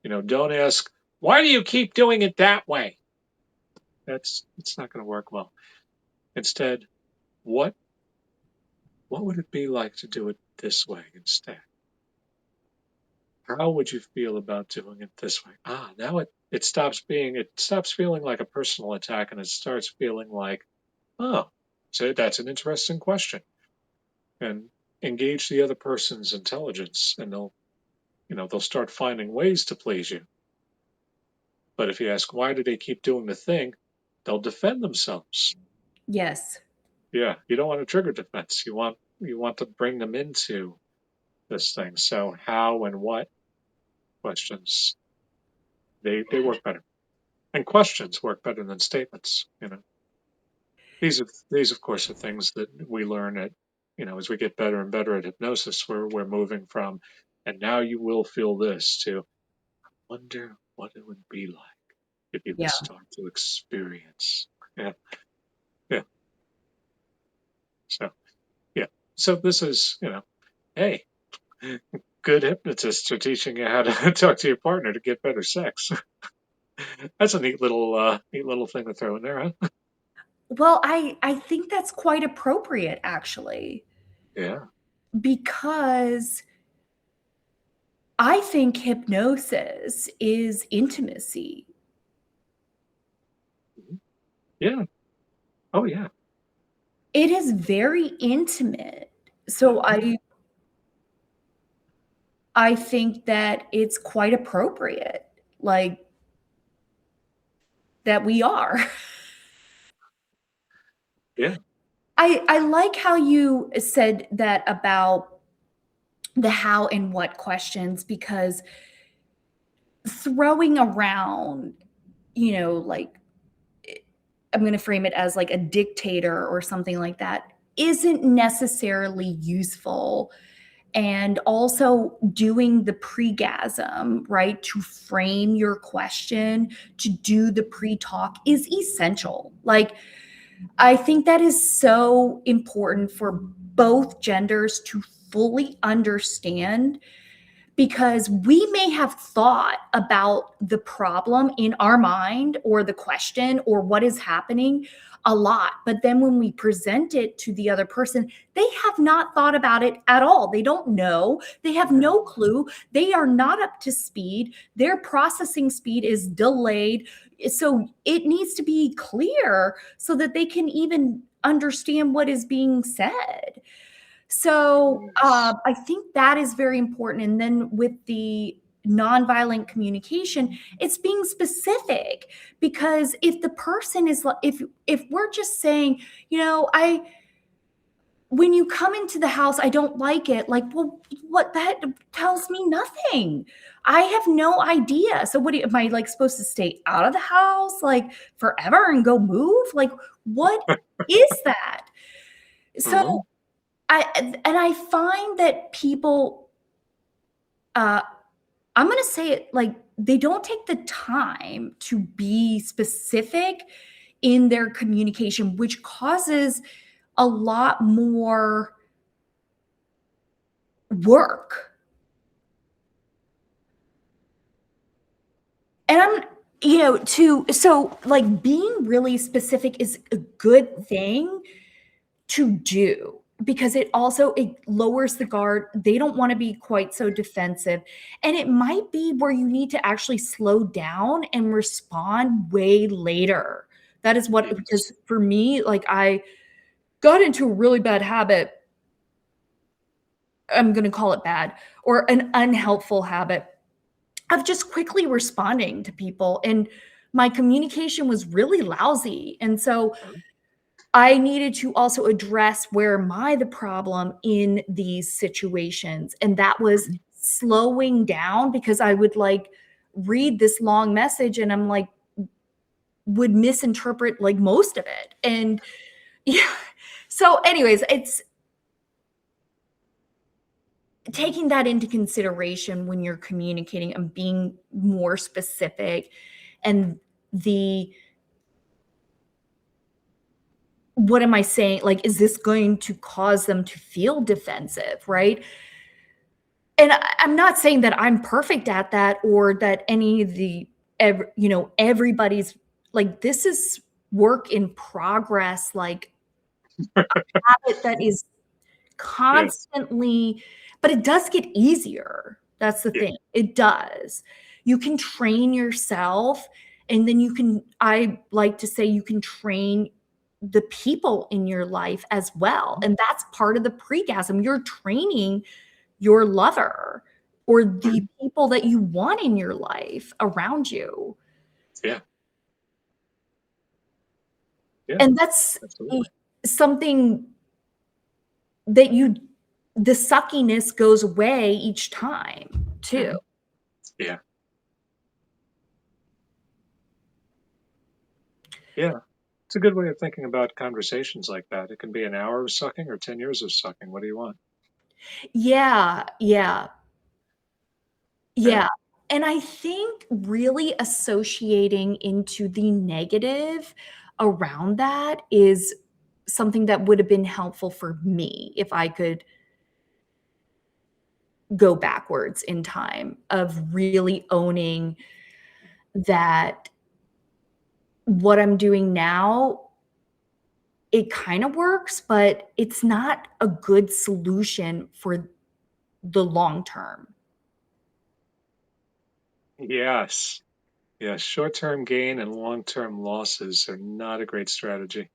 Don't ask, why do you keep doing it that way? It's not going to work well. Instead, what would it be like to do it this way instead? How would you feel about doing it this way? Now it stops feeling like a personal attack and it starts feeling like, oh, so that's an interesting question. And engage the other person's intelligence and they'll start finding ways to please you. But if you ask why do they keep doing the thing, they'll defend themselves. Yes. Yeah, you don't want to trigger defense. You want to bring them into this thing. So how and what questions they work better. And questions work better than statements. These of course are things that we learn as we get better and better at hypnosis, where we're moving from and now you will feel this to wonder what it would be like if you could Yeah. start to experience. Yeah, yeah. So yeah. So this is, hey, good hypnotists are teaching you how to talk to your partner to get better sex. That's a neat little thing to throw in there, huh? Well, I think that's quite appropriate actually, Yeah. because I think hypnosis is intimacy. Mhm. Yeah. Oh yeah. It is very intimate. So Mhm. I think that it's quite appropriate, like, that we are. Yeah. I like how you said that about the how and what questions, because throwing around, like, I'm gonna frame it as like a dictator or something like that, isn't necessarily useful. And also doing the pre-gasm, right, to frame your question, to do the pre-talk is essential. Like, I think that is so important for both genders to fully understand, because we may have thought about the problem in our mind or the question or what is happening a lot. But then when we present it to the other person, they have not thought about it at all. They don't know. They have no clue. They are not up to speed. Their processing speed is delayed. So it needs to be clear so that they can even understand what is being said. So, Yes. I think that is very important, and then with the nonviolent communication, it's being specific, because if the person is like, if we're just saying, "I when you come into the house, I don't like it," like, well, what that tells me nothing. I have no idea. So am I, like, supposed to stay out of the house, like, forever and go move? Like, what is that? So Mhm. I find that people, uh, I'm gonna say it, like, they don't take the time to be specific in their communication, which causes a lot more work. And like, being really specific is a good thing to do. because it lowers the guard. They don't want to be quite so defensive. And it might be where you need to actually slow down and respond way later. That is what, Yes. because for me, like I got into a really bad habit. I'm going to call it bad, or an unhelpful habit of just quickly responding to people. And my communication was really lousy. And so Mhm. I needed to also address where am I the problem in these situations. And that was Mhm. slowing down, because I would like read this long message and I'm like, would misinterpret like most of it. And yeah. So, anyways, it's taking that into consideration when you're communicating and being more specific, and the what am I saying? Like, is this going to cause them to feel defensive? Right. And I'm not saying that I'm perfect at that, or that any of the, everybody's like, this is work in progress, like habit that is Yes. constantly, but it does get easier. That's the Yeah. thing. It does. You can train yourself, and then I like to say, you can train the people in your life as well. Mhm. And that's part of the pre-gasm. You're training your lover or the Mhm. people that you want in your life around you. Yeah. Yeah. And that's Absolutely. something that the suckiness goes away each time too. Mhm. Yeah. Yeah. It's a good way of thinking about conversations like that. It can be an hour of sucking or 10 years of sucking. What do you want? Yeah, yeah, Yeah. yeah. And I think really associating into the negative around that is something that would have been helpful for me if I could go backwards in time, of really owning that what I'm doing now, it kind of works, but it's not a good solution for the long term. Yes. Yes. Short-term gain and long-term losses are not a great strategy.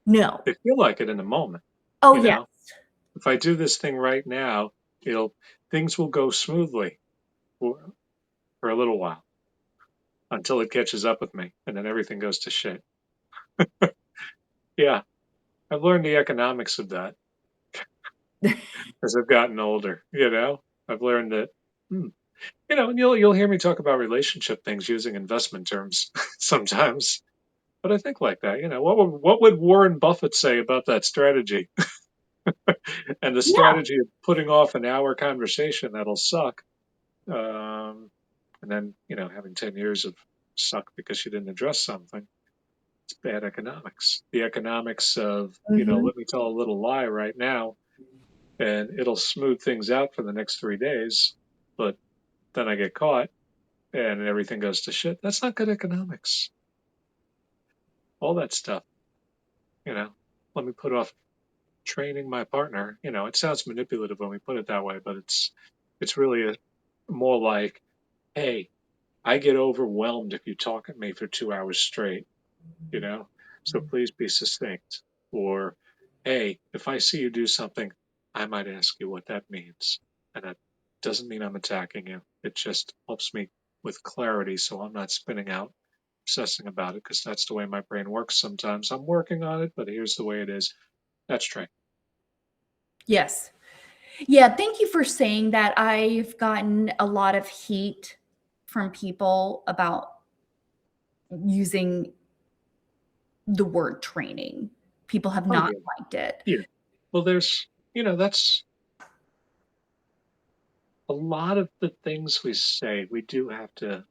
No. They feel like it in the moment, Oh, you yeah. know? If I do this thing right now, it'll things will go smoothly for, for a little while until it catches up with me, and then everything goes to shit. Yeah, I've learned the economics of that as I've gotten older. I've learned that, hmm, and you'll hear me talk about relationship things using investment terms sometimes. But I think like that. What would Warren Buffett say about that strategy? And the Yeah. strategy of putting off an hour conversation that'll suck, um, and then having 10 years of suck because you didn't address something. It's bad economics. The economics of Mhm. let me tell a little lie right now, and it'll smooth things out for the next 3 days, but then I get caught and everything goes to shit. That's not good economics. All that stuff, you know. Let me put off training my partner. It sounds manipulative when we put it that way, but it's really more like, hey, I get overwhelmed if you talk at me for 2 hours straight, you know, so please be succinct. Or, hey, if I see you do something, I might ask you what that means. And that doesn't mean I'm attacking you. It just helps me with clarity so I'm not spinning out, obsessing about it, because that's the way my brain works sometimes. I'm working on it, but here's the way it is. That's training. Yes. Yeah, thank you for saying that. I've gotten a lot of heat from people about using the word training. People have Oh, not yeah. liked it. Yeah. Well, that's a lot of the things we say, we do have to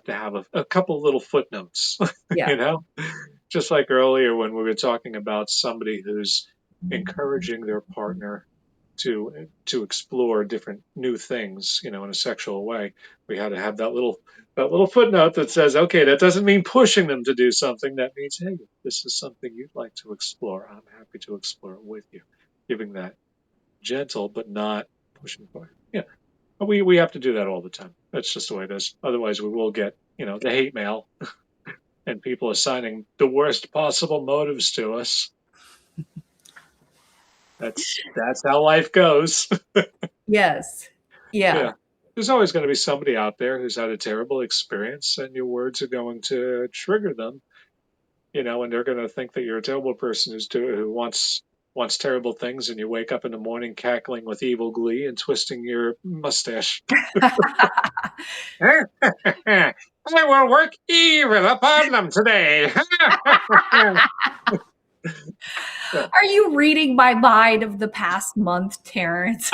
have a couple little footnotes, Yeah. you know? Just like earlier when we were talking about somebody who's encouraging their partner to explore different new things, in a sexual way. We had to have that little footnote that says, okay, that doesn't mean pushing them to do something. That means, hey, this is something you'd like to explore. I'm happy to explore it with you. giving that gentle but not pushing for. Yeah, but we have to do that all the time. That's just the way it is. Otherwise, we will get the hate mail and people assigning the worst possible motives to us. That's how life goes. Yes. Yeah. Yeah. There's always going to be somebody out there who's had a terrible experience, and your words are going to trigger them, and they're going to think that you're a terrible person who wants terrible things, and you wake up in the morning cackling with evil glee and twisting your mustache. I will work evil upon them today. Yeah. Are you reading my mind of the past month, Terrence?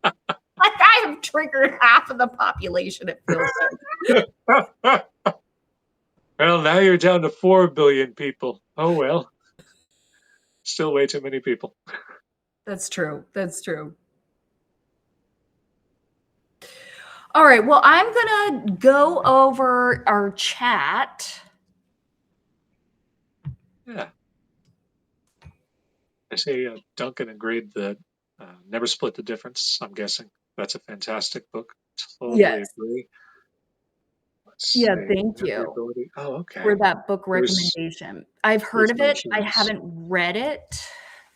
Like I have triggered half of the population, it feels like. Well, now you're down to 4 billion people. Oh well, still way too many people. That's true. That's true. All right. Well, I'm going to go over our chat. Yeah. I see Duncan agreed that Never Split the Difference. I'm guessing that's a fantastic book. Totally Yes. agree. Let's Yeah. see. Thank Have the you ability. Oh, for okay. that book Bruce recommendation. I've heard Bruce of it. I mentions haven't read it.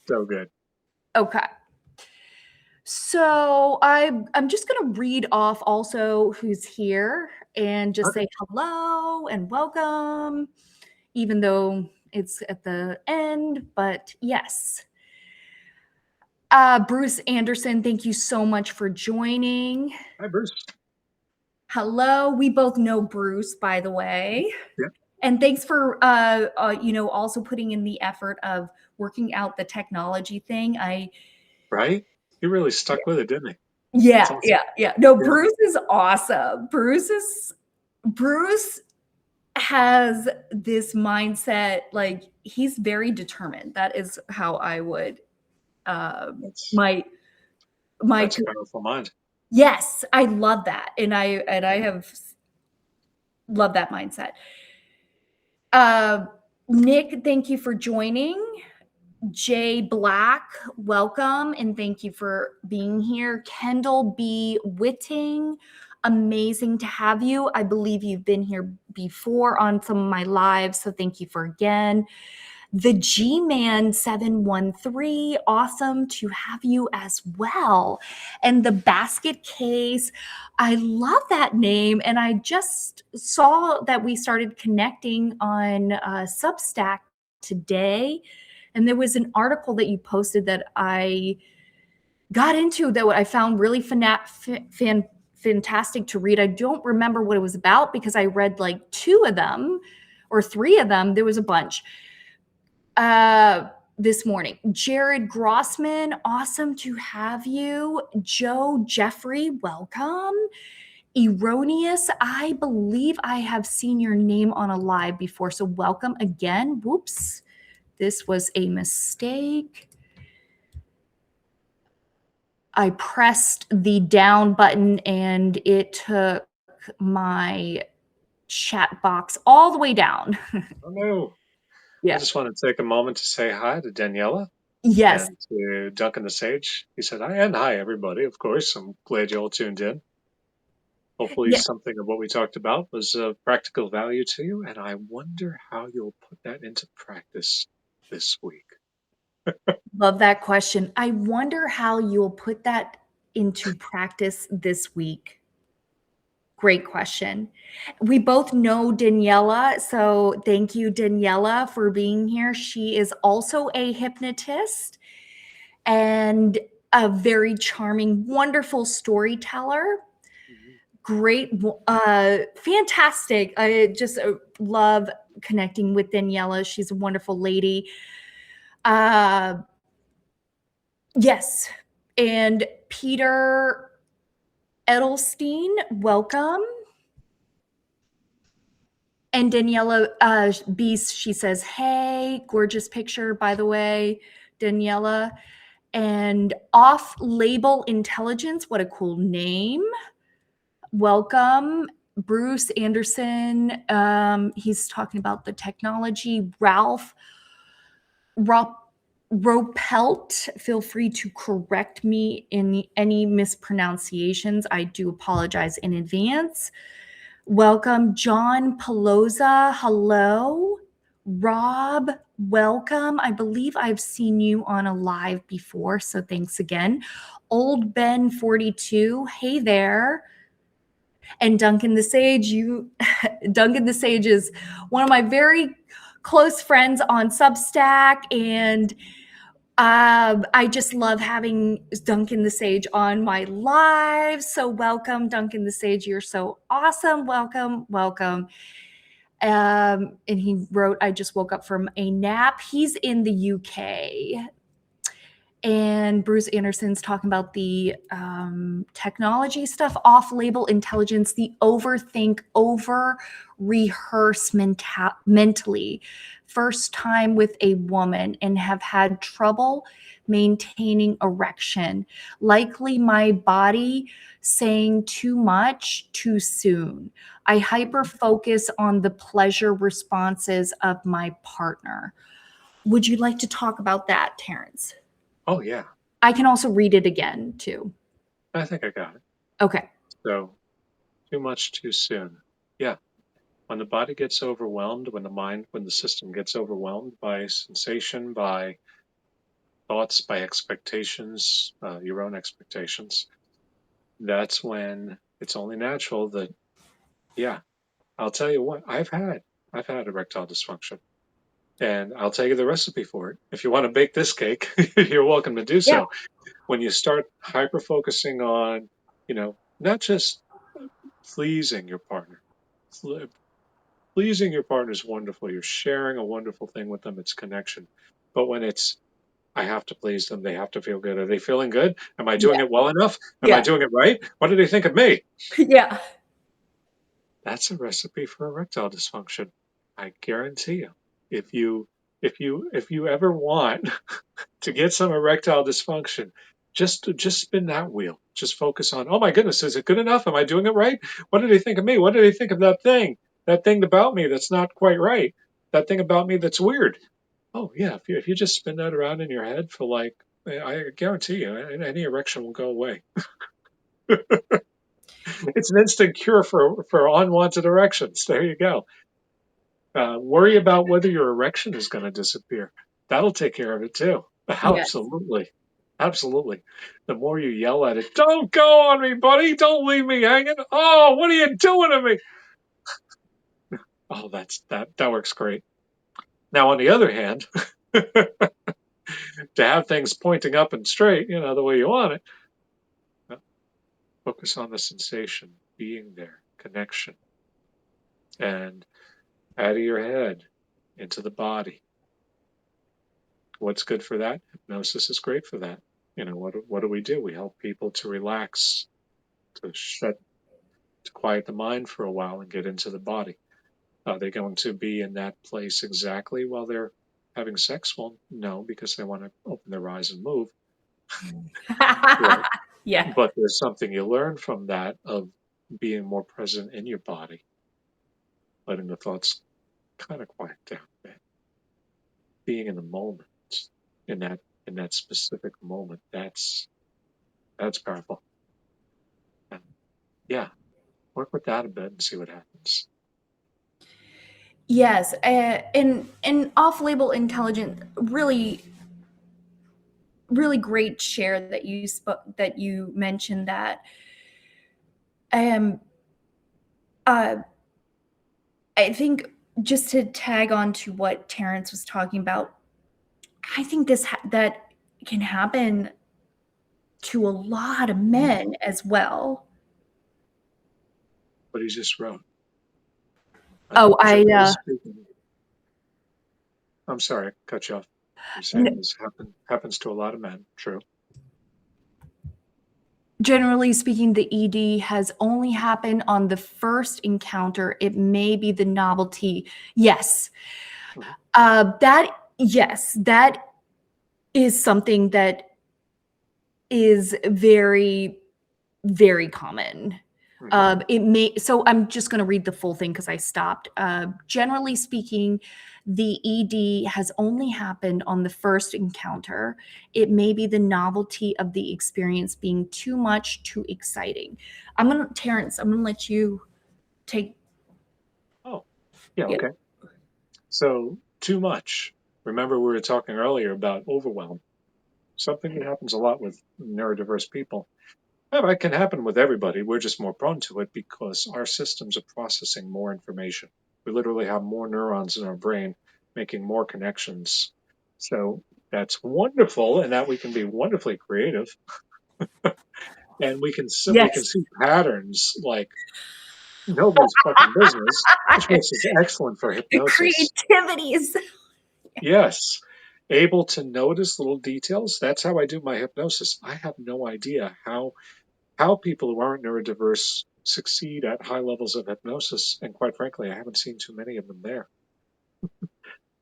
so good. Okay. So I'm just going to read off also who's here and just Okay. say hello and welcome, even though it's at the end. But yes. Bruce Anderson, thank you so much for joining. Hi, Bruce. Hello. We both know Bruce, by the way. Yeah. And thanks for also putting in the effort of working out the technology thing. Right? He really stuck with it, didn't he? That's Yeah, awesome. yeah, yeah. No, Yeah. Bruce is awesome. Bruce has this mindset, like he's very determined. That is how I would That's my that's a powerful mind. yes, I love that. And I have loved that mindset. Uh Nick, thank you for joining. Jay Black, welcome and thank you for being here. Kendall B. Whitting, amazing to have you. I believe you've been here before on some of my lives, so thank you for again. The G-Man 713, awesome to have you as well. And the Basket Case, I love that name. And I just saw that we started connecting on Substack today. And there was an article that you posted that I got into that I found really fantastic to read. I don't remember what it was about because I read like 2 of them or 3 of them. There was a bunch this morning. Jared Grossman, awesome to have you. Joe Jeffrey, welcome. Erroneous, I believe I have seen your name on a live before, so welcome again. Whoops. This was a mistake. I pressed the down button and it took my chat box all the way down. Oh no. I Yeah. just want to take a moment to say hi to Daniela Yes. and to Duncan the Sage. He said hi, and hi everybody, of course. I'm glad you all tuned in. Hopefully Yeah. something of what we talked about was of practical value to you, and I wonder how you'll put that into practice this week. Love that question. I wonder how you'll put that into practice this week. Great question. We both know Daniela, so thank you, Daniela, for being here. She is also a hypnotist and a very charming, wonderful storyteller. Mhm. Great, fantastic. I just love connecting with Daniela. She's a wonderful lady. Yes. And Peter Edelstein, welcome. And Daniela Beast, she says, hey, gorgeous picture, by the way, Daniela. And Off Label Intelligence, what a cool name. Welcome. Bruce Anderson, he's talking about the technology. Ralph Ropelt, feel free to correct me in any mispronunciations. I do apologize in advance. Welcome, John Pelosa. Hello. Rob, welcome. I believe I've seen you on a live before, so thanks again. Old Ben 42, hey there. And Duncan the Sage, Duncan the Sage is one of my very close friends on Substack, and I just love having Duncan the Sage on my live. So welcome, Duncan the Sage. You're so awesome. Welcome, welcome. And he wrote, I just woke up from a nap. He's in the UK. And Bruce Anderson's talking about the technology stuff, off-label intelligence, the overthink, over-rehearse mentally. First time with a woman and have had trouble maintaining erection. Likely my body saying too much too soon. I hyper-focus on the pleasure responses of my partner. Would you like to talk about that, Terance? Oh, yeah. I can also read it again, too. I think I got it. Okay. So, too much too soon. Yeah. When the body gets overwhelmed, when the system gets overwhelmed by sensation, by thoughts, by expectations, your own expectations, that's when it's only natural that, yeah, I'll tell you what, I've had erectile dysfunction. And I'll tell you the recipe for it. If you want to bake this cake, you're welcome to do so. Yeah. When you start hyper focusing on, not just pleasing your partner. Pleasing your partner is wonderful. You're sharing a wonderful thing with them. It's connection. But when it's, I have to please them, they have to feel good. Are they feeling good? Am I doing Yeah. it well enough? Am I Yeah. doing it right? What do they think of me? Yeah. That's a recipe for erectile dysfunction. I guarantee you. If you ever want to get some erectile dysfunction, just spin that wheel. Just focus on, oh my goodness, is it good enough? Am I doing it right? What do they think of me? What do they think of that thing? That thing about me that's not quite right. That thing about me that's weird. Oh yeah, if you just spin that around in your head for like, I guarantee you, any erection will go away. It's an instant cure for unwanted erections. There you go. Worry about whether your erection is going to disappear. That'll take care of it too. Yes. Absolutely. Absolutely. The more you yell at it, don't go on me, buddy. Don't leave me hanging. Oh, what are you doing to me? Oh, that works great. Now, on the other hand, to have things pointing up and straight, the way you want it, focus on the sensation, being there, connection, and out of your head into the body. What's good for that? Hypnosis is great for that. What do? We help people to relax, to quiet the mind for a while and get into the body. Are they going to be in that place exactly while they're having sex? Well, no, because they want to open their eyes and move. Yeah. But there's something you learn from that of being more present in your body, letting the thoughts kind of quiet down a bit, being in the moment, in that specific moment. That's powerful. And yeah, work with that a bit and see what happens. Yes. And off-label intelligence, really, really great share that you mentioned that. I think just to tag on to what Terance was talking about, I think that can happen to a lot of men as well. What he just wrote. Oh, Generally speaking, I'm sorry, I cut you off. You're saying this happens to a lot of men. True. Generally speaking, the ED has only happened on the first encounter. It may be the novelty. Yes. That is something that is very, very common. Mhm. So I'm just going to read the full thing because I stopped. Generally speaking, the ED has only happened on the first encounter. It may be the novelty of the experience being too much, too exciting. Terrence, I'm going to let you take, Oh, yeah, yeah. okay. So, too much. Remember, we were talking earlier about overwhelm, something that happens a lot with neurodiverse people. It can happen with everybody. We're just more prone to it because our systems are processing more information. We literally have more neurons in our brain making more connections. So that's wonderful, and that we can be wonderfully creative, and we can Yes. see patterns like nobody's fucking business, which makes us excellent for The hypnosis. creativity is, Yes, able to notice little details. That's how I do my hypnosis. I have no idea how people who aren't neurodiverse succeed at high levels of hypnosis. And quite frankly, I haven't seen too many of them there.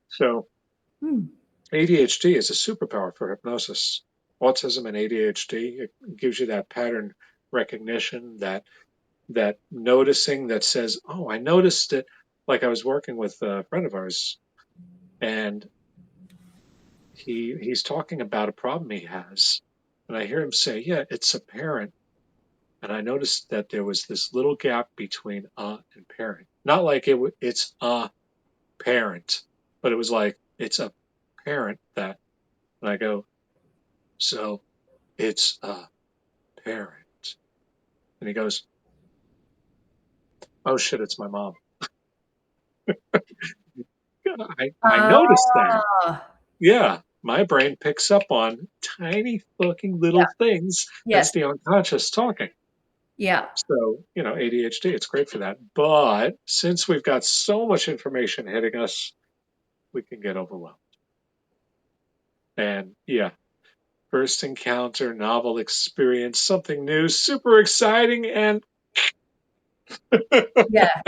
So Hmm. ADHD is a superpower for hypnosis. Autism and ADHD, it gives you that pattern recognition, that noticing that says, "Oh, I noticed it." Like I was working with a friend of ours, and he's talking about a problem he has, and I hear him say, "Yeah, it's apparent." And I noticed that there was this little gap between and parent. Not like it's a parent, but it was like it's a parent that. And I go, so it's a parent. And he goes, oh shit, it's my mom. Yeah, I noticed that. uh, Yeah, my brain picks up on tiny fucking yeah, little things. That's yes, the unconscious talking. yeah. So, ADHD, it's great for that. But since we've got so much information hitting us, we can get overwhelmed. And yeah, first encounter, novel experience, something new, super exciting, and Yeah.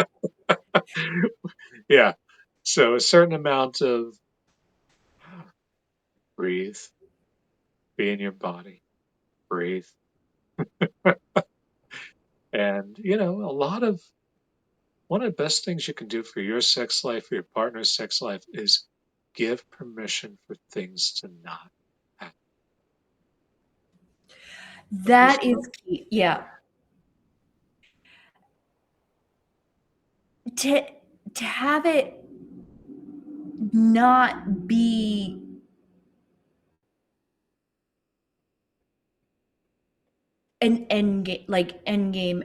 yeah. So a certain amount of breathe, be in your body, breathe. And, a lot of one of the best things you can do for your sex life, for your partner's sex life, is give permission for things to not happen. Because, That is key. Yeah. To to have it not be an end game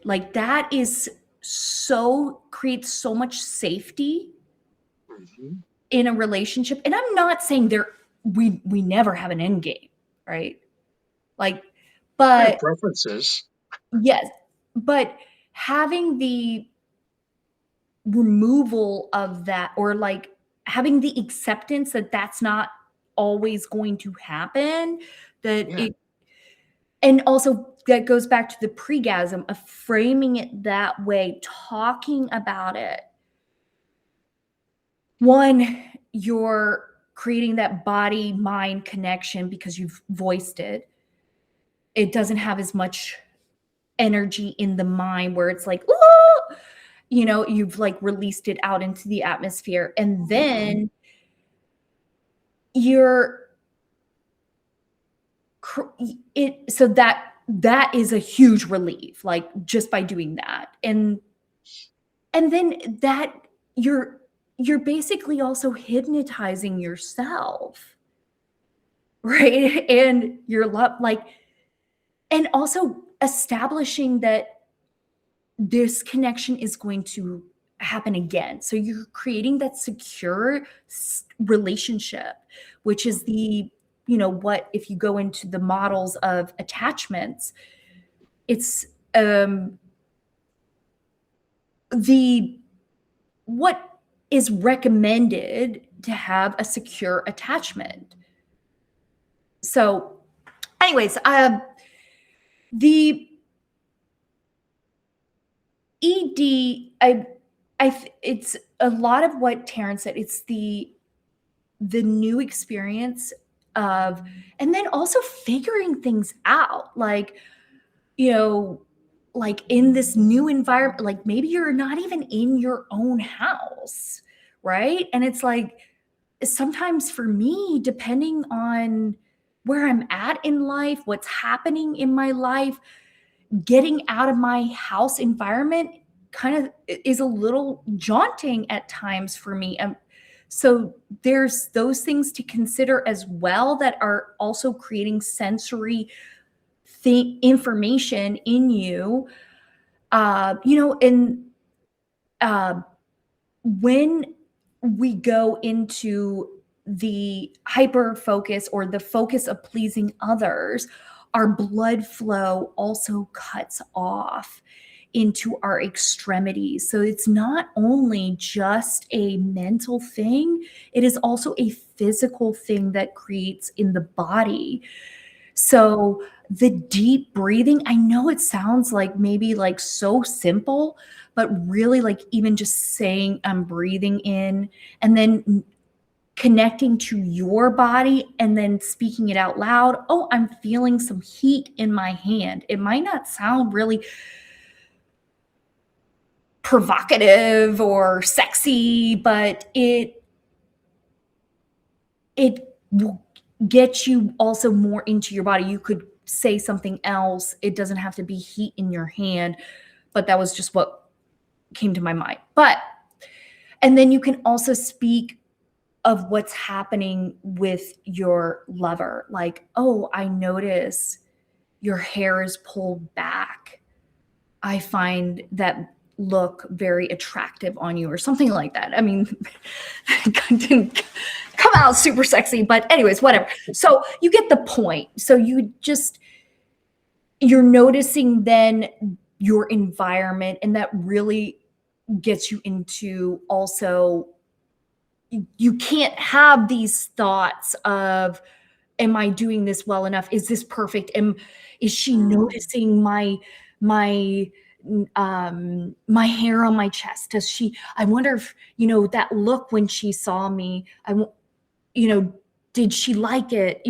like that is so creates so much safety mhm, in a relationship. And I'm not saying we never have an end game, right? Like, I have but preferences. yes, but having the removal of that, or like having the acceptance that that's not always going to happen, that Yeah, it, and also that goes back to the pre-gasm of framing it that way, talking about it. One, you're creating that body mind connection because you've voiced it. It doesn't have as much energy in the mind where it's like, ooh, you've like released it out into the atmosphere. And mhm, then you're so that is a huge relief, like just by doing that. And then that you're basically also hypnotizing yourself, right? And you're like, and also establishing that this connection is going to happen again. So you're creating that secure relationship, which is what, if you go into the models of attachments, it's the what is recommended to have a secure attachment. So, anyways, the ED, it's a lot of what Terrence said. It's the new experience of, and then also figuring things out, like, you know, like in this new environment, like maybe you're not even in your own house, right? And it's like sometimes for me, depending on where I'm at in life, what's happening in my life, getting out of my house environment kind of is a little jaunting at times for me. So there's those things to consider as well that are also creating sensory information in you. And uh, when we go into the hyper focus or the focus of pleasing others, our blood flow also cuts off into our extremities. So it's not only just a mental thing, it is also a physical thing that creates in the body. So the deep breathing, I know it sounds like maybe like so simple, but really like even just saying I'm breathing in and then connecting to your body and then speaking it out loud. Oh, I'm feeling some heat in my hand. It might not sound really provocative or sexy, but it will get you also more into your body. You could say something else. It doesn't have to be heat in your hand, but that was just what came to my mind. And then you can also speak of what's happening with your lover. Like, oh, I notice your hair is pulled back. I find that look very attractive on you, or something like that. I mean, it didn't come out super sexy, but anyways, whatever. So you get the point. So you're noticing then your environment, and that really gets you into also, you can't have these thoughts of, am I doing this well enough? Is this perfect? Is she noticing my my hair on my chest? I wonder if, that look when she saw me, did she like it?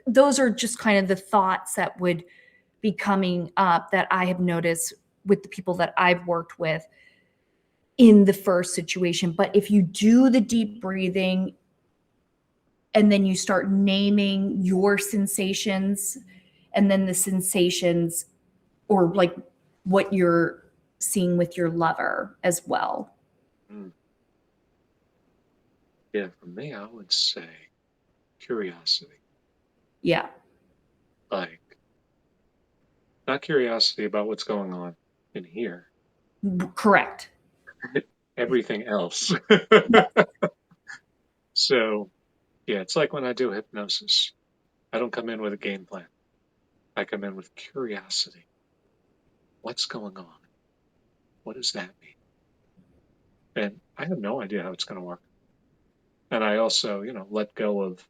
Those are just kind of the thoughts that would be coming up that I have noticed with the people that I've worked with in the first situation. But if you do the deep breathing and then you start naming your sensations, and then the sensations, or like what you're seeing with your lover as well. Yeah, for me, I would say curiosity. Yeah. Like, not curiosity about what's going on in here, Correct. everything else. So, yeah, it's like when I do hypnosis, I don't come in with a game plan. I come in with curiosity. What's going on? What does that mean? And I have no idea how it's going to work. And I also, let go of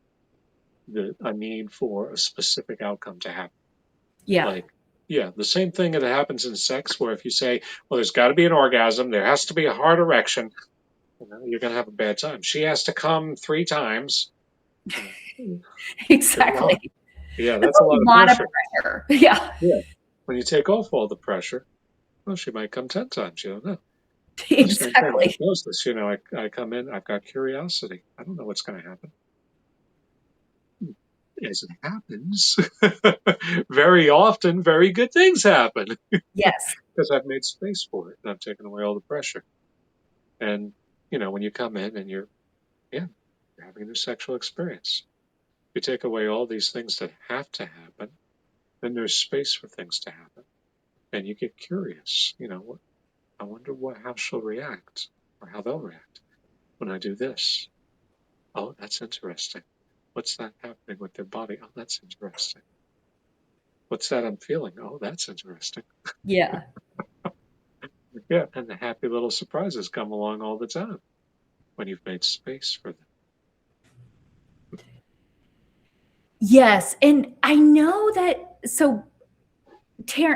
a need for a specific outcome to happen. Yeah. Like, yeah, the same thing that happens in sex, where if you say, well, there's got to be an orgasm, there has to be a hard erection, you're going to have a bad time. She has to come 3 times. Good luck. Exactly. Yeah, That's that's a a lot of lot of pressure. pressure. Yeah. Yeah. When you take off all the pressure, well, she might come 10 times. You don't know. The same thing with Exactly. hypnosis. I come in, I've got curiosity. I don't know what's going to happen. As it happens, very often, very good things happen Yes. because I've made space for it and I've taken away all the pressure. And, when you come in and yeah, you're having a new sexual experience, you take away all these things that have to happen, then there's space for things to happen. And you get curious, I wonder how she'll react or how they'll react when I do this. Oh, that's interesting. What's that happening with their body? Oh, that's interesting. What's that I'm feeling? Oh, that's interesting. Yeah. Yeah, and the happy little surprises come along all the time when you've made space for them. Yes. And I know that, so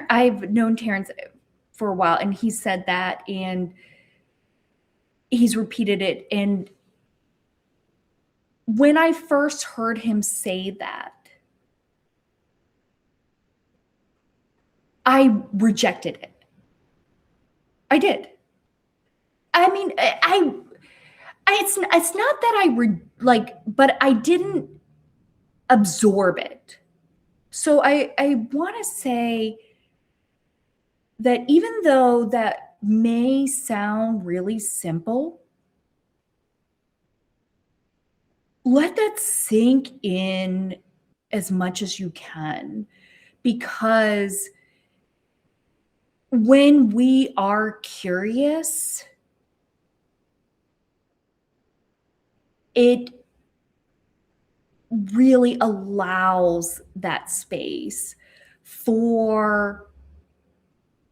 I've known Terance for a while, and he said that, and he's repeated it. And when I first heard him say that, I rejected it. I did. I mean, it's not that I like, but I didn't absorb it. So I want to say that even though that may sound really simple, let that sink in as much as you can, because when we are curious, it really allows that space for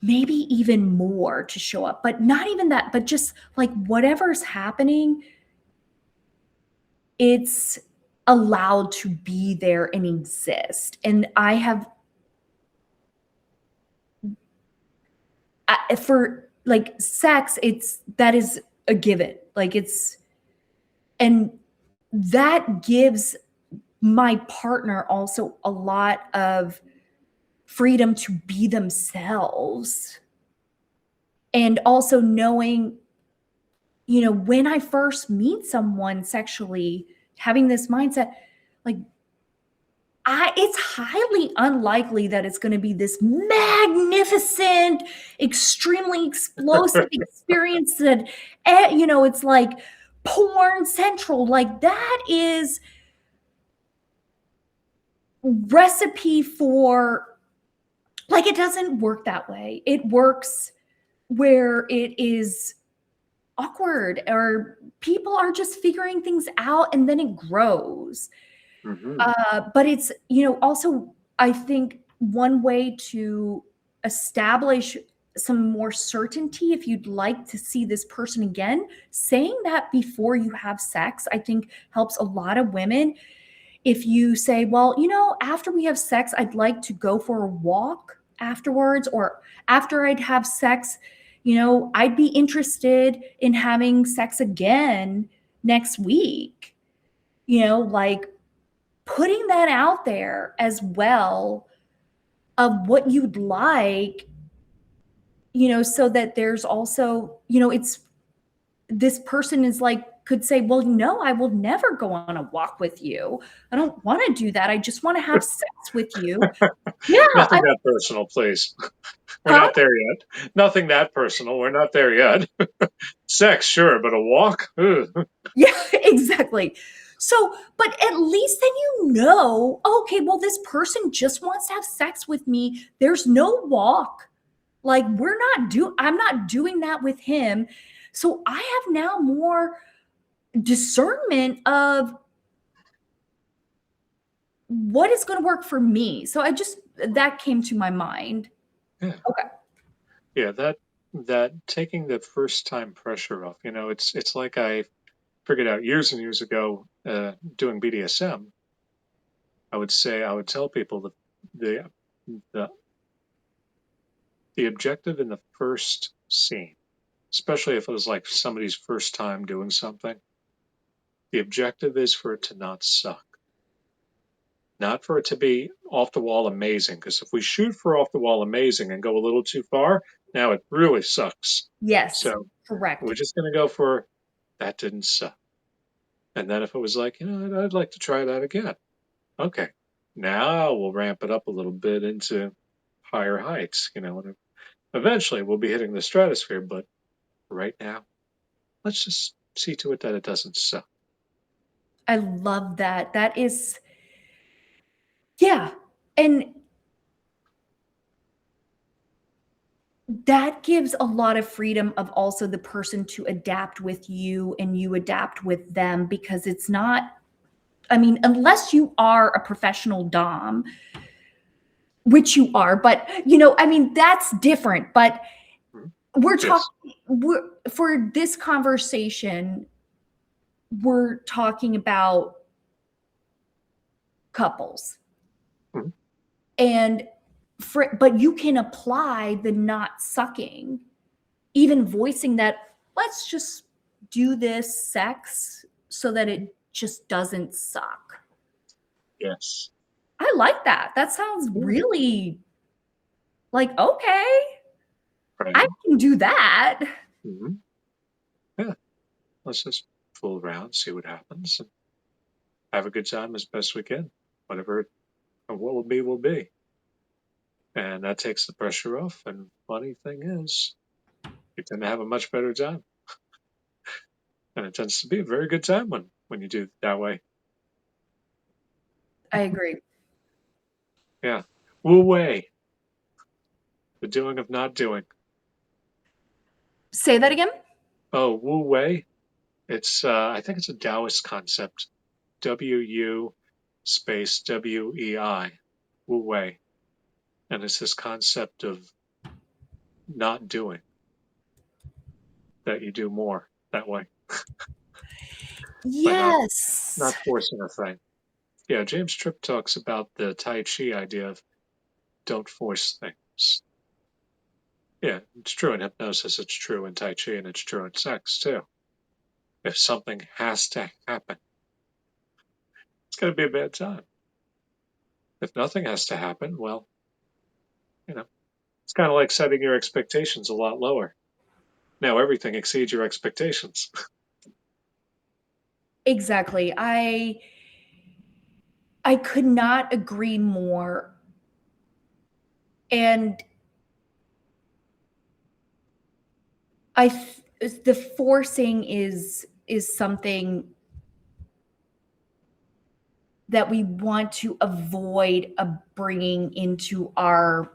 maybe even more to show up, but not even that, but just like whatever's happening, it's allowed to be there and exist. And I have, for like sex, that is a given. Like and that gives my partner also a lot of freedom to be themselves. And also knowing, when I first meet someone sexually, having this mindset, like, it's highly unlikely that it's going to be this magnificent, extremely explosive experience that, it's like porn central. Like, that is recipe for, like, it doesn't work that way. It works where it is awkward, or people are just figuring things out and then it grows. Hmm. But it's, also, I think one way to establish some more certainty, if you'd like to see this person again, saying that before you have sex, I think helps a lot of women. If you say, well, after we have sex, I'd like to go for a walk afterwards, or after I'd have sex, I'd be interested in having sex again next week, like putting that out there as well, of what you'd like, so that there's also, it's, this person is like, could say, well, no, I will never go on a walk with you. I don't want to do that. I just want to have sex with you. Yeah. Nothing that personal, please. We're Huh? not there yet. Nothing that personal. We're not there yet. Sex, sure, but a walk? Ugh. Yeah, exactly. So, but at least then okay, well, this person just wants to have sex with me. There's no walk. Like, I'm not doing that with him. So I have now more discernment of what is going to work for me. So that came to my mind. Yeah, Okay. yeah. That taking the first time pressure off. It's like I figured out years and years ago, doing BDSM. I would tell people that the the the objective in the first scene, especially if it was like somebody's first time doing something, the objective is for it to not suck, not for it to be off the wall amazing. Because if we shoot for off the wall amazing and go a little too far, now it really sucks. Yes, So we're correct. just going to go for that didn't suck. And then if it was like, I'd like to try that again. Okay. Now we'll ramp it up a little bit into higher heights, and eventually we'll be hitting the stratosphere. But right now, let's just see to it that it doesn't suck. I love that. That is, yeah. And that gives a lot of freedom of also the person to adapt with you and you adapt with them, because it's not, I mean, unless you are a professional dom, which you are, but I mean, that's different. But Mhm. we're Yes. talking, for this conversation, we're talking about couples. Mhm. And but you can apply the not sucking, even voicing that, let's just do this sex so that it just doesn't suck. Yes. I like that. That sounds Yeah. really like, okay. I Right? can do that. Hmm. Yeah. Let's just fool around, see what happens, and have a good time as best we can. Whatever, what will be, will be. And that takes the pressure off. And funny thing is, you tend to have a much better time. And it tends to be a very good time when you do it that way. I agree. Yeah. Wu Wei, the doing of not doing. Say that again. Oh, Wu Wei. It's I think it's a Taoist concept. WU space WEI. Wu Wei. And it's this concept of not doing, that you do more that way by Yes. not forcing a thing. Yeah, James Tripp talks about the Tai Chi idea of don't force things. Yeah, it's true in hypnosis, it's true in Tai Chi, and it's true in sex too. If something has to happen, it's going to be a bad time. If nothing has to happen, well, you know, it's kind of like setting your expectations a lot lower. Now everything exceeds your expectations. Exactly. I could not agree more. And the forcing is something that we want to avoid bringing into our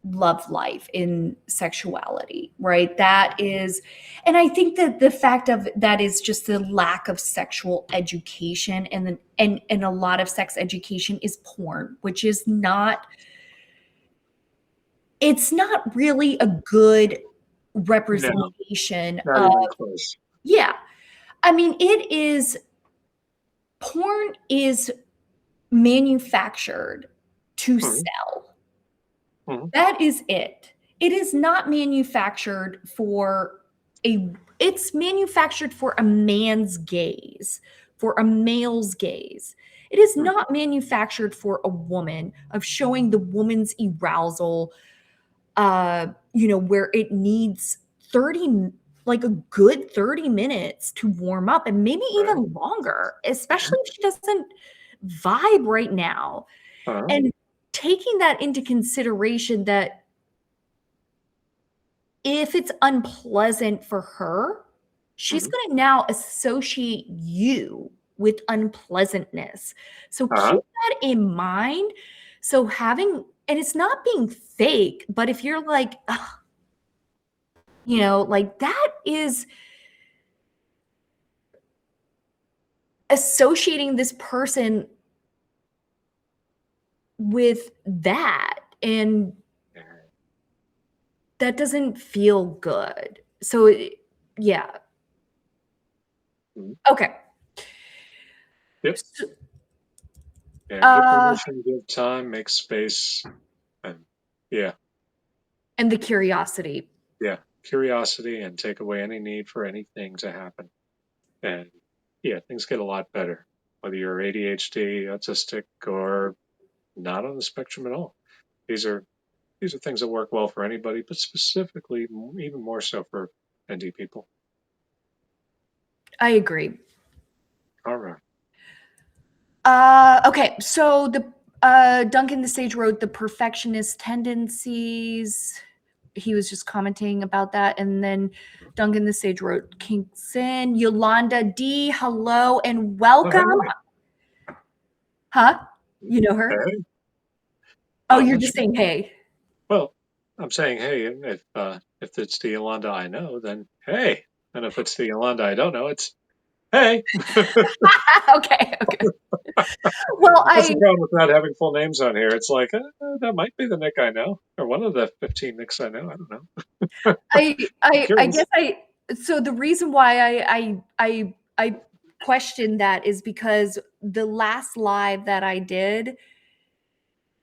love life in sexuality, right? That is, and I think that the fact of that is just the lack of sexual education, and a lot of sex education is porn, which is not, it's not really a good No, representation not of, even close. yeah. I mean, it is, porn is manufactured to Hmm. sell. Hmm. That is it. It is not manufactured for a, it's manufactured for a man's gaze, for a male's gaze. It is Hmm. not manufactured for a woman of showing the woman's arousal, where it needs 30, like a good 30 minutes to warm up, and maybe Right. even longer, Hmm. especially if she doesn't vibe right now. Uh-huh. And taking that into consideration, that if it's unpleasant for her, she's Hmm. going to now associate you with unpleasantness. So Uh-huh. keep that in mind. So having, and it's not being fake, but if you're like, "Ugh," like that is associating this person with that. And that doesn't feel good. So, yeah. Mhm. Okay. Yep. So, Yeah. Give uh, permission, give time, make space, and yeah, and the curiosity. yeah. Curiosity and take away any need for anything to happen. And yeah, things get a lot better. Whether you're ADHD, autistic, or not on the spectrum at all. These are these are things that work well for anybody, but specifically, even more so for ND people. I agree. All right. Okay, so the Duncan the Sage wrote the perfectionist tendencies. He was just commenting about that, and then Duncan the Sage wrote Kingston, Yolanda D. Hello and Oh, welcome. hey. Huh? You know her? Hey. Oh, I'm you're not just sure. saying hey. Well, I'm saying hey, and if it's the Yolanda I know, then hey. And if it's the Yolanda I don't know, it's hey. Okay, okay. Well, That's the problem with not having full names on here. It's like that might be the Nick I know, or one of the 15 Nicks I know. I don't know. I I'm I curious. guess so the reason why I questioned that is because the last live that I did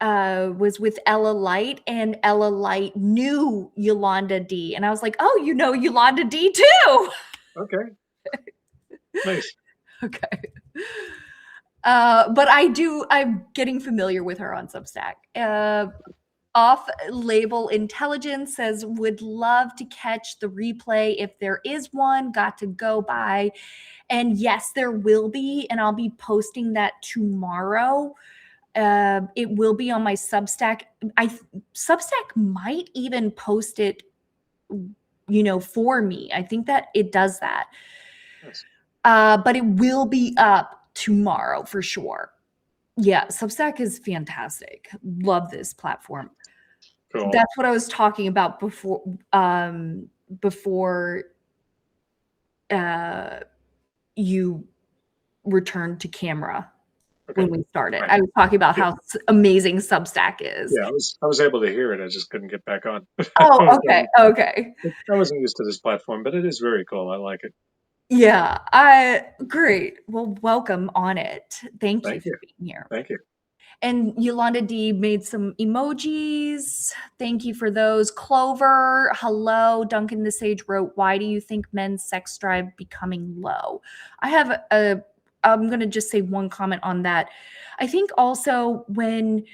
was with Ella Light, and Ella Light knew Yolanda D, and I was like, "Oh, you know Yolanda D too." Okay, nice. Okay. But I'm getting familiar with her on Substack. Off-label intelligence says, would love to catch the replay if there is one. Got to go by. And yes, there will be, and I'll be posting that tomorrow. It will be on my Substack. Substack might even post it, for me. I think that it does that. Yes. But it will be up tomorrow for sure. Yeah, Substack is fantastic. Love this platform. Cool. That's what I was talking about before you returned to camera. Okay. When we started, Right. I was talking about how amazing Substack is. Yeah, I was able to hear it. I just couldn't get back on. Oh, okay. I wasn't used to this platform, but it is very cool. I like it. Yeah, great. Well, welcome on it. Thank you Thank for you. being here. Thank you. And Yolanda D made some emojis. Thank you for those. Clover, hello. Duncan the Sage wrote, why do you think men's sex drive becoming low? I'm going to just say one comment on that. I think also when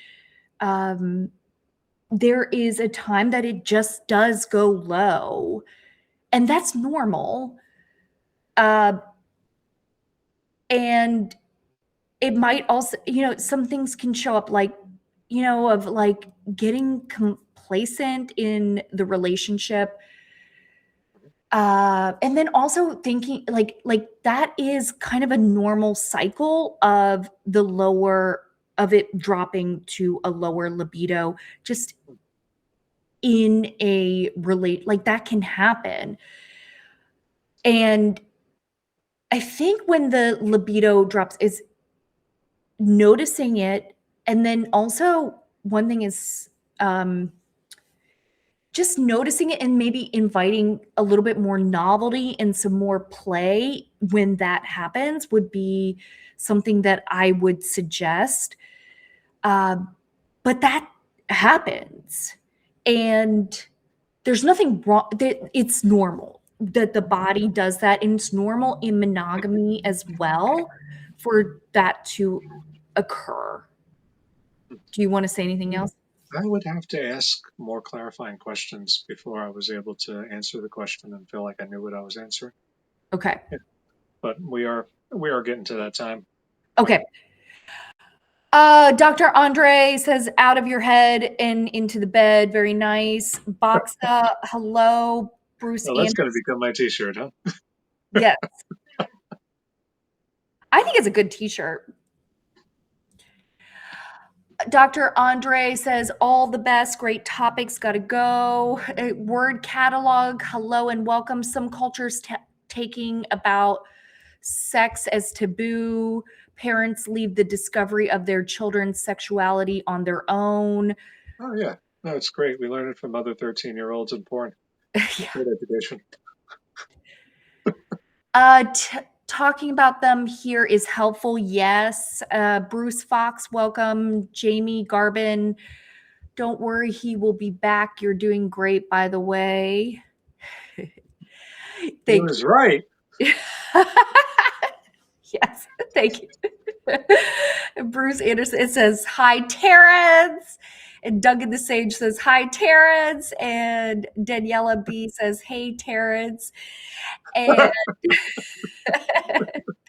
there is a time that it just does go low, and that's normal. And it might also, some things can show up like, of like getting complacent in the relationship. And then also thinking like that is kind of a normal cycle of the lower of it dropping to a lower libido, just in a like that can happen. And I think when the libido drops is noticing it. And then also one thing is just noticing it and maybe inviting a little bit more novelty and some more play when that happens would be something that I would suggest. But that happens. And there's nothing wrong. It's normal that the body does that. And it's normal in monogamy as well for that to occur. Do you want to say anything else? I would have to ask more clarifying questions before I was able to answer the question and feel like I knew what I was answering. Okay. Yeah. But we are getting to that time. Okay. Dr. Andre says, out of your head and into the bed. Very nice. Boxa, hello. Bruce Well, that's Anderson. going to become my t-shirt, huh? Yes. I think it's a good t-shirt. Dr. Andre says, all the best, great topics, gotta go. Word catalog, hello and welcome. Some cultures taking about sex as taboo. Parents leave the discovery of their children's sexuality on their own. Oh, yeah. No, it's great. We learn it from other 13-year-olds in porn. Yeah. Good education. Talking about them here is helpful. Yes. Bruce Fox, welcome. Jamie Garbin, don't worry, he will be back. You're doing great, by the way. He was right. Yes, thank you. Bruce Anderson, it says, hi, Terance. And Duncan the Sage says, hi, Terance. And Daniela B says, hey, Terance. And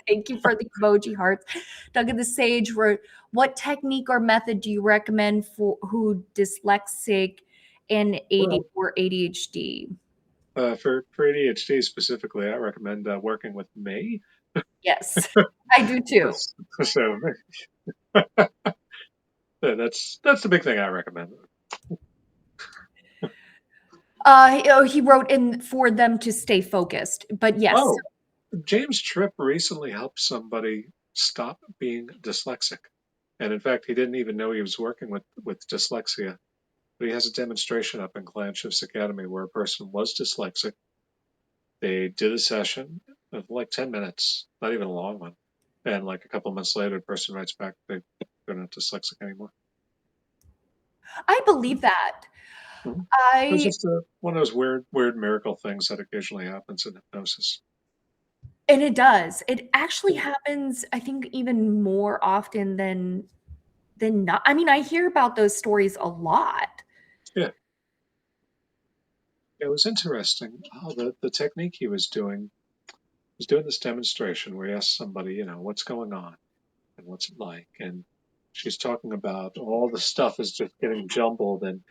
thank you for the emoji hearts. Duncan the Sage wrote, what technique or method do you recommend for who dyslexic and or ADHD? For ADHD specifically, I recommend working with me. Yes, I do too. So that's the big thing I recommend. He wrote in for them to stay focused, but yes. Oh, James Tripp recently helped somebody stop being dyslexic. And in fact, he didn't even know he was working with dyslexia. But he has a demonstration up in Clan Shifts Academy where a person was dyslexic. They did a session of like 10 minutes, not even a long one. And like a couple of months later, the person writes back, they're not dyslexic anymore. I believe that. Mm-hmm. It's just one of those weird miracle things that occasionally happens in hypnosis. And it does. It actually happens, I think, even more often than not. I mean, I hear about those stories a lot. it was interesting. Oh, the technique he was doing this demonstration where he asked somebody, what's going on and what's it like, and she's talking about all the stuff is just getting jumbled, and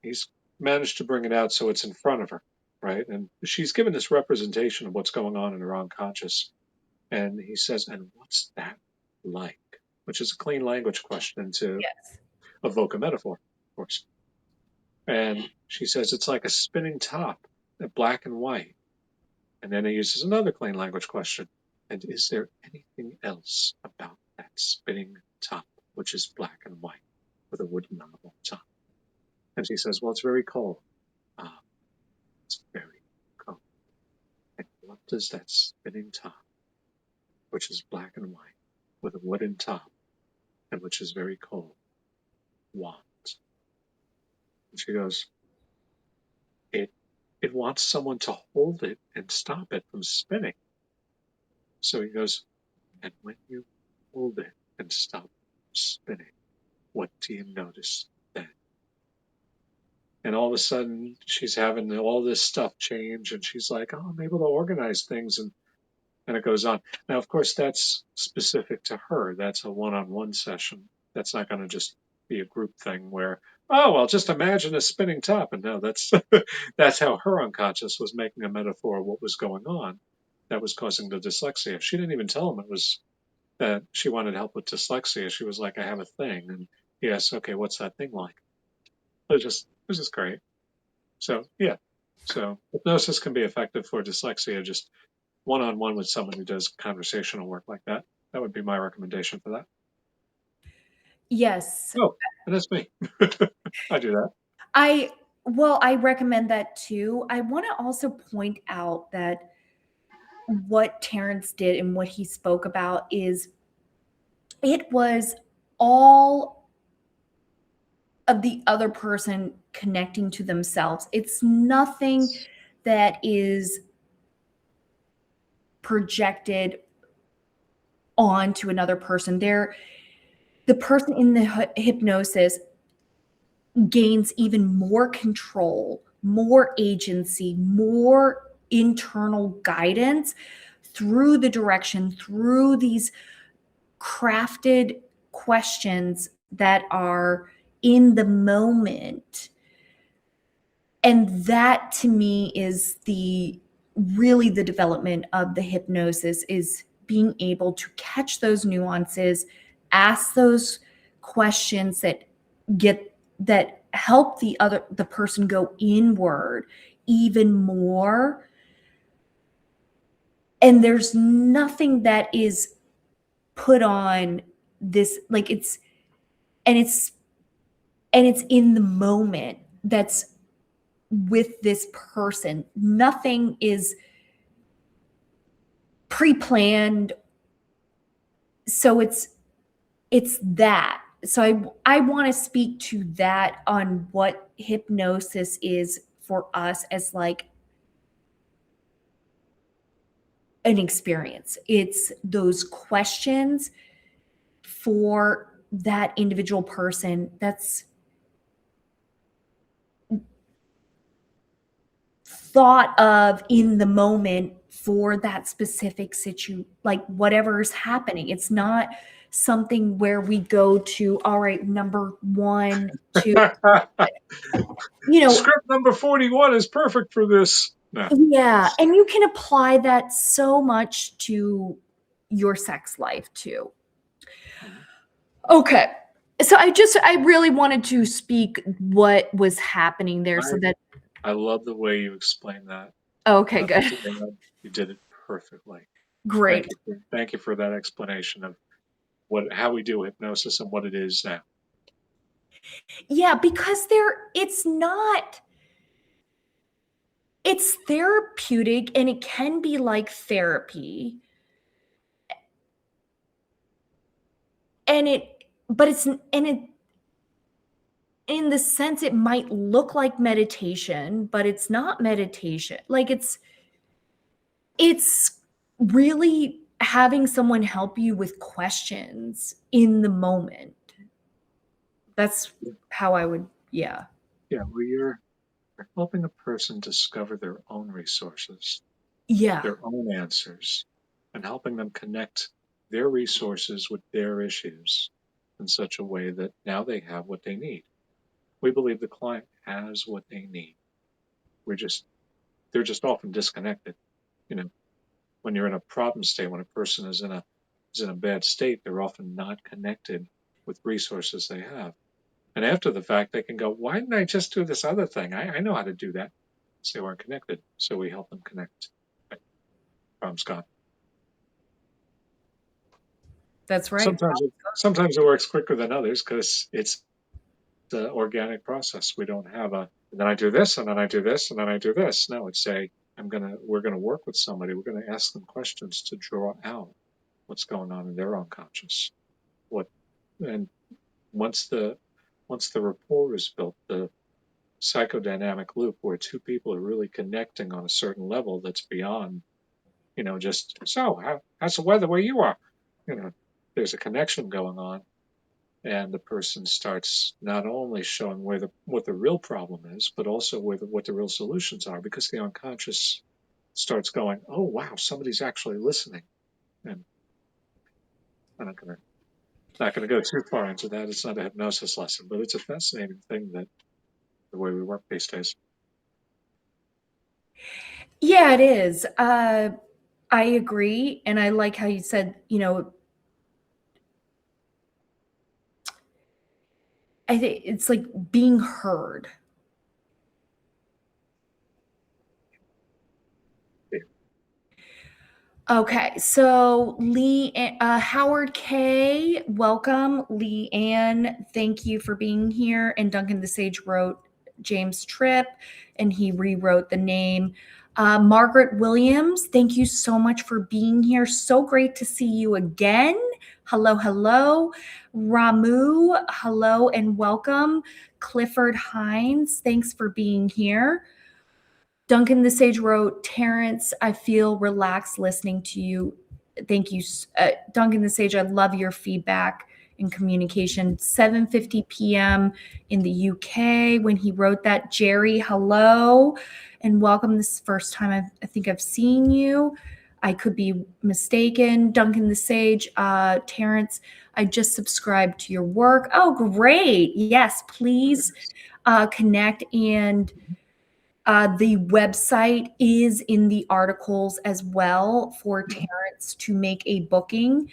he's managed to bring it out so it's in front of her, right? And she's given this representation of what's going on in her unconscious, and he says, "And what's that like?" Which is a clean language question to Yes. evoke a metaphor, of course. And she says it's like a spinning top, black and white. And then he uses another plain language question. And is there anything else about that spinning top, which is black and white with a wooden knob on top? And she says, well, it's very cold. Ah, it's very cold. And what does that spinning top, which is black and white with a wooden top and which is very cold, want? And she goes, it it wants someone to hold it and stop it from spinning. So he goes, and when you hold it and stop spinning, what do you notice then? And all of a sudden, she's having all this stuff change, and she's like, oh, I'm able to organize things, and it goes on. Now, of course, that's specific to her. That's a one-on-one session. That's not going to just be a group thing where, oh, well, just imagine a spinning top. And no, that's that's how her unconscious was making a metaphor of what was going on that was causing the dyslexia. She didn't even tell him it was that she wanted help with dyslexia. She was like, I have a thing. And he asked, okay, what's that thing like? It was just great. So, yeah. So hypnosis can be effective for dyslexia, just one-on-one with someone who does conversational work like that. That would be my recommendation for that. Yes. Oh, and that's me. I do that. I recommend that too. I want to also point out that what Terrence did and what he spoke about is it was all of the other person connecting to themselves. It's nothing that is projected onto another person. The person in the hypnosis gains even more control, more agency, more internal guidance through the direction, through these crafted questions that are in the moment. And that to me is really the development of the hypnosis, is being able to catch those nuances, ask those questions that help the person go inward even more. And there's nothing that is put on this, like it's in the moment that's with this person. Nothing is pre-planned. So it's that. So I want to speak to that on what hypnosis is for us as like an experience. It's those questions for that individual person that's thought of in the moment for that specific like whatever is happening. It's not something where we go to, all right, number 1, 2, Script number 41 is perfect for this. No. Yeah, and you can apply that so much to your sex life too. Okay. So I really wanted to speak what was happening there so that I love the way you explained that. Okay, good. You did it perfectly. Great. Thank you for that explanation of how we do hypnosis and what it is now. Yeah, because it's therapeutic and it can be like therapy. But it's in the sense it might look like meditation, but it's not meditation. Like it's really having someone help you with questions in the moment. That's how I would, yeah. Yeah, well, We're helping a person discover their own resources, Yeah. their own answers, and helping them connect their resources with their issues in such a way that now they have what they need. We believe the client has what they need. We're just they're just often disconnected. You know, when you're in a problem state, when a person is in a bad state, they're often not connected with resources they have. And after the fact, they can go, "Why didn't I just do this other thing? I know how to do that." So they weren't connected. So we help them connect. Right. Problem's gone. That's right. Sometimes it works quicker than others because it's the organic process. We don't have a, and then I do this, and then I do this, and then I do this. No, it's a, we're gonna work with somebody. We're gonna ask them questions to draw out what's going on in their unconscious. What, and once the once the rapport is built, the psychodynamic loop where two people are really connecting on a certain level that's beyond, just so how's the weather where you are? You know, there's a connection going on, and the person starts not only showing what the real problem is, but also what the real solutions are, because the unconscious starts going, "Oh wow, somebody's actually listening." And I'm not gonna go too far into that. It's not a hypnosis lesson, but it's a fascinating thing that the way we work these days. Yeah, it is. I agree. And I like how you said, I think it's like being heard. Yeah. Okay, so Howard K, welcome. Leanne, thank you for being here. And Duncan the Sage wrote James Tripp, and he rewrote the name. Margaret Williams, thank you so much for being here. So great to see you again. Hello, hello. Ramu, hello and welcome. Clifford Hines, thanks for being here. Duncan the Sage wrote, Terance, I feel relaxed listening to you. Thank you. Duncan the Sage, I love your feedback and communication. 7:50 p.m. in the UK when he wrote that. Jerry, hello and welcome. This is the first time I think I've seen you. I could be mistaken. Duncan the Sage, Terance, I just subscribed to your work. Oh, great. Yes, please connect, and the website is in the articles as well for Terance to make a booking.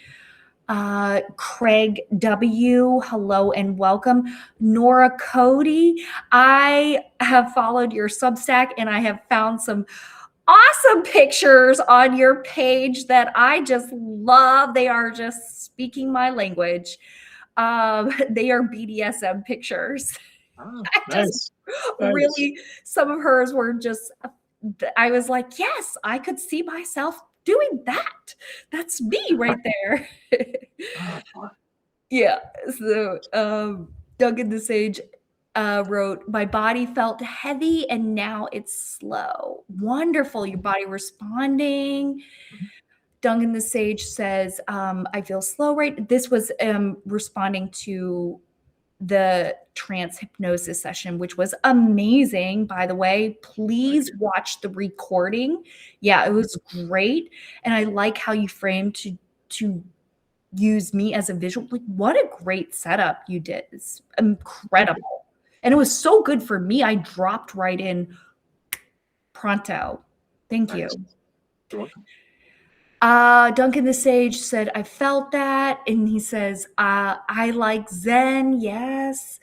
Craig W, hello and welcome. Nora Cody, I have followed your Substack and I have found some awesome pictures on your page that I just love. They are just speaking my language. They are BDSM pictures. Ah, I just nice, nice. really, some of hers were just, I was like, yes, I could see myself doing that. That's me right there. Ah, fun. Yeah. So Duncan the Sage wrote, my body felt heavy and now it's slow. Wonderful. Your body responding. Duncan the Sage says, I feel slow right. This was responding to the trance hypnosis session, which was amazing, by the way. Thank Please you. watch the recording. Yeah, it was great. And I like how you framed to use me as a visual. Like, what a great setup you did. It's incredible. And it was so good for me. I dropped right in pronto. Thank you. Nice. You're welcome. Duncan the Sage said, I felt that. And he says, I like Zen. Yes.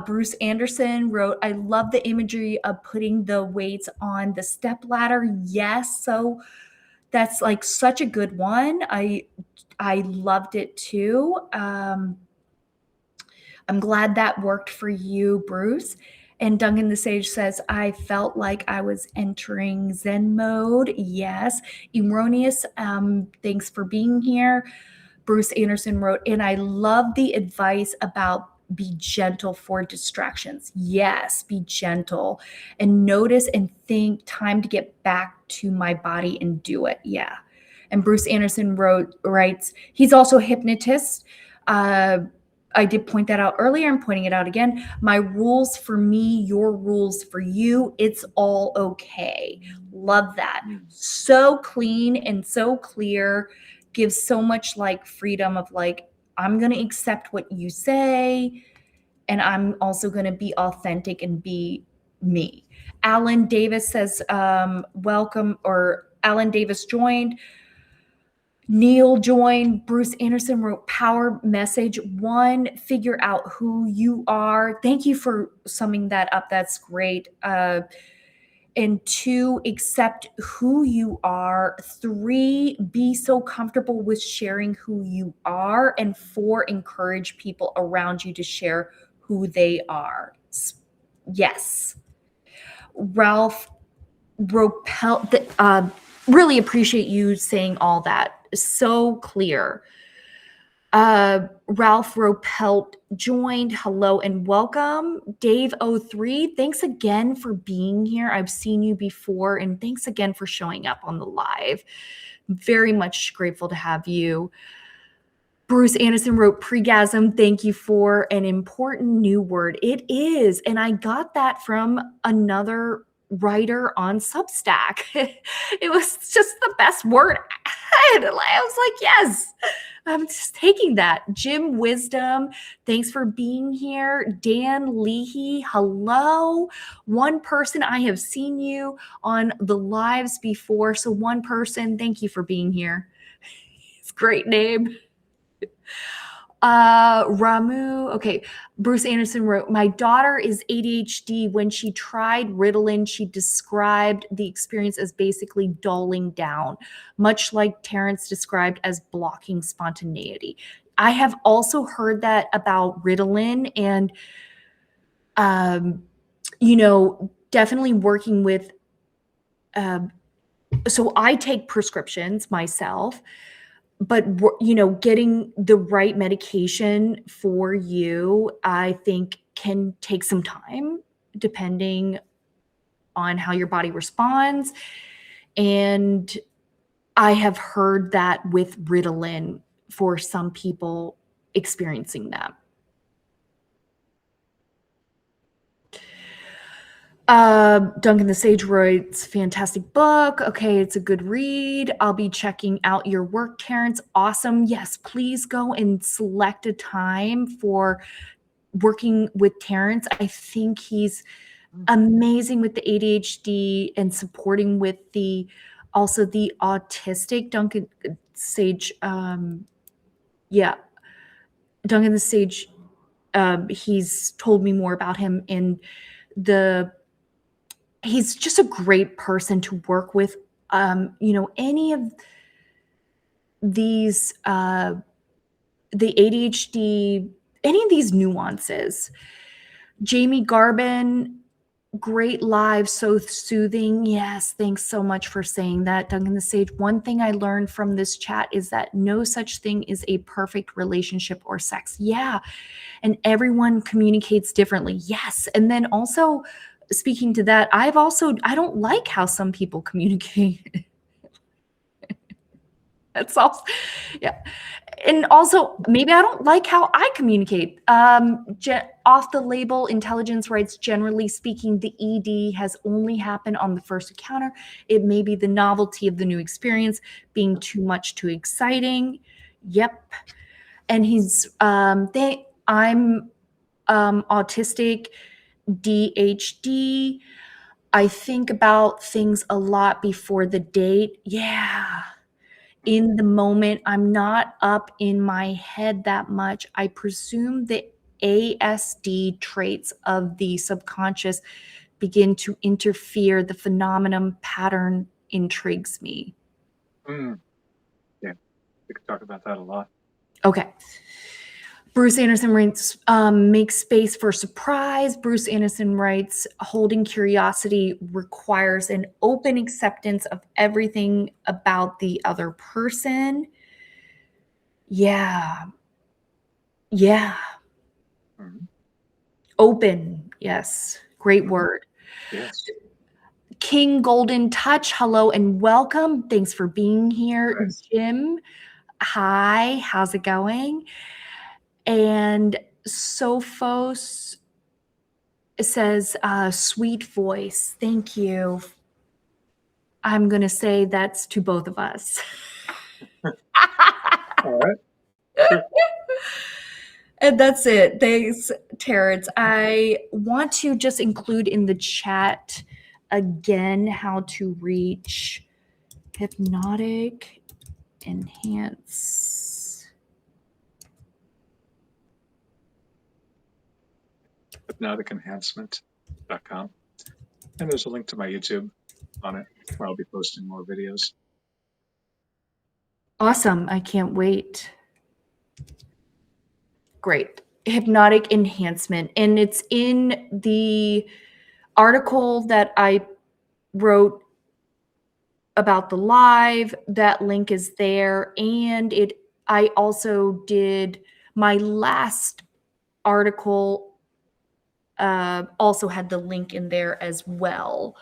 Bruce Anderson wrote, I love the imagery of putting the weights on the step ladder. Yes. So that's like such a good one. I loved it too. I'm glad that worked for you, Bruce. And Duncan the Sage says, I felt like I was entering Zen mode. Yes. Erroneous, thanks for being here. Bruce Anderson wrote, and I love the advice about be gentle for distractions. Yes, be gentle and notice and think time to get back to my body and do it. Yeah. And Bruce Anderson writes, he's also a hypnotist. I did point that out earlier. I'm pointing it out again. My rules for me, your rules for you. It's all okay. Love that. So clean and so clear. Gives so much like freedom of like, I'm going to accept what you say. And I'm also going to be authentic and be me. Alan Davis says, welcome, or Alan Davis joined. Neil joined. Bruce Anderson wrote power message 1, figure out who you are. Thank you for summing that up. That's great. And 2, accept who you are. 3, be so comfortable with sharing who you are. And 4, encourage people around you to share who they are. Yes. Ralph really appreciate you saying all that. So clear. Ralph Ropelt joined. Hello and welcome. Dave03, thanks again for being here. I've seen you before, and thanks again for showing up on the live. Very much grateful to have you. Bruce Anderson wrote pre-gasm. Thank you for an important new word. It is, and I got that from another writer on Substack. It was just the best word I was like, yes, I'm just taking that. Jim Wisdom, thanks for being here. Dan Leahy, hello. One person, I have seen you on the lives before. So one person, thank you for being here. It's a great name. Ramu, okay. Bruce Anderson wrote, my daughter is ADHD. When she tried Ritalin, she described the experience as basically dulling down, much like Terance described as blocking spontaneity. I have also heard that about Ritalin, and, definitely working with, so I take prescriptions myself, but getting the right medication for you, I think, can take some time depending on how your body responds. And I have heard that with Ritalin for some people experiencing that. Duncan the Sage writes, fantastic book. Okay, it's a good read. I'll be checking out your work, Terance. Awesome. Yes, please go and select a time for working with Terance. I think he's amazing with the ADHD and supporting with also the autistic. Duncan Sage, Duncan the Sage, he's told me more about him, and he's just a great person to work with. Any of these, the ADHD, any of these nuances. Jamie Garbin, great live, so soothing. Yes, thanks so much for saying that, Duncan the Sage. One thing I learned from this chat is that no such thing is a perfect relationship or sex. Yeah, and everyone communicates differently. Yes, and then also, speaking to that, I don't like how some people communicate. That's also, yeah. And also, maybe I don't like how I communicate. Off the label intelligence writes, generally speaking, the ED has only happened on the first encounter. It may be the novelty of the new experience being too much, too exciting. Yep. And I'm autistic, DHD. I think about things a lot before the date. Yeah. In the moment, I'm not up in my head that much. I presume the ASD traits of the subconscious begin to interfere. The phenomenon pattern intrigues me. Yeah, we could talk about that a lot. Okay. Bruce Anderson writes, make space for surprise. Bruce Anderson writes, holding curiosity requires an open acceptance of everything about the other person. Yeah. Yeah. Mm-hmm. Open. Yes. Great word. Yes. King Golden Touch, hello and welcome. Thanks for being here. Nice. Jim, hi. How's it going? And Sophos says, sweet voice. Thank you. I'm going to say that's to both of us. All right. Sure. And that's it. Thanks, Terrence. I want to just include in the chat again how to reach Hypnotic Enhance. hypnoticenhancement.com. And there's a link to my YouTube on it where I'll be posting more videos. Awesome. I can't wait. Great. Hypnotic enhancement. And it's in the article that I wrote about the live. That link is there. And I also did my last article, also had the link in there as well.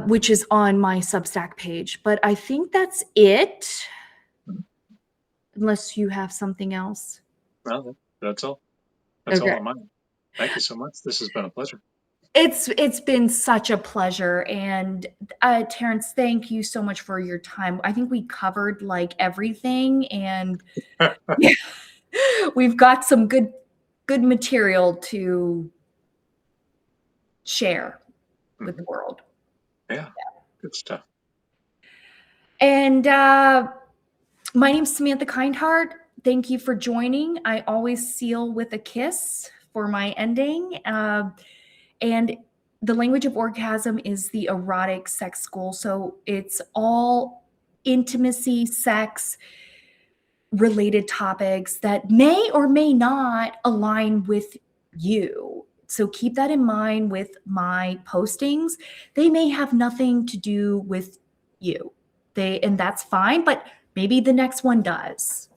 Which is on my Substack page. But I think that's it. Unless you have something else. Well, that's all. That's all on mine. Thank you so much. This has been a pleasure. It's been such a pleasure. And Terrence, thank you so much for your time. I think we covered like everything, and we've got some good material to share with the world. Yeah. Good stuff. And my name's Samantha Kindheart. Thank you for joining. I always seal with a kiss for my ending. And the language of orgasm is the erotic sex school. So it's all intimacy, sex related topics that may or may not align with you. So keep that in mind with my postings. They may have nothing to do with you. And that's fine, but maybe the next one does.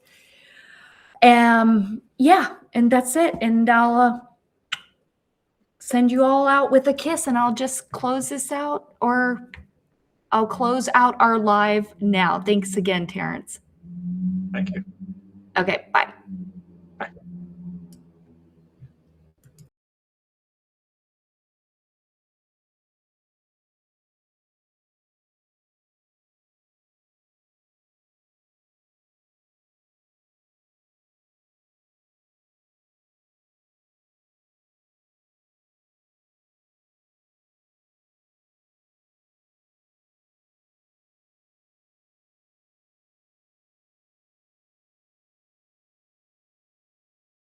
Yeah, and that's it. And I'll send you all out with a kiss, and I'll just close this out, or I'll close out our live now. Thanks again, Terrence. Thank you. Okay, bye.